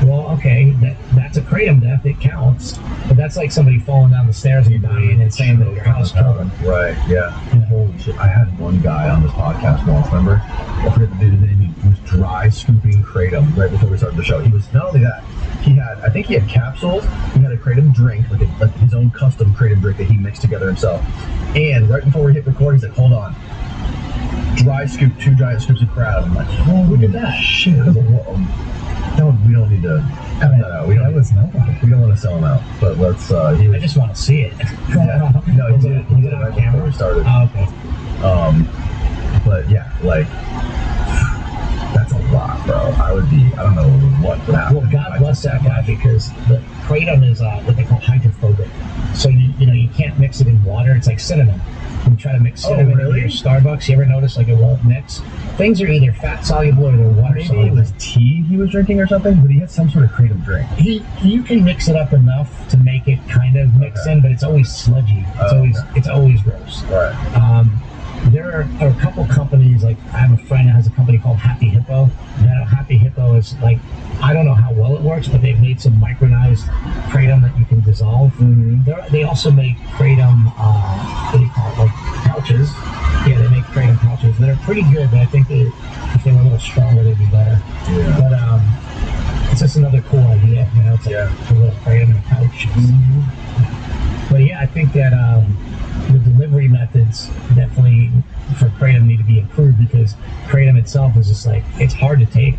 well, okay, that's a kratom death, it counts. But that's like somebody falling down the stairs and dying and saying that your house killed him.
Right, yeah. Holy shit. I had one guy on this podcast once, remember? I forget the dude's name. He was dry scooping kratom right before we started the show. He was, not only that, I think he had capsules, he had a kratom drink, like his own custom kratom drink that he mixed together himself. And right before we hit record, he's like, hold on. Dry scoop, 2 giant scoops of kratom. I'm like, oh, look at that shit. No, we don't need to cut that out. We don't want to sell him out. But let's.
I just want to see it.
Yeah. No, he did it right before we started.
Oh, okay.
But yeah, like that's a lot, bro. I don't know what would happen.
Well, God bless that guy, because the kratom is what they call hydrophobic. So you can't mix it in water. It's like cinnamon. When you try to mix cinnamon in your Starbucks, you ever notice like it won't mix? Things are either fat soluble or they're water soluble.
Maybe it was tea he was drinking or something, but he had some sort of kratom drink.
You can mix it up enough to make it kind of mix in, but it's always sludgy. It's always gross.
Right.
There are a couple companies, like I have a friend that has a company called Happy Hippo. Now Happy Hippo is like, I don't know how well it works, but they've made some micronized kratom that you can dissolve. Mm-hmm. They also make kratom, what do you call it, like pouches. Yeah, they make kratom pouches that are pretty good, but I think if they were a little stronger, they'd be better. Yeah. But it's just another cool idea, it's like a little kratom in a pouch. Mm-hmm. But yeah, I think that the delivery methods definitely for kratom need to be improved, because kratom itself is just like, it's hard to take.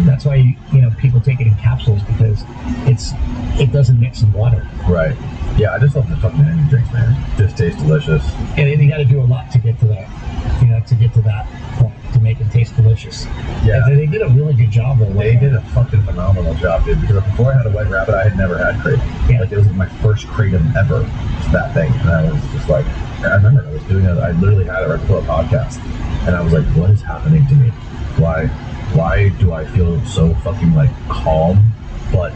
That's why people take it in capsules, because it doesn't mix in water.
Right. Yeah, I just love the fucking energy drinks, man. Just tastes delicious.
And you got to do a lot to get to that. To get to that point, to make it taste delicious.
Yeah.
They did a really good job though.
They did a fucking phenomenal job, dude. Because before I had a White Rabbit, I had never had kratom. Yeah. Like, it was my first kratom ever. That thing, and I was just like, I remember I was doing it. I literally had it right before a podcast, and I was like, what is happening to me? Why do I feel so fucking like calm but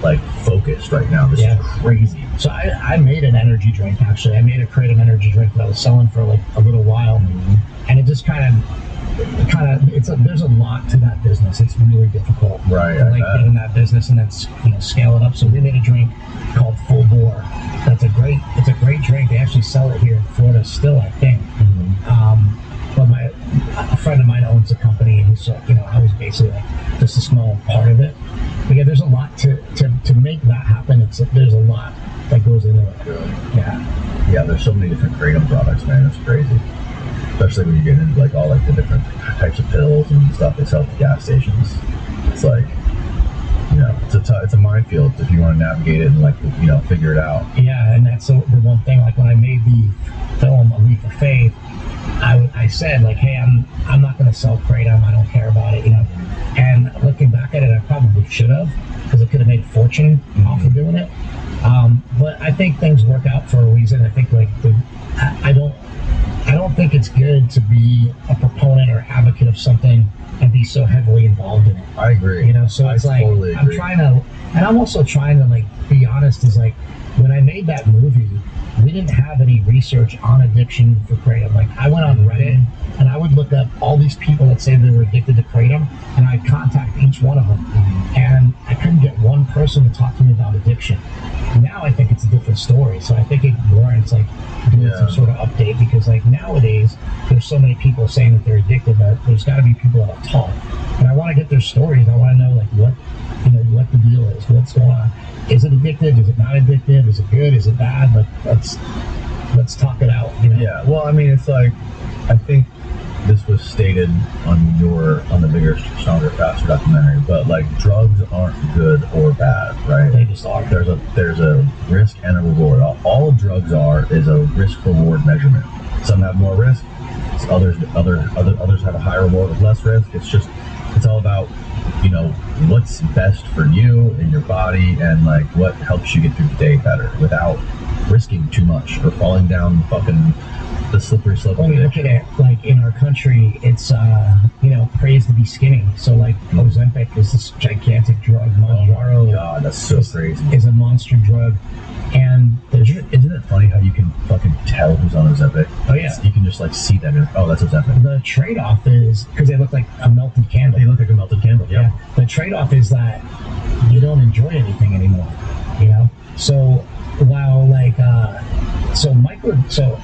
like focused right now. This
Yeah.
is crazy.
So I made an energy drink, actually. I made a Kratom energy drink that I was selling for like a little while. And it just there's a lot to that business. It's really difficult.
Right.
I like getting that business and then scale it up. So we made a drink called Full Bore. It's a great drink. They actually sell it here in Florida still, I think. But a friend of mine owns a company, and so I was basically like just a small part of it. But yeah, there's a lot to make that happen. There's a lot that goes into it.
Really?
Yeah.
Yeah, there's so many different Kratom products, man. It's crazy. Especially when you get into like all like the different types of pills and stuff they sell at the gas stations. It's like, it's a minefield if you want to navigate it and like figure it out.
Yeah, and that's the one thing. Like when I made the film A Leap of Faith, I said like, hey, I'm not going to sell Kratom. I don't care about it, And looking back at it, I probably should have, because I could have made a fortune off of doing it. But I think things work out for a reason. I think like I don't think it's good to be a proponent or advocate of something and be so heavily involved in it.
I agree.
So it's like
totally agree.
I'm also trying to like be honest. Is like when I made that movie, we didn't have any research on addiction for Kratom. Like I went on Reddit and I would look up all these people that say they were addicted to Kratom, and I'd contact each one of them, and I couldn't get one person to talk to me about addiction. Now I think it's a different story, so I think it warrants like doing some sort of update, because like nowadays there's so many people saying that they're addicted that there's got to be people that talk, and I want to get their stories. I want to know like what the deal is, what's going on. Is it addictive? Is it not addictive? Is it good? Is it bad? Like let's talk it out.
Yeah. Well, I mean, it's like I think this was stated on the Bigger, Stronger, Faster documentary, but like drugs aren't good or bad, right?
They just are.
There's a risk and a reward. All drugs is a risk reward measurement. Some have more risk. Others have a higher reward with less risk. It's all about what's best for you and your body, and like what helps you get through the day better without risking too much or falling down the slippery slope.
When you look at it, like in our country, it's praised to be skinny. So like Ozempic is this gigantic drug. Mounjaro,
oh my God, that's so crazy.
Is a monster drug. And
isn't it funny how you can fucking tell who's on Ozempic?
Oh yeah,
you can just like see them. Oh, that's Ozempic.
The trade-off is because they look like a melted candle.
They look like a melted candle. Yeah.
The trade-off is that you don't enjoy anything anymore. So while like so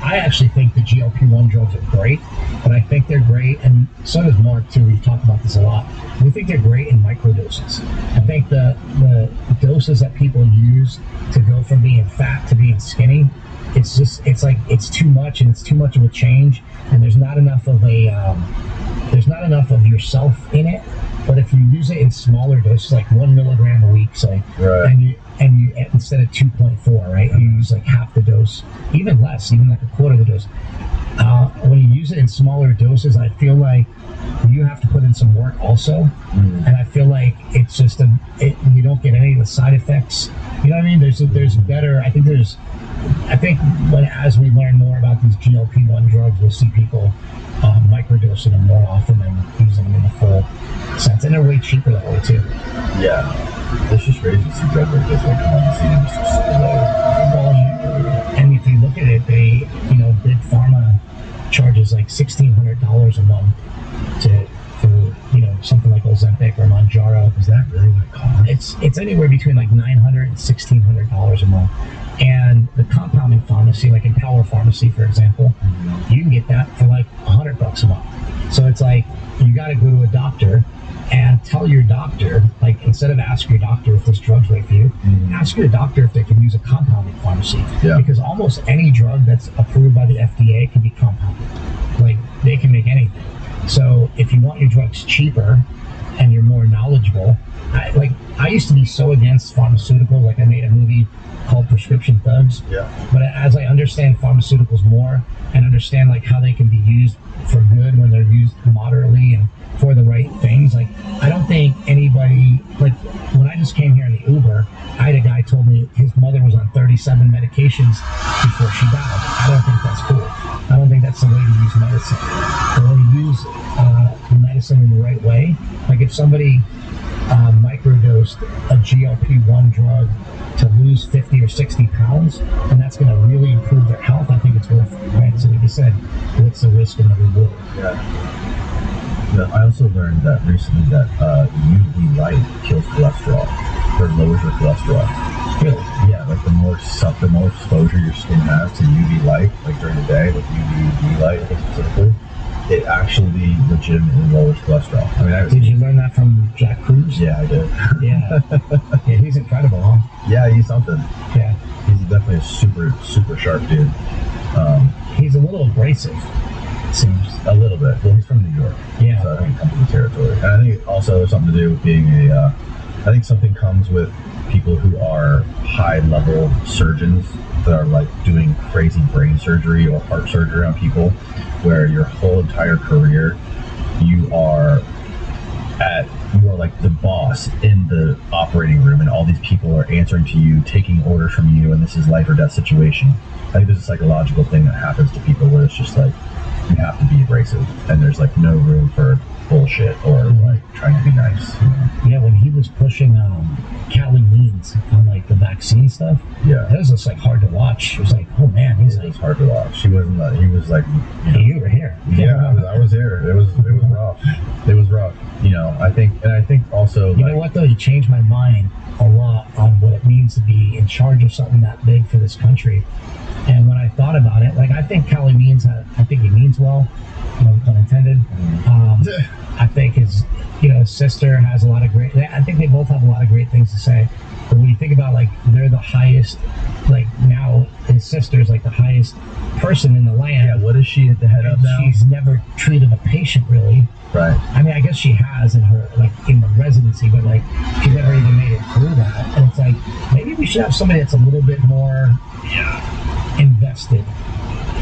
I actually think the GLP-1 drugs are great, but I think they're great, and so does Mark too. We've talked about this a lot. We think they're great in microdoses. I think the doses that people use to go from being fat to being skinny, it's too much, and it's too much of a change, and there's not enough of yourself in it. But if you use it in smaller doses, like 1 milligram a week, say,
right.
and you instead of 2.4, right, you use like half the dose, even less, even like a quarter of the dose. When you use it in smaller doses, I feel like you have to put in some work also, and I feel like it's just you don't get any of the side effects. You know what I mean? There's better. I think as we learn more about these GLP-1 drugs, we'll see people microdosing them more often and using them in the full sense, and they're way cheaper that way too.
Yeah, it's just crazy to see drugs like this come on the scene and just explode.
And if you look at it, they, Big Pharma charges like $1,600 a month for something like Ozempic or Mounjaro.
Is that really what it costs?
It's anywhere between like $900 and $1,600 a month. And the compounding pharmacy, like in Power Pharmacy, for example, you can get that for like $100 a month. So it's like you got to go to a doctor and tell your doctor, like instead of ask your doctor if this drug's right for you, ask your doctor if they can use a compounding pharmacy.
Yeah.
Because almost any drug that's approved by the FDA can be compounded. Like they can make anything. So if you want your drugs cheaper and you're more knowledgeable, I used to be so against pharmaceuticals. Like I made a movie called Prescription Thugs.
Yeah.
But as I understand pharmaceuticals more and understand like how they can be used for good when they're used moderately and for the right things, like I don't think anybody, like when I just came here in the Uber, I had a guy told me his mother was on 37 medications before she died. I don't think that's cool. I don't think that's the way to use medicine. But when you use medicine in the right way, like if somebody microdose overdosed a GLP-1 drug to lose 50 or 60 pounds, and that's going to really improve their health, I think it's worth it, right? So like you said, what's the risk and the reward?
Yeah, I also learned that recently that UV light kills cholesterol, or lowers your cholesterol.
Really?
Yeah, like the more exposure your skin has to UV light, like during the day, like UV light specifically, it actually legitimately lowers cholesterol. I mean,
did you learn that from Jack Cruz?
Yeah, I did.
Yeah. Yeah, he's incredible, huh?
Yeah, he's something.
Yeah.
He's definitely a super sharp dude.
He's a little abrasive, it seems.
A little bit. Well, he's from New York.
Yeah.
So I think it comes with the territory. And I think also there's something to do with being I think something comes with people who are high-level surgeons that are like doing crazy brain surgery or heart surgery on people, where your whole entire career you are like the boss in the operating room, and all these people are answering to you, taking orders from you, and this is life or death situation. I think there's a psychological thing that happens to people where it's just like you have to be abrasive, and there's like no room for bullshit or like trying to be nice. You know?
Yeah, when he was pushing Cali Means on like the vaccine stuff,
Yeah,
it was just like hard to watch. It was like, oh man, he's
it
like,
was hard to watch. He was like,
hey, you were here.
yeah, I was here. It was rough. It was rough. You know, I think also,
You know what though? You changed my mind a lot on what it means to be in charge of something that big for this country. And when I thought about it, like I think Cali means, I think he means well, no pun intended. I think his sister has a lot of great. I think they both have a lot of great things to say. But when you think about like they're the highest, like now his sister is like the highest person in the land.
Yeah, what is she at the head of now?
She's never treated a patient really.
Right.
I mean, I guess she has in her in the residency, but like she never even made it through that. And it's like maybe we should have somebody that's a little bit more invested.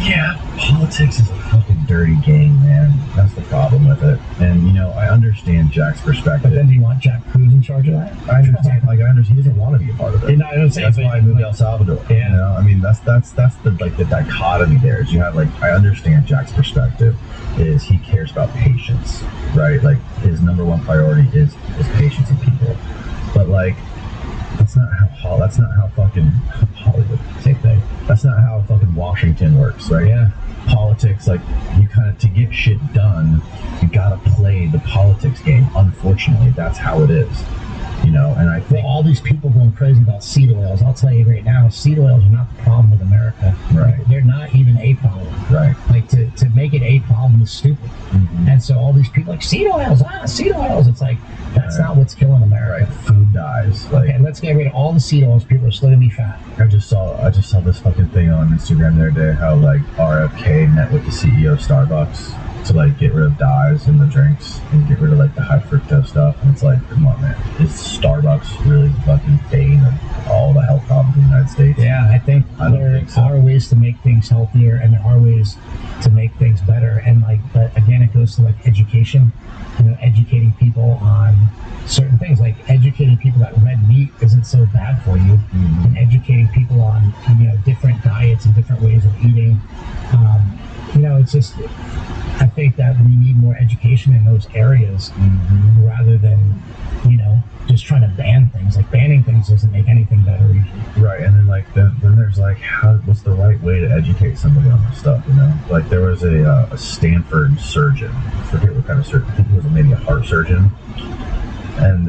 Yeah, politics is a fucking dirty game, man. That's the problem with it. And I understand Jack's perspective.
But then do you want Jack Cruz in charge of that?
I understand. I understand he doesn't want to be a part of it.
No, I don't say
that's why I moved to El Salvador.
Yeah.
I mean, that's the dichotomy there. Is you have I understand Jack's perspective is he cares about patients, right? Like his number one priority is patients and people. But that's not how fucking Hollywood. Same thing. That's not how fucking Washington works, right?
Yeah.
Politics, you kind of, to get shit done, you gotta play the politics game. Unfortunately, that's how it is. And I think
all these people going crazy about seed oils. I'll tell you right now, seed oils are not the problem with America.
Right.
They're not even a problem.
Right.
Like to make it a problem is stupid. Mm-hmm. And so all these people seed oils. It's like that's not what's killing America.
Right. Food dies.
Okay, let's get rid of all the seed oils. People are still gonna be fat.
I just saw this fucking thing on Instagram the other day. How RFK met with the CEO of Starbucks to get rid of dyes in the drinks and get rid of the high fructose stuff. And it's like, come on, man, is Starbucks really fucking bane of all the health problems in the United States?
Yeah, I think there are ways to make things healthier, and there are ways to make things better. And but again, it goes to education. Educating people on certain things, like educating people that red meat isn't so bad for you, and educating people on different diets and different ways of eating. It's just, I think that we need more education in those areas rather than just trying to ban things. Banning things doesn't make anything better usually.
Right. And then then there's what's the right way to educate somebody on this stuff? There was a Stanford surgeon. I forget what kind of surgeon. I think he was maybe a heart surgeon. And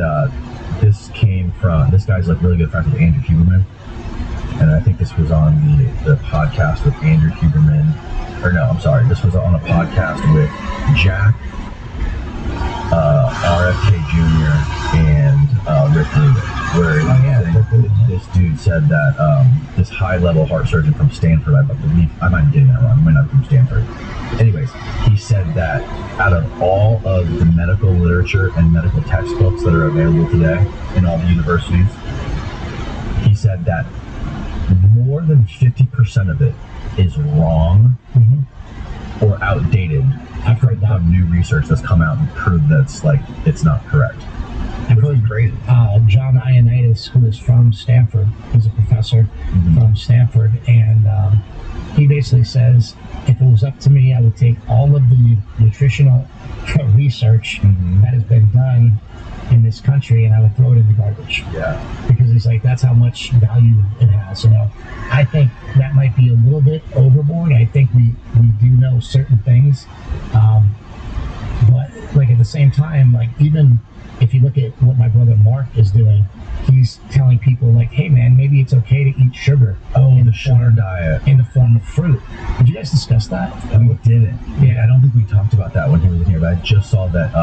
this guy's really good friends with Andrew Huberman. And I think this was on the podcast with Andrew Huberman. Or no, I'm sorry. This was on a podcast with Jack, RFK Jr., and Rick Lewis, where this dude said that this high-level heart surgeon from Stanford, I believe, I might be getting that wrong, he might not be from Stanford. Anyways, he said that out of all of the medical literature and medical textbooks that are available today in all the universities, he said that more than 50% of it is wrong or outdated. I've heard that new research that's come out and proved that's it's not correct.
I've heard
crazy.
John Ioannidis, who is from Stanford, he's a professor from Stanford, and he basically says, if it was up to me, I would take all of the nutritional research that has been done in this country, and I would throw it in the garbage.
Yeah.
Because it's like, that's how much value it has, you know. I think that might be a little bit overboard. I think we do know certain things. But like at the same time, like even if you look at what my brother Mark is doing, he's telling people like, hey man, maybe it's okay to eat sugar.
Oh, the sugar diet.
In the form of fruit. Did you guys discuss that?
No, we didn't. Yeah, I don't think we talked about that when he was in here, but I just saw that,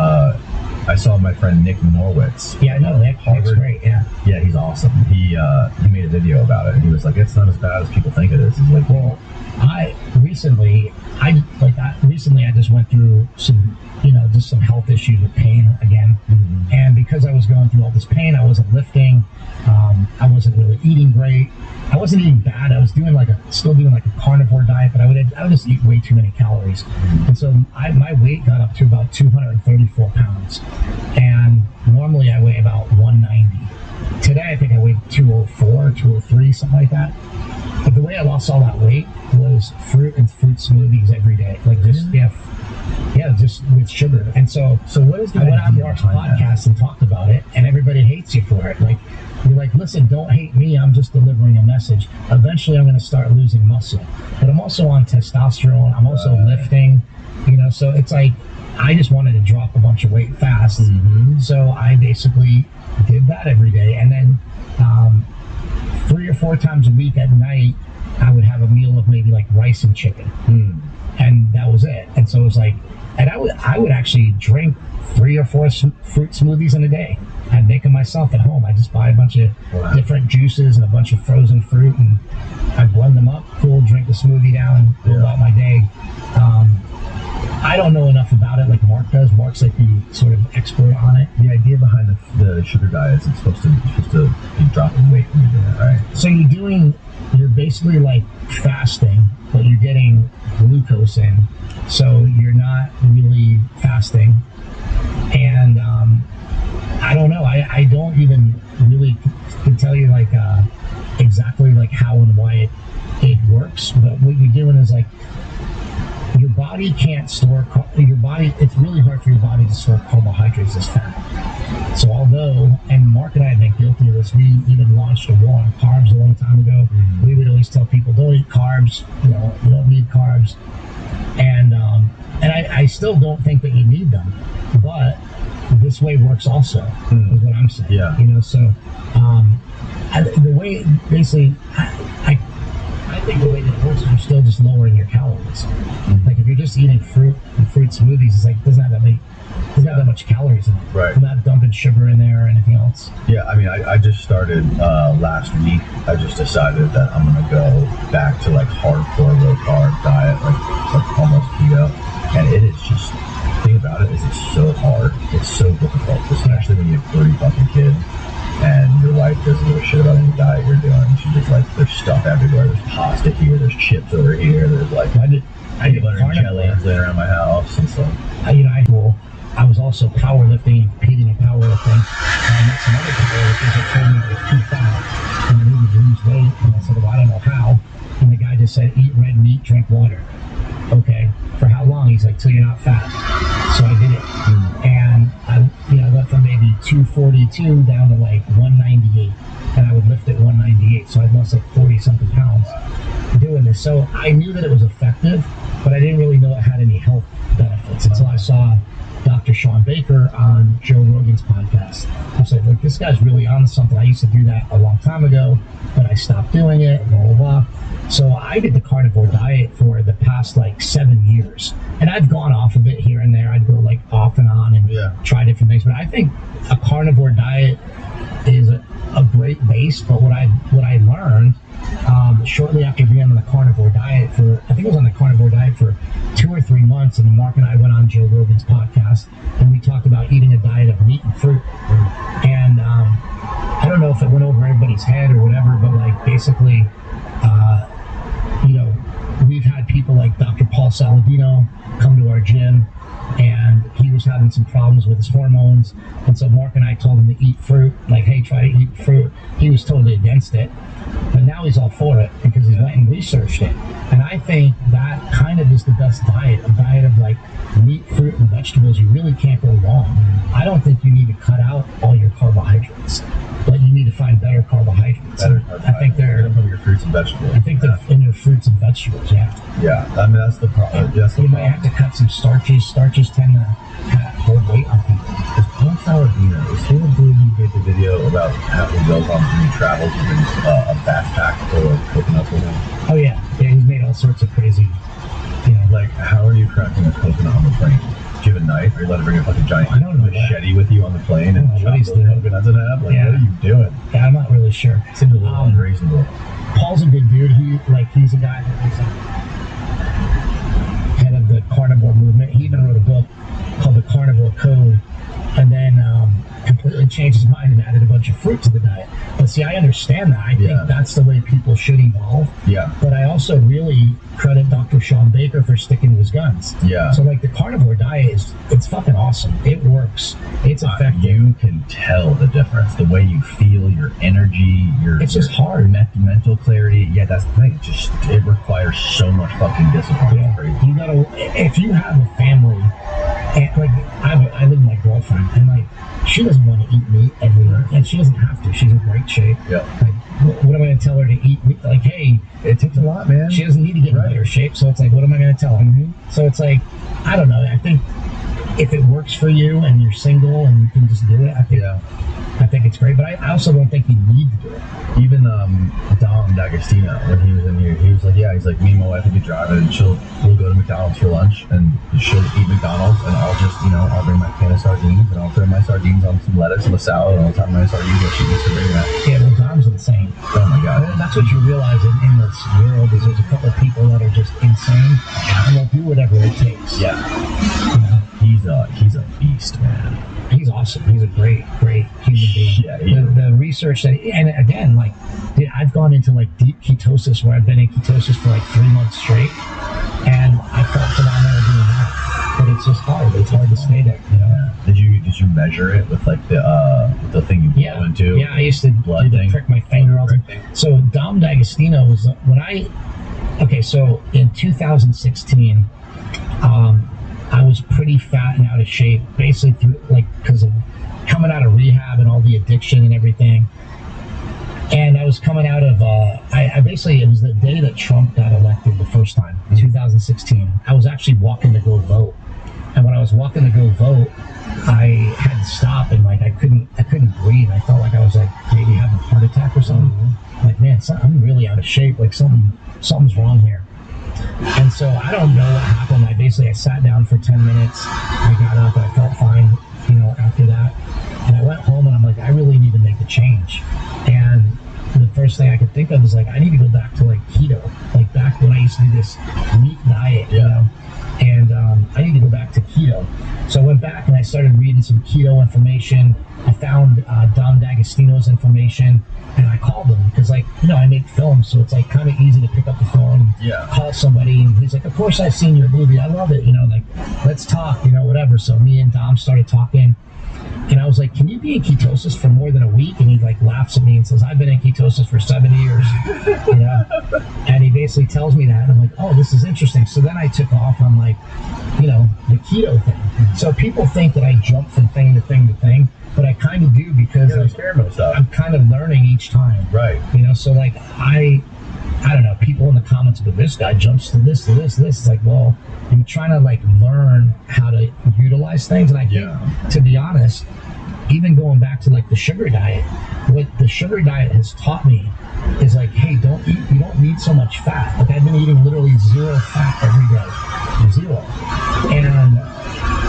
I saw my friend Nick Norwitz.
Yeah, I know, Nick's great, yeah.
Yeah, he's awesome. He made a video about it, and he was like, it's not as bad as people think it is. He's like,
well, recently I just went through some, you know, just some health issues with pain again. Mm-hmm. And because I was going through all this pain, I wasn't lifting. I wasn't really eating great. I wasn't eating bad. I was doing still doing a carnivore diet, but I would just eat way too many calories. Mm-hmm. And so my weight got up to about 234 pounds. And normally I weigh about 190. Today I think I weighed 204, 203, something like that. But the way I lost all that weight was fruit and fruit smoothies every day. Like just, just with sugar. And so what is I went on Mark's podcast and talked about it, and everybody hates you for it. Like, you're like, listen, don't hate me. I'm just delivering a message. Eventually, I'm going to start losing muscle. But I'm also on testosterone. I'm also lifting, you know, so it's like, I just wanted to drop a bunch of weight fast. Mm-hmm. So I basically did that every day. And then 3 or 4 times a week at night, I would have a meal of maybe like rice and chicken. Mm. And that was it. And so it was like, and I would actually drink 3 or 4 fruit smoothies in a day. I'd make them myself at home. I just buy a bunch of different juices and a bunch of frozen fruit, and I blend them up, drink the smoothie down, and go about my day. I don't know enough about it like Mark does. Mark's like the sort of expert on it.
The idea behind the sugar diet is it's supposed to be dropping weight when you're doing it, right?
So you're basically like fasting, but you're getting glucose in. So you're not really fasting. And I don't know. I don't even really can tell you like exactly like how and why it works. But what you're doing is like, your body can't store it's really hard for your body to store carbohydrates as fat. So and Mark and I have been guilty of this, we even launched a war on carbs a long time ago. Mm-hmm. We would always tell people, don't eat carbs, you don't need carbs. And I still don't think that you need them, but this way works also, is what I'm saying.
Yeah.
You know, so the way, basically, I think the way that it works is you're still just lowering your calories. Mm-hmm. Like if you're just eating fruit and fruit smoothies, it's like, doesn't have that much calories in it.
Right.
You're not dumping sugar in there or anything else.
Yeah, I mean, I just started last week. I just decided that I'm gonna go back to like hardcore low carb diet, like almost keto. And it is just, the thing about it is it's so hard. It's so difficult, especially when you have 3 fucking kids. And your wife doesn't give a shit about any diet you're doing. She's just like, there's stuff everywhere. There's pasta here. There's chips over here. There's like peanut butter and jelly laying around my house and stuff.
I was also powerlifting, competing in powerlifting. And I met some other powerlifters that told me it was too fat and I needed to lose weight. And I said, well, I don't know how. And the guy just said, eat red meat, drink water. Okay, for how long? He's like, till you're not fat. So I did it. And I went from maybe 242 down to like 198. And I would lift at 198. So I'd lost like 40 something pounds doing this. So I knew that it was effective, but I didn't really know it had any health benefits until I saw Dr. Sean Baker on Joe Rogan's podcast. I said, look, this guy's really on something. I used to do that a long time ago, but I stopped doing it, blah, blah, blah. So I did the carnivore diet for the past like 7 years. And I've gone off of it here and there. I'd go like off and on and try different things. But I think a carnivore diet is a great base. But what I learned shortly after being on the carnivore diet I think I was on the carnivore diet for 2 or 3 months, and then Mark and I went on Joe Rogan's podcast and we talked about eating a diet of meat and fruit. And I don't know if it went over everybody's head or whatever, but like basically, we've had people like Dr. Paul Saladino come to our gym, and he was having some problems with his hormones. And so Mark and I told him to eat fruit, like, hey, try to eat fruit. He was totally against it, but now he's all for it because he went and researched it. And I think that kind of is the best diet, a diet of like meat, fruit, and vegetables. You really can't go wrong. I don't think you need to cut out all your carbohydrates, but you need to find better carbohydrates. I think they're
from your fruits and vegetables.
I think they're in your fruits and vegetables. Yeah.
Yeah, I mean that's the problem.
You might have to cut some starches. Starches tend to hold weight on people.
Is Paul Saladino, is he the dude who made the video about how he goes on when he travels and brings a backpack full of coconuts with him?
Oh yeah, he's made all sorts of crazy.
Like, how are you cracking a coconut on the plane? Do you have a knife, or you let it bring a fucking giant machete with you on the plane and chop those coconuts in half? Like, what are you doing?
Yeah, I'm not really sure.
Seems a little unreasonable.
Paul's a good dude. He's a guy that was head of the carnivore movement. He even wrote a book called The Carnivore Code, and then completely changed his mind and added a bunch of fruit to the diet. But see, I understand that. I think that's the way people should evolve.
Yeah.
But I also really credit Dr. Sean Baker for sticking to his guns.
Yeah.
So like the carnivore diet it's fucking awesome. It works. It's effective.
You can tell the difference. The way you feel, your energy,
it's just hard.
Mental clarity. Yeah, that's the thing. It requires so much fucking discipline.
Yeah. You gotta, if you have a family, and like I live with my girlfriend, and like she doesn't want to eat meat everywhere, and she doesn't have to. She's in great shape.
Yeah.
Like, what am I going to tell her to eat meat? Like, hey,
it takes a lot, man.
She doesn't need to get in better shape, so it's like, what am I going to tell her? So it's like, I don't know. I think if it works for you and you're single and you can just do it, I think it's great. But I also don't think you need to do it.
Even Dom D'Agostino, when he was in here, he was like, me and my wife will be driving, and we'll go to McDonald's for lunch, and she'll eat McDonald's, and I'll just, I'll bring my can of sardines, and I'll throw my sardines on some lettuce and a salad, and I'll top my sardines, and she needs to bring that.
Yeah, well, Dom's insane.
Oh my God.
And that's what you realize in this world is there's a couple of people that are just insane, and they'll do whatever it takes.
Yeah. He's a beast, man.
He's awesome. He's a great human being.
Yeah,
the research that, and again, like, dude, I've gone into like deep ketosis where I've been in ketosis for like 3 months straight, and I felt phenomenal doing that. But it's just hard. It's hard to stay there.
Did you measure it with like the thing you blow into?
Yeah, I used to prick my finger all the time. So Dom D'Agostino was so in 2016. I was pretty fat and out of shape, basically because of coming out of rehab and all the addiction and everything. And I was coming out of, it was the day that Trump got elected the first time, 2016. I was actually walking to go vote. And when I was walking to go vote, I had to stop and like I couldn't breathe. I felt like I was like maybe having a heart attack or something. Like, man, I'm really out of shape. Like something's wrong here. And so I don't know what happened. I sat down for 10 minutes. I got up and I felt fine, after that. And I went home and I'm like, I really need to make a change. And the first thing I could think of is like, I need to go back to like keto, like back when I used to do this meat diet, and I need to go back to keto. So I went back and I started reading some keto information. I found Dom D'Agostino's information, and I called him because, I make films, so it's like kind of easy to pick up the phone, call somebody, and he's like, "Of course, I've seen your movie. I love it. Let's talk. Whatever." So me and Dom started talking, and I was like, "Can you be in ketosis for more than a week?" And he like laughs at me and says, "I've been in ketosis for 7 years." And he basically tells me that, and I'm like, "Oh, this is interesting." So then I took off on like, the keto thing. So people think that I jump from thing to thing to thing, but I kind of do because I'm kind of learning each time.
Right.
So like I don't know, people in the comments, but this guy jumps to this, to this, to this. It's like, well, I'm trying to like learn how to utilize things. And I think, to be honest, even going back to like the sugar diet, what the sugar diet has taught me is like, hey, you don't need so much fat. Like I've been eating literally 0 fat every day, 0.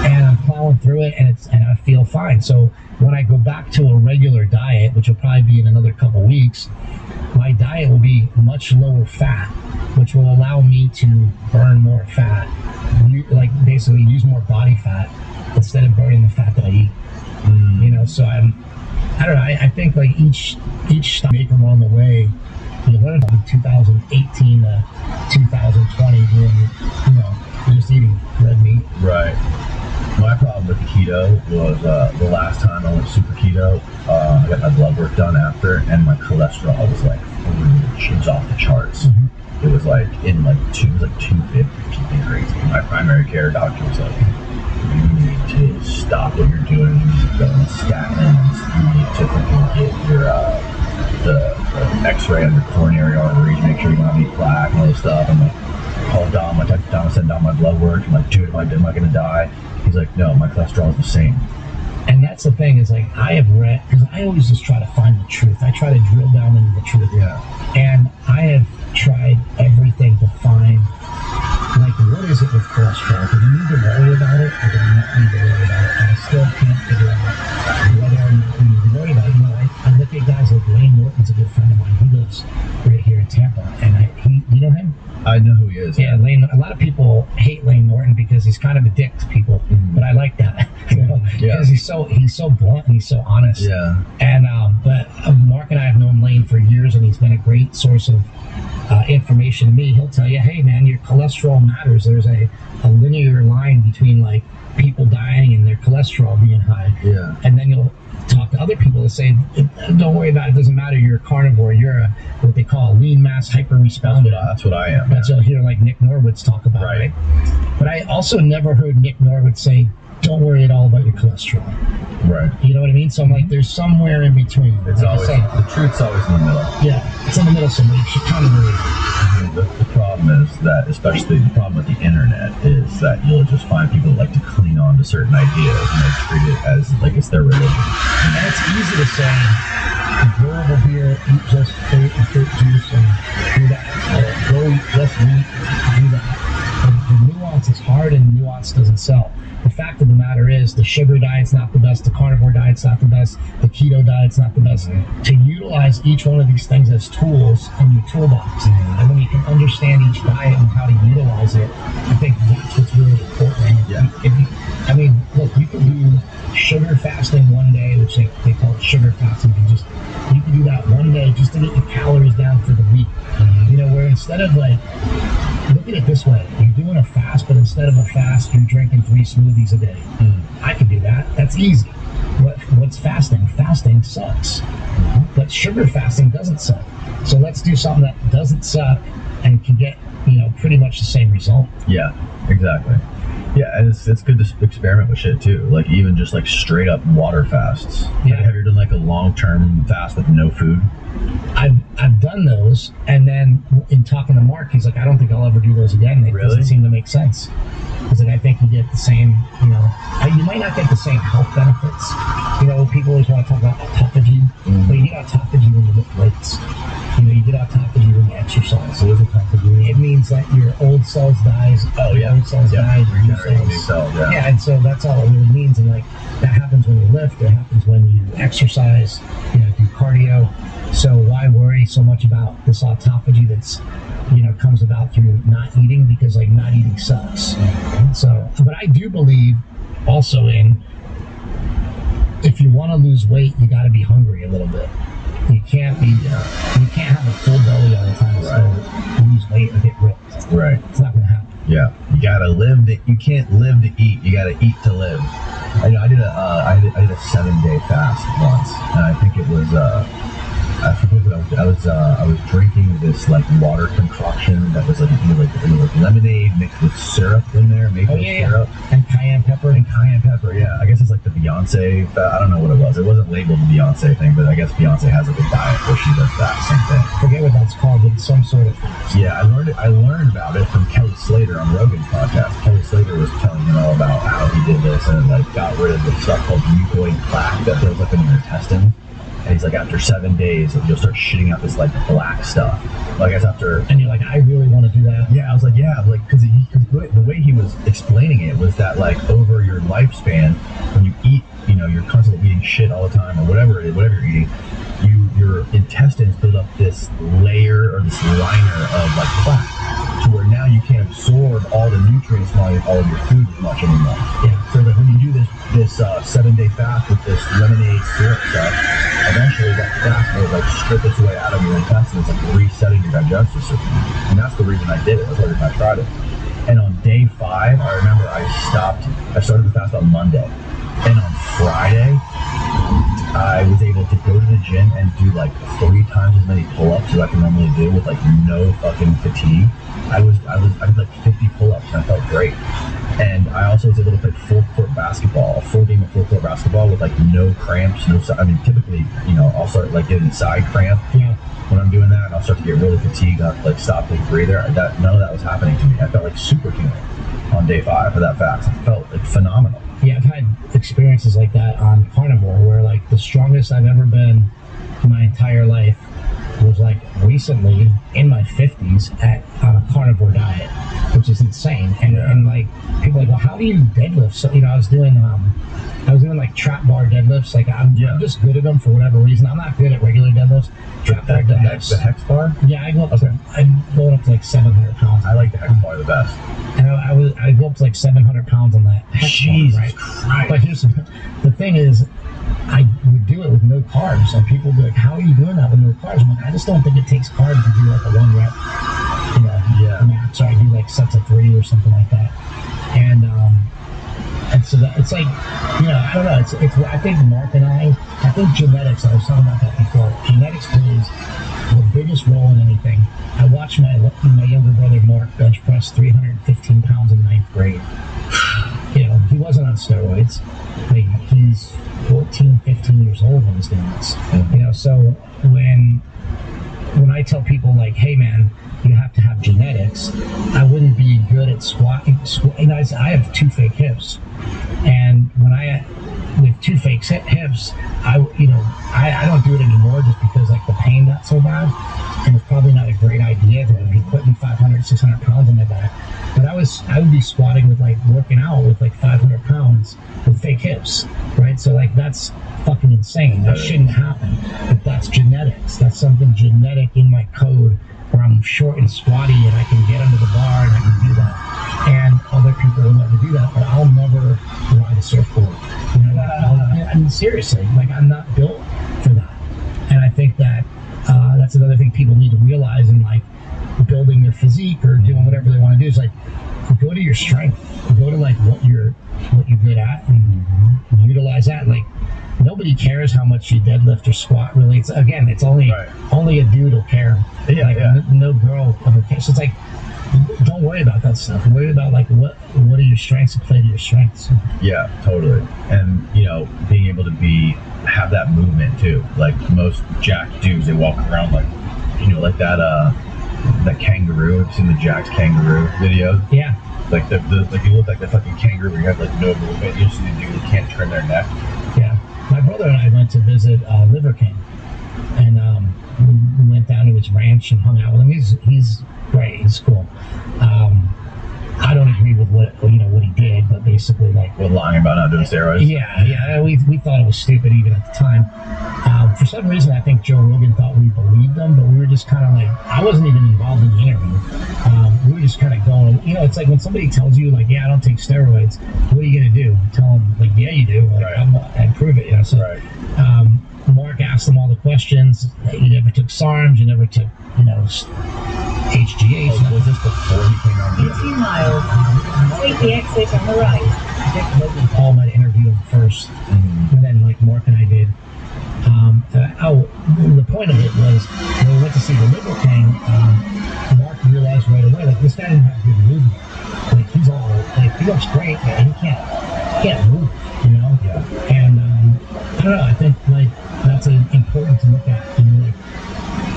And I'm plowing through it, and I feel fine. So when I go back to a regular diet, which will probably be in another couple weeks, my diet will be much lower fat, which will allow me to burn more fat, like basically use more body fat instead of burning the fat that I eat. So I don't know. I think like each step make along the way, you learn from 2018 to 2020 doing, just eating red meat.
Right. My problem with the keto was the last time I went super keto, I got my blood work done after, and my cholesterol was like, it was off the charts. It was like in like 250, something crazy. My primary care doctor was like, you need to stop what you're doing. You need to go on statins. You need to freaking get your the X-ray on your coronary arteries, make sure you don't have any plaque and all this stuff. I'm like, called Dom. I texted Dom, sent Dom my blood work. I'm like, dude, am I going to die? He's like, no, my cholesterol is the same.
And that's the thing is like, I have read, because I always just try to find the truth. I try to drill down into the truth.
Yeah.
And I have tried everything to find, like, what is it with cholesterol? Do you need to worry about it or do you not need to worry about it? And I still can't figure out whether or not we need to worry about it. You know, I look at guys like Lane Norton's a good friend of mine. He lives right here in Tampa. And you know him?
I know who he is.
Yeah, Lane. A lot of people hate Lane Norton because he's kind of a dick to people, but I like that. You know, because he's so blunt and he's so honest.
Yeah.
And but Mark and I have known Lane for years, and he's been a great source of information to me. He'll tell you, hey man, your cholesterol matters. There's a linear line between like people dying and their cholesterol being high.
Yeah.
And then you'll talk to other people that say, don't worry about it, doesn't matter, you're a carnivore, you're what they call a lean mass hyper-responder.
That's what I am.
That's what you'll hear like Nick Norwood's talk about, right? But I also never heard Nick Norwood say, don't worry at all about your cholesterol.
Right.
You know what I mean? So I'm like, there's somewhere in between.
It's always, the truth's always in the middle.
Yeah, it's in the middle somewhere. You should kind of really...
The problem is that, especially the problem with the internet, is that you'll just find people that like to cling on to certain ideas and they treat it as like it's their religion.
And it's easy to say, go over here, eat just fruit juice and do that. Go eat just meat, do that. The nuance is hard and nuance doesn't sell. The fact of the matter is the sugar diet's not the best, the carnivore diet's not the best, the keto diet's not the best. To utilize each one of these things as tools in your toolbox, and when you can understand each diet and how to utilize it, I think that's what's really important.
Yeah.
I mean, look, you can do sugar fasting one day, which they call it sugar fasting. You can do that one day just to get your calories down for the week. You know, where instead of like, look at it this way, you're doing a fast, but instead of a fast, you're drinking 3 smoothies a day. I can do that. That's easy. What's fasting? Fasting sucks. But sugar fasting doesn't suck. So let's do something that doesn't suck and can get, pretty much the same result.
Yeah, exactly. Yeah, and it's good to experiment with shit too. Like even just like straight up water fasts.
Yeah.
Have you done like a long-term fast with no food?
I've done those, and then in talking to Mark, he's like, I don't think I'll ever do those again. It doesn't seem to make sense. He's like, I think you get the same, you might not get the same health benefits. People always want to talk about autophagy, but you get autophagy when you lift weights. You get autophagy when you exercise. So what is autophagy? It means that your old cells dies.
Oh yeah.
Old cells die. Your new
cells.
Yeah, and so that's all it really means. And like that happens when you lift. It happens when you exercise. Do cardio. So why worry so much about this autophagy that's comes about through not eating, because like not eating sucks. So, but I do believe also in, if you want to lose weight, you got to be hungry a little bit. You can't have a full belly all the time and still lose weight or get ripped.
Right.
It's not going to happen.
Yeah. You gotta live you can't live to eat. You gotta eat to live. I did a 7-day fast once, and I think it was I forget what I was drinking this like water concoction that was like lemonade mixed with syrup in there, maple syrup,
and cayenne pepper.
Yeah, I guess it's like the Beyonce. I don't know what it was. It wasn't labeled the Beyonce thing, but I guess Beyonce has like a diet where she does that same thing.
I forget what that's called, but some sort of fast.
Yeah, I learned about it from Kelly Slater on Rogan's podcast. Kelly Slater was telling him all about how he did this and like got rid of the stuff called mucoid plaque that builds up in your intestine. And he's like, after 7 days, you'll start shitting out this like black stuff. Well, I guess after,
and you're like, I really want to do that.
Yeah, I was like, because the way he was explaining it was that like over your lifespan, when you eat, you're constantly eating shit all the time or whatever you're eating, your intestines build up this layer or this liner of like plaque, to where now you can't absorb all the nutrients from all of your food as much anymore. Yeah. So that when you do this 7-day fast with this lemonade syrup stuff, eventually that fast will like strip its way out of your intestines, like resetting your digestive system. And that's the reason I did it. That's the reason I tried it. And on day 5, I remember I started the fast on Monday. And on Friday, I was able to go to the gym and do like 3 times as many pull-ups as I can normally do with like no fucking fatigue. I did like 50 pull-ups and I felt great. And I also was able to play full court basketball, a full game of full court basketball with like no cramps, I mean, typically, you know, I'll start like getting side cramp when I'm doing that, and I'll start to get really fatigued. I'll like stop the breather. None of that was happening to me. I felt like superhuman on day 5 for that fast. It felt like phenomenal.
Yeah, I've had experiences like that on carnivore where like the strongest I've ever been in my entire life was like recently in my 50s on a carnivore diet, which is insane. And like people are like, well, how do you deadlift? So, you know, I was doing like trap bar deadlifts. Like I'm just good at them for whatever reason. I'm not good at regular deadlifts. Trap bar deadlifts.
The hex bar?
Yeah, I'm going up to like 700 pounds.
I like the hex bar the best.
And I go up to like 700 pounds on that hex
Jesus
bar, right?
Christ.
But here's the thing is, I would do it with no carbs, and people would be like, how are you doing that with no carbs? I'm like, I just don't think it takes carbs to do like a 1 rep, max, or I do like sets of 3 or something like that. And so that it's like, you know, I don't know, it's I think Mark and I think genetics, I was talking about that before, genetics plays the biggest role in anything. I watched my younger brother Mark bench press 315 pounds in 9th grade. You know, he wasn't on steroids. Like, he's 14, 15 years old when he's doing this. You know, so when I tell people like, hey man, you have to have genetics, I wouldn't be good at squatting. You know, I have 2 fake hips, and with 2 fake hips, I don't do it anymore just because like the pain got so bad, and it's probably not a great idea to be putting 500, 600 pounds on my back. But I would be squatting with like working out with like 500 pounds with fake hips, right? So like that's fucking insane. That shouldn't happen. But that's genetics. That's something genetic in my code where I'm short and squatty and I can get under the bar and I can do that. And other people will never do that, but I'll never ride a surfboard. You know, I mean, seriously, like I'm not built for that. And I think that that's another thing people need to realize in like building their physique or doing whatever they want to do. Is like go to your strength, go to like what you're good at, and utilize that. Like nobody cares how much you deadlift or squat. Really, it's only a dude will care. No girl ever cares. So it's like, don't worry about that stuff. Worry about like what are your strengths and play to your strengths.
Yeah, totally. And you know, being able to have that movement too. Like most jacked dudes, they walk around like, you know, like that kangaroo. Have you seen the jacked kangaroo video?
Yeah.
Like like you look like the fucking kangaroo where you have like no movement. You just see the dude who can't turn their neck.
Yeah. My brother and I went to visit Liver King, and we went down to his ranch and hung out with him. He's great. He's cool. I don't agree with what he did, but basically like
lying about not doing steroids.
Yeah. We thought it was stupid even at the time. For some reason, I think Joe Rogan thought we believed him, but we were just kind of like, I wasn't even involved in the interview. We were just kind of going, you know, it's like when somebody tells you like, yeah, I don't take steroids. What are you gonna do? Tell them like, yeah, you do. Like, right. And prove it. You know. So, Mark asked them all the questions. You never took SARMs. You never took, you know, HGH.
Oh, was this before he came on?
18 miles. Take the exit on the right.
I think maybe Paul might interview him first, and then like Mark and I did. The point of it was when we went to see the Liver King, Mark realized right away, like, this guy didn't have good movement. Like, he's all, like, he looks great, but he can't move, you know?
Yeah.
And, I don't know, I think, like, that's important to look at, you know, like,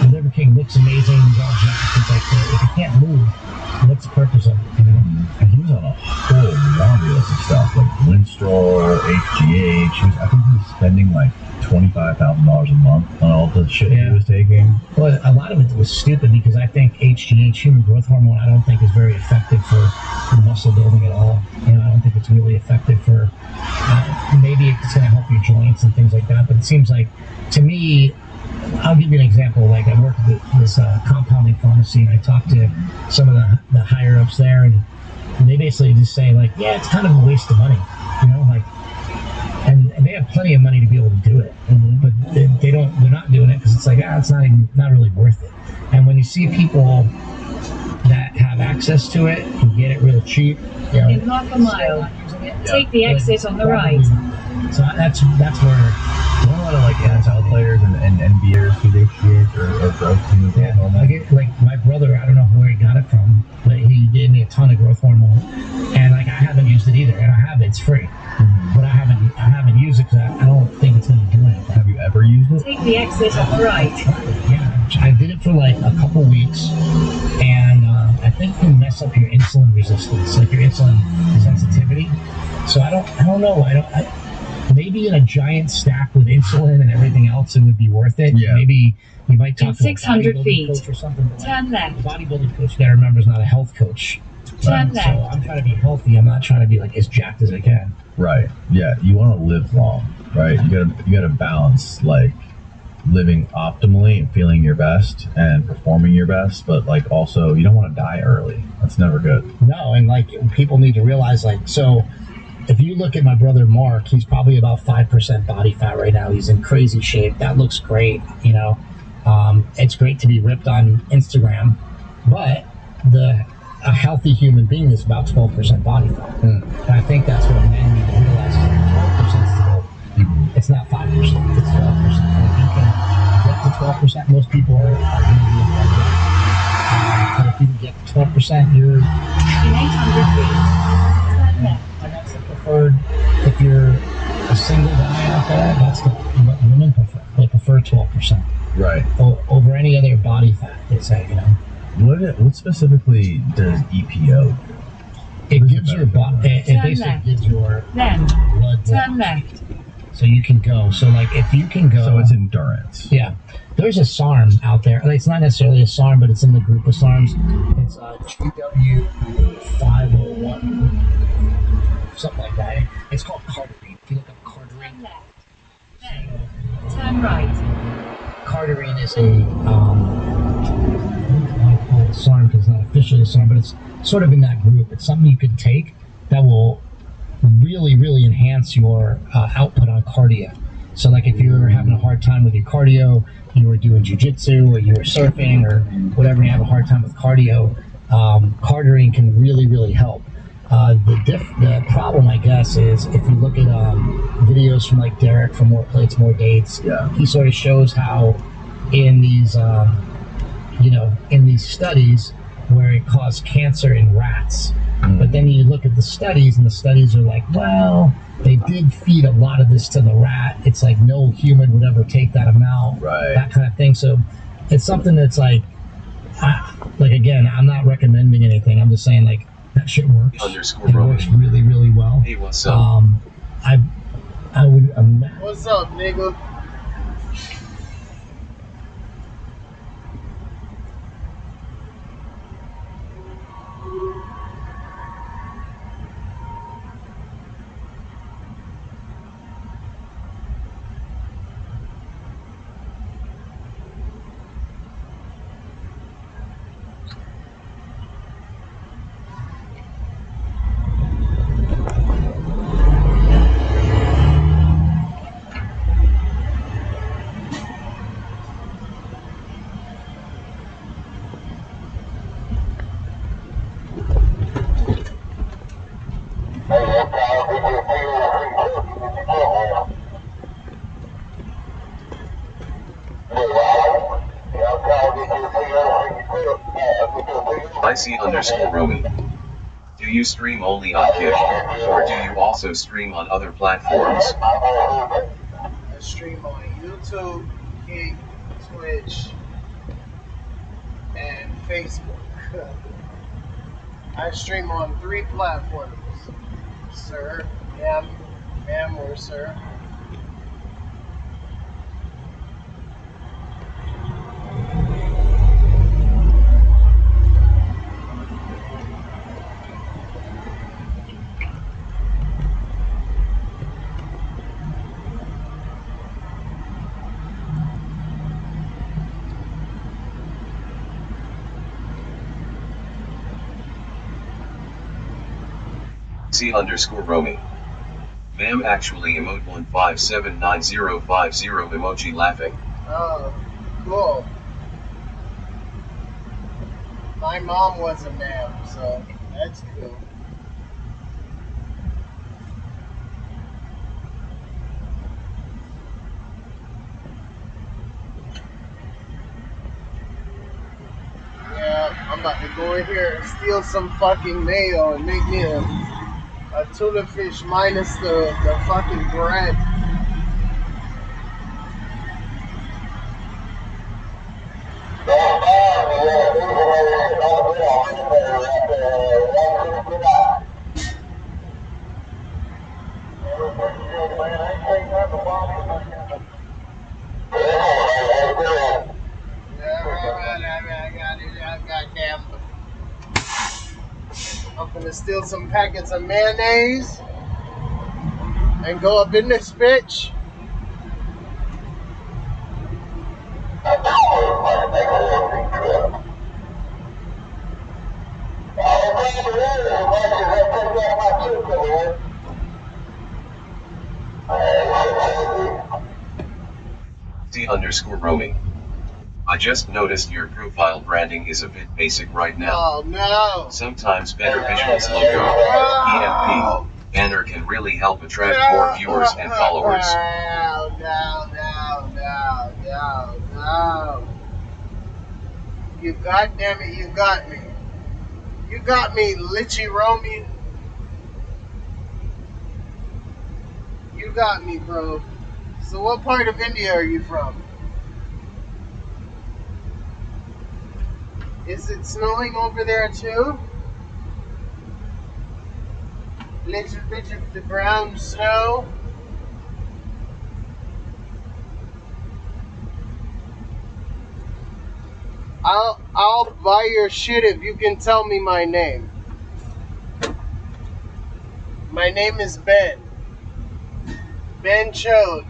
the Liver King looks amazing, he's all jacked, it's like, if he can't move, what's the purpose of it, you know?
And he was on a whole laundry list of stuff, like Winstrol, HGH, I think he was spending, like, $25,000 a month on all the shit he was taking.
Well, a lot of it was stupid because I think HGH, human growth hormone, I don't think is very effective for muscle building at all. You know, I don't think it's really effective for, maybe it's going to help your joints and things like that, but it seems like, to me, I'll give you an example. Like, I work at this compounding pharmacy, and I talked to some of the higher ups there, and they basically just say, like, yeah, it's kind of a waste of money, you know, like, and they have plenty of money to be able to do it, but they're not doing it because it's like, it's not really worth it. And when you see people that have access to it can get it real cheap. You know,
In half a mile,
still not using it.
take the exit on the right.
So that's where.
You know, a lot of like NFL players and NBAers do this shit or growth teams and all that.
Like my brother, I don't know where he got it from, but he gave me a ton of growth hormone, and like I haven't used it either, and I have it, it's free, but I haven't used it because I don't think it's going to do anything.
Have you ever used it?
Take the exit on the right.
Yeah, I did it for like a couple weeks, and I think it can mess up your insulin resistance, like your insulin sensitivity. So I don't know. Maybe in a giant stack with insulin and everything else, it would be worth it.
Yeah.
Maybe you might talk
In
to a
600
bodybuilding
feet,
coach or something. But
turn left.
A bodybuilding coach, you gotta remember, is not a health coach.
Turn
So
left.
I'm trying to be healthy. I'm not trying to be like as jacked as I can.
Right. Yeah. You want to live long, right? You gotta balance like living optimally and feeling your best and performing your best, but like also you don't want to die early. That's never good.
No, and like people need to realize, like, so if you look at my brother Mark, he's probably about 5% body fat right now. He's in crazy shape. That looks great, you know. It's great to be ripped on Instagram, but a healthy human being is about 12% body fat. And I think that's what men need to realize, is that 12% is the goal. It's not 5%, it's 12%. And if you can get to 12%, most people are going to be affected. But if you can get to 12%, you're...
In 800 feet, turn left.
And that's the preferred, if you're a single guy out there, that's what women prefer. They prefer 12%.
Right.
Over any other body fat, they say, you know.
What specifically does EPO do?
It gives your body, it
Turn
basically
left.
gives your
Then,
blood
turn
work.
left.
So you can go. So like if you can go.
So it's endurance.
Yeah. There's a SARM out there. Like, it's not necessarily a SARM, but it's in the group of SARMs. It's GW501. Something like that. It's called cardarine. If you look up cardarine.
Turn left. Then, turn right.
Cardarine is a, I call it SARM because it's not officially a SARM, but it's sort of in that group. It's something you could take that will really, really enhance your output on cardio. So like if you're having a hard time with your cardio, you were doing jiu-jitsu or you were surfing or whatever, and you have a hard time with cardio, cardarine can really, really help. The problem, I guess, is if you look at videos from like Derek from More Plates, More Dates,
Yeah.
he sort of shows how in these, in these studies where it caused cancer in rats. But then you look at the studies, and the studies are like, well, they did feed a lot of this to the rat. It's like no human would ever take that amount,
Right.
that kind of thing. So it's something that's like again, I'm not recommending anything. I'm just saying like that shit works.
Underscore
It
Roman.
works really, really well.
Hey, what's up?
I would imagine.
What's up, nigga?
IC underscore Roman. Do you stream only on Kick, or do you also stream on other platforms?
I stream on YouTube, Kick, Twitch, and Facebook. I stream on 3 platforms. Sir, ma'am, or sir.
C underscore Romy. Ma'am actually emote 1579050 emoji laughing.
Oh, cool. My mom was a ma'am, so that's cool. Yeah, I'm about to go in here and steal some fucking mayo and make me a tuna fish minus the fucking bread. Goddamn. I'm gonna steal some packets of mayonnaise and go up in this bitch.
D_roaming. I just noticed your profile branding is a bit basic right now.
Oh no.
Sometimes better visuals logo, EMP, banner can really help attract more viewers and followers.
No. You goddamn it, you got me. You got me, Litchi Romy. You got me, bro. So what part of India are you from? Is it snowing over there too? Little bit of the brown snow. I'll buy your shit if you can tell me my name. My name is Ben. Ben Chode.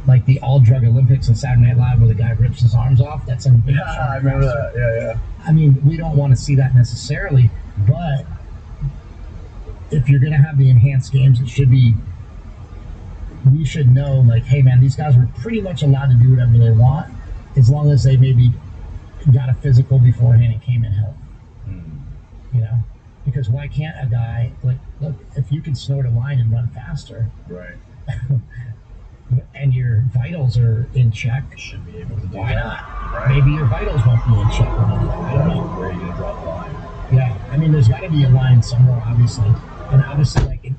Like the all-drug Olympics on Saturday Night Live where the guy rips his arms off. That's a big
I remember that. Yeah.
I mean, we don't want to see that necessarily, but if you're going to have the enhanced games, it should be, we should know, like, hey man, these guys were pretty much allowed to do whatever they want as long as they maybe got a physical beforehand and came in healthy. You know? Because why can't a guy, like, look, if you can snort a line and run faster,
Right.
and your vitals are in check,
Should be able to do
why
that.
not?
Right.
Maybe your vitals won't be in check. I don't know.
Where are you going to draw the line?
Yeah, I mean, there's got to be a line somewhere, obviously. And obviously, like,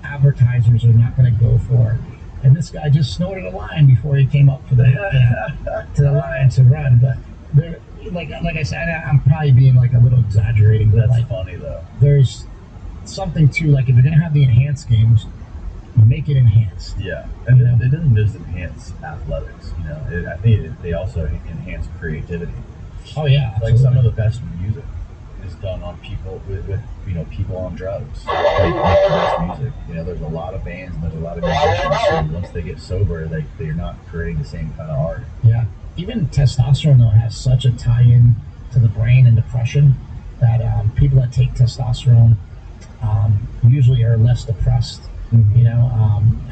advertisers are not going to go for, and this guy just snorted a line before he came up for the to the line to run. But there, like I said, I'm probably being like a little exaggerating. But
That's
like,
funny though.
there's something to, like, if you're going to have the enhanced games, make it enhanced.
Yeah, and it doesn't just enhance athletics. You know, I think they also enhance creativity.
Oh yeah,
Like some of the best music is done on people with people on drugs. Like make the best music. You know, there's a lot of bands and there's a lot of musicians who once they get sober, they're not creating the same kind of art.
Yeah, even testosterone though has such a tie-in to the brain and depression that people that take testosterone usually are less depressed. You know,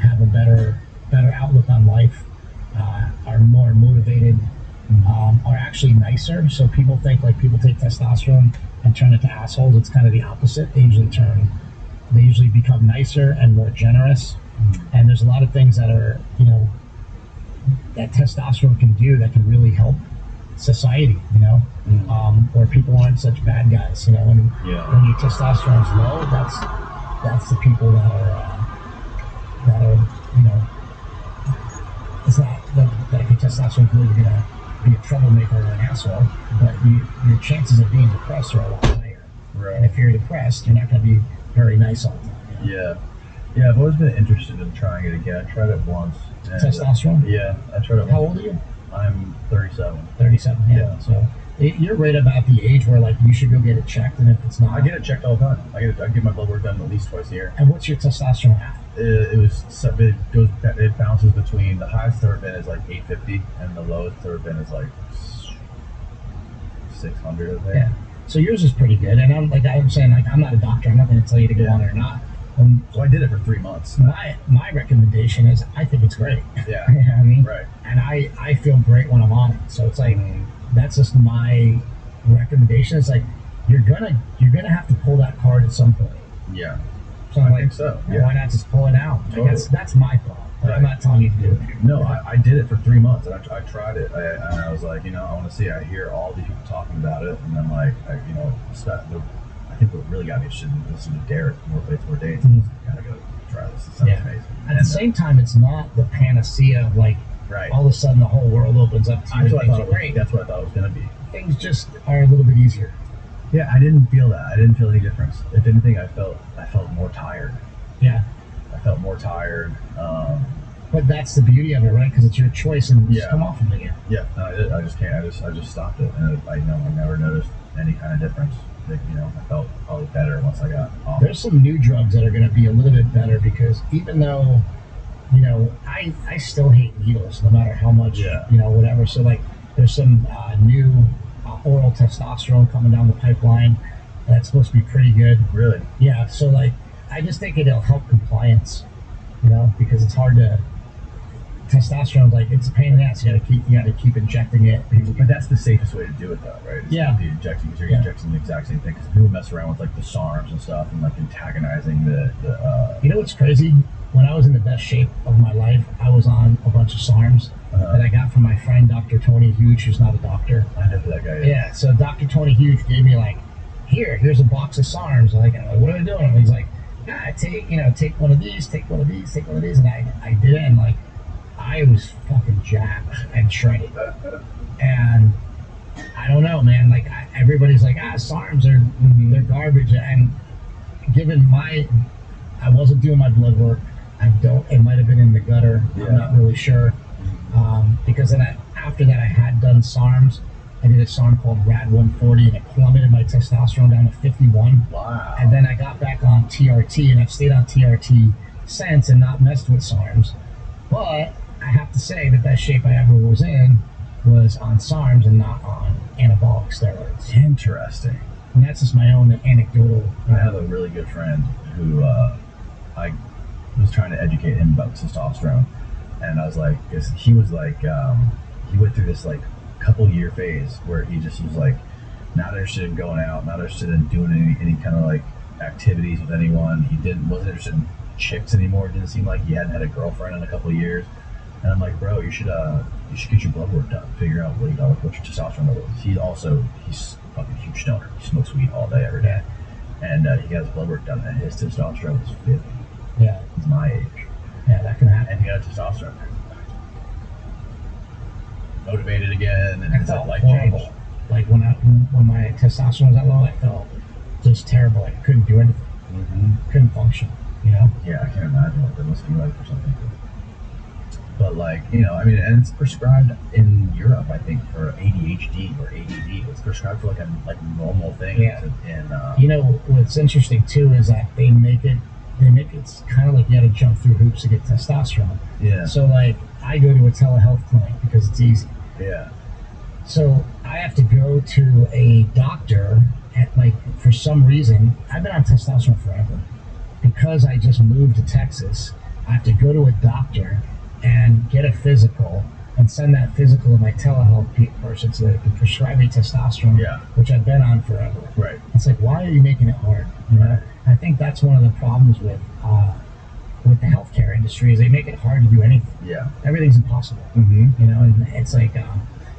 have a better outlook on life, are more motivated, are actually nicer. So people think, like, people take testosterone and turn into assholes. It's kind of the opposite. They usually become nicer and more generous. And there's a lot of things that are, you know, that testosterone can do that can really help society, you know, where people aren't such bad guys. You know, when your testosterone's low, that's the people that are, you know, it's not that if your testosterone's low, you're gonna be a troublemaker or an asshole, but your chances of being depressed are a lot higher.
Right.
And if you're depressed, you're not gonna be very nice all the time. You know?
Yeah. I've always been interested in trying it again. I tried it once. And,
Testosterone?
Yeah, I tried it.
How
once.
old are you?
I'm 37.
37. Yeah.
Yeah.
So you're right about the age where, like, you should go get it checked, and if it's not,
I get it checked all the time. I get my blood work done at least twice a year.
And what's your testosterone at?
It bounces between the highest it's ever been is like 850, and the lowest it's ever been is like 600. I think.
Yeah. So yours is pretty good, and I'm saying, like, I'm not a doctor. I'm not going to tell you to go on it or not.
So I did it for 3 months.
My recommendation is I think it's great.
Yeah.
You know what I mean?
Right.
And I feel great when I'm on it. So it's like that's just my recommendation. It's like you're gonna have to pull that card at some point.
Yeah.
So I'm
I
like,
think so.
why not just pull it out?
Totally.
That's my thought. But I'm
Right.
not telling you to do it.
No, I did it for 3 months, and I tried it, and I was like, I want to see. I hear all these people talking about it, and I'm like, I think what really got me interested in listening to Derek more dates. Gotta go try this. It sounds amazing.
At the same time, it's not the panacea of like
Right.
all of a sudden the whole world opens up to you.
That's what I thought.
Great.
That's what I thought it was gonna be.
Things just are a little bit easier.
Yeah, I didn't feel that. I didn't feel any difference. If anything, I felt more tired.
Yeah.
I felt more tired.
But that's the beauty of it, right? Because it's your choice, and just
Yeah.
come off of it again.
Yeah, no, I just can't. I just stopped it, and I never noticed any kind of difference. Like, I felt probably better once I got off.
There's some new drugs that are going to be a little bit better because even though, I still hate needles no matter how much, whatever. So like, there's some new oral testosterone coming down the pipeline that's supposed to be pretty good.
Really?
Yeah. So like, I just think it'll help compliance, because it's hard to. Testosterone, like it's a pain in the ass. You gotta keep injecting it.
But that's the safest way to do it, though, right?
Yeah.
The injecting, because you're injecting the exact same thing. Because people mess around with like the SARMs and stuff, and like antagonizing the.
You know what's crazy? When I was in the best shape of my life, I was on a bunch of SARMs that I got from my friend Dr. Tony Huge, who's not a doctor.
I know who that guy is.
Yeah. So Dr. Tony Huge gave me like, here's a box of SARMs. Like, what are they doing? And he's like, take one of these, take one of these, take one of these, and I did it, and like. I was fucking jacked and shredded, and I don't know, man. Like everybody's like, SARMs they're garbage. And given I wasn't doing my blood work. It might have been in the gutter.
Yeah.
I'm not really sure. Because then after that, I had done SARMs. I did a SARM called RAD 140, and it plummeted my testosterone down to 51.
Wow.
And then I got back on TRT, and I've stayed on TRT since and not messed with SARMs. But I have to say the best shape I ever was in was on SARMs and not on anabolic steroids.
Interesting.
And that's just my own anecdotal.
I have a really good friend who I was trying to educate him about testosterone, and I was like, because he was like, he went through this like couple-year phase where he just was like not interested in going out, not interested in doing any kind of like activities with anyone. He wasn't interested in chicks anymore. It didn't seem like he hadn't had a girlfriend in a couple of years. And I'm like, bro, you should get your blood work done. Figure out what your testosterone level is. He's a fucking huge stoner. He smokes weed all day, every day. And he got his blood work done, and his testosterone was 50.
Yeah.
He's my age.
Yeah, that can happen.
And he got a testosterone. Motivated again, and
I
his
felt
life
horrible.
changed.
Like when my testosterone was that low, I felt just terrible. I couldn't do anything.
Mm-hmm.
Couldn't function.
Yeah, I can't imagine what that must be like for some people. But like, and it's prescribed in Europe, I think, for ADHD or ADD. It's prescribed for like a normal thing.
Yeah.
And
What's interesting too is that they make it kind of like you got to jump through hoops to get testosterone.
Yeah.
So like I go to a telehealth clinic because it's easy.
Yeah.
So I have to go to a doctor at like, for some reason, I've been on testosterone forever. Because I just moved to Texas, I have to go to a doctor and get a physical and send that physical to my telehealth person so they can prescribe me testosterone, which I've been on forever.
Right.
It's like, why are you making it hard? I think that's one of the problems with the healthcare industry is they make it hard to do anything.
Yeah.
Everything's impossible.
Mm-hmm.
And it's like,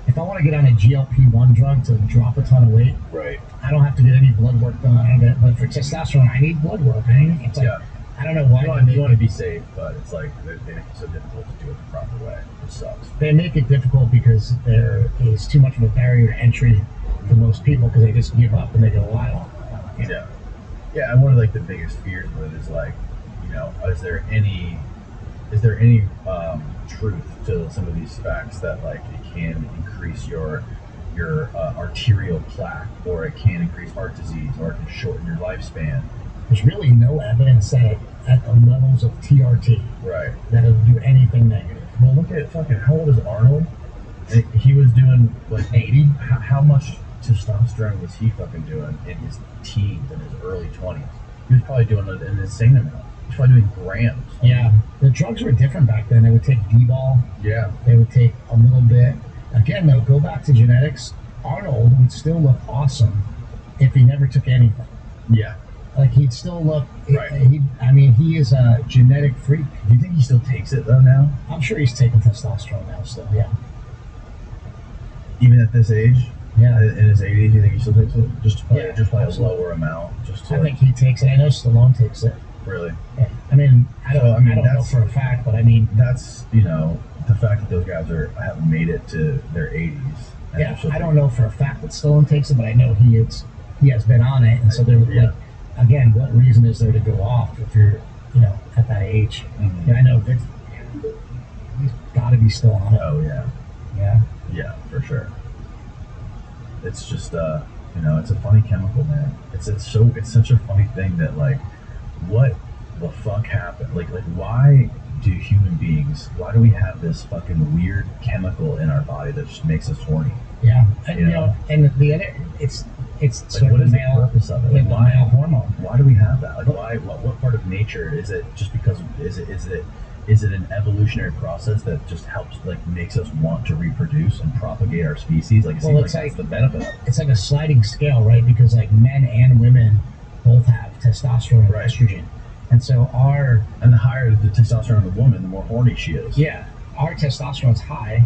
if I want to get on a GLP-1 drug to drop a ton of weight,
right,
I don't have to get any blood work done out of it. But for testosterone, I need blood work. It's like, I don't know why.
You want to be safe, but it's like they make it so difficult to do it the proper way. It sucks.
They make it difficult because there is too much of a barrier to entry for most people because they just give up and they go, wow.
Yeah. Yeah, and one of like the biggest fears with it is like, is there any truth to some of these facts that like it can increase your arterial plaque, or it can increase heart disease, or it can shorten your lifespan?
There's really no evidence that at the levels of TRT that it'll do anything negative.
Well, look at fucking, how old is Arnold? He was doing like 80. How much testosterone was he fucking doing in his teens and his early 20s? he was probably doing an insane amount. He was probably doing grams.
Yeah, the drugs were different back then. They would take D-ball.
Yeah.
They would take a little bit. Again, though, go back to genetics. Arnold would still look awesome if he never took anything.
Yeah.
Like, he'd still look.
Right.
He is a genetic freak.
Do you think he still takes it though now?
I'm sure he's taking testosterone now. Still, yeah.
Even at this age?
Yeah.
In his 80s, you think he still takes it? Just by a
absolutely.
lower amount. Just to
I think he takes it. I know Stallone takes it.
really.
Yeah. I don't know for a fact, but I mean,
that's the fact that those guys have made it to their 80s.
Yeah, I don't know for a fact that Stallone takes it, but I know he has been on it, and so they're like, again, what reason is there to go off if you're at that age?
Mm-hmm.
Yeah, I know Vince, he's got to be still on it.
Oh yeah. Yeah, for sure. It's just it's a funny chemical, man. It's such a funny thing that, like, what the fuck happened? Like why do we have this fucking weird chemical in our body that just makes us horny?
Yeah, and the other, it's
like,
sort
what
of
is
the
the
male,
purpose of it?
like
Like,
the
why
male hormone.
Why do we have that? Like, why? What part of nature is it? Just because is it an evolutionary process that just helps, like, makes us want to reproduce and propagate our species? Like, it seems like that's the benefit of it.
It's like a sliding scale, right? Because like men and women both have testosterone and estrogen, and so
the higher the testosterone of the woman, the more horny she is.
Yeah, our testosterone's high,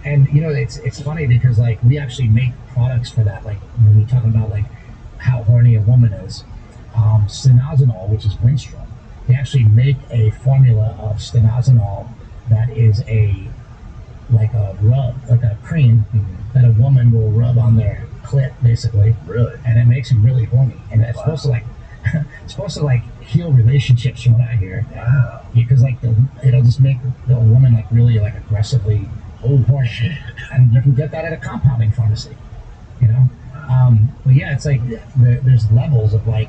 and it's funny because, like, we actually make products for that. Like, when we're talking about, like, how horny a woman is, stenazanol, which is Winstrol, they actually make a formula of stenazanol that is a rub, like a cream that a woman will rub on their clit, basically.
Really?
And it makes them really horny, and it's supposed to heal relationships, from what I hear.
Wow.
Because it'll just make the woman really aggressively horny, and you can get that at a compounding pharmacy. But yeah, it's like there's levels of, like,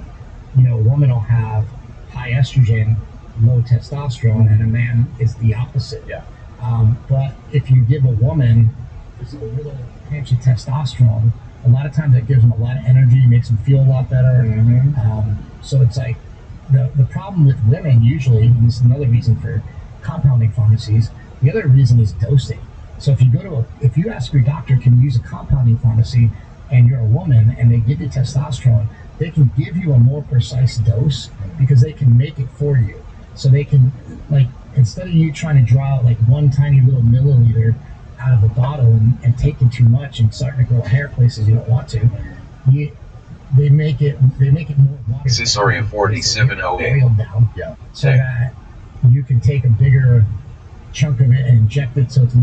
a woman will have high estrogen, low testosterone, and a man is the opposite.
Yeah.
But if you give a woman just a little pinch of testosterone, a lot of times it gives them a lot of energy, makes them feel a lot better.
Mm-hmm.
So it's like the problem with women usually, and this is another reason for compounding pharmacies, the other reason is dosing. So if you ask your doctor, can you use a compounding pharmacy, and you're a woman and they give you testosterone, they can give you a more precise dose because they can make it for you. So they can, like, instead of you trying to draw like one tiny little milliliter out of a bottle and taking too much and starting to grow hair places you don't want to, they make it more watered
Cisoria 4708.
boiled down,
Yeah.
so that you can take a bigger chunk of it and inject it so it's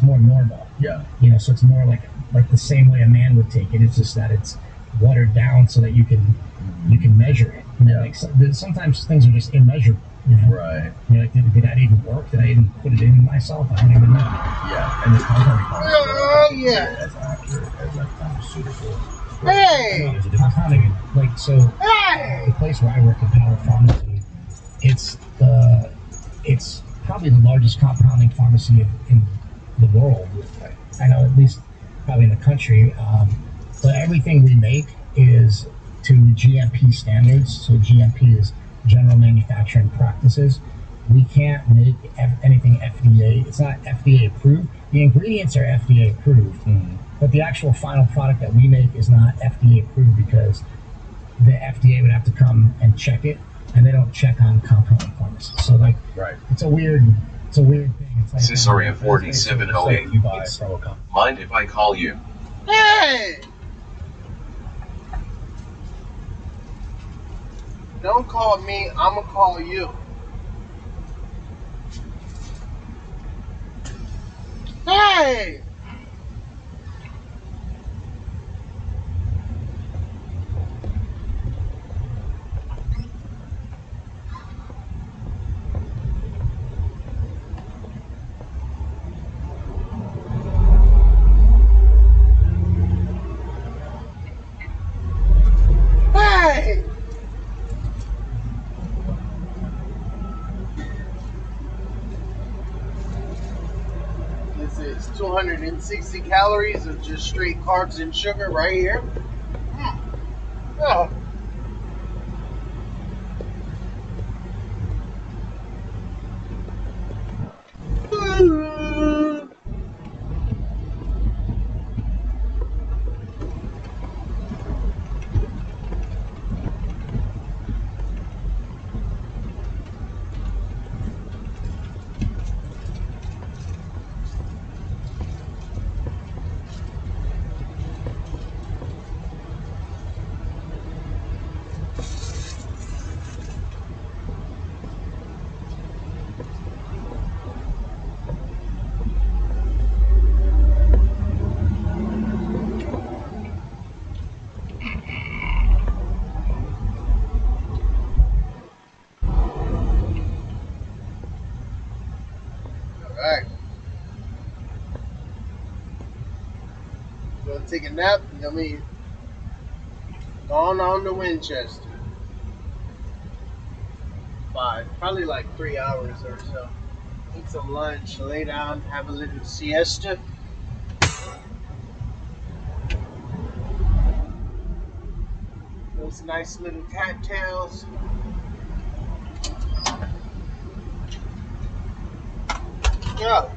more normal.
Yeah.
So it's more like the same way a man would take it. It's just that it's watered down so that you can measure it. Like, sometimes things are just immeasurable.
Right.
Like, did that even work? Did I even put it in myself? I don't even know.
Yeah. And the compounding pharmacy
yeah.
as accurate as like pharmaceutical.
Hey!
There's a difference.
Compounding, like, so the place where I work at Power Pharmacy, it's probably the largest compounding pharmacy in the world. I know, at least probably in the country. But everything we make is to GMP standards. So GMP is General Manufacturing Practices. We can't make anything FDA. It's not FDA approved. The ingredients are FDA approved, but the actual final product that we make is not FDA approved because the FDA would have to come and check it, and they don't check on compounding pharmacies. So, like, it's a weird thing. It's like
Cisoria 4708.
You buy from a company.
Mind if I call you?
Hey! Don't call me, I'ma call you. Hey! Hey! This is 260 calories of just straight carbs and sugar right here. Oh. Alright. Gonna take a nap and then we go on to Winchester. Probably like 3 hours or so. Eat some lunch, lay down, have a little siesta. Those nice little cattails. Yeah.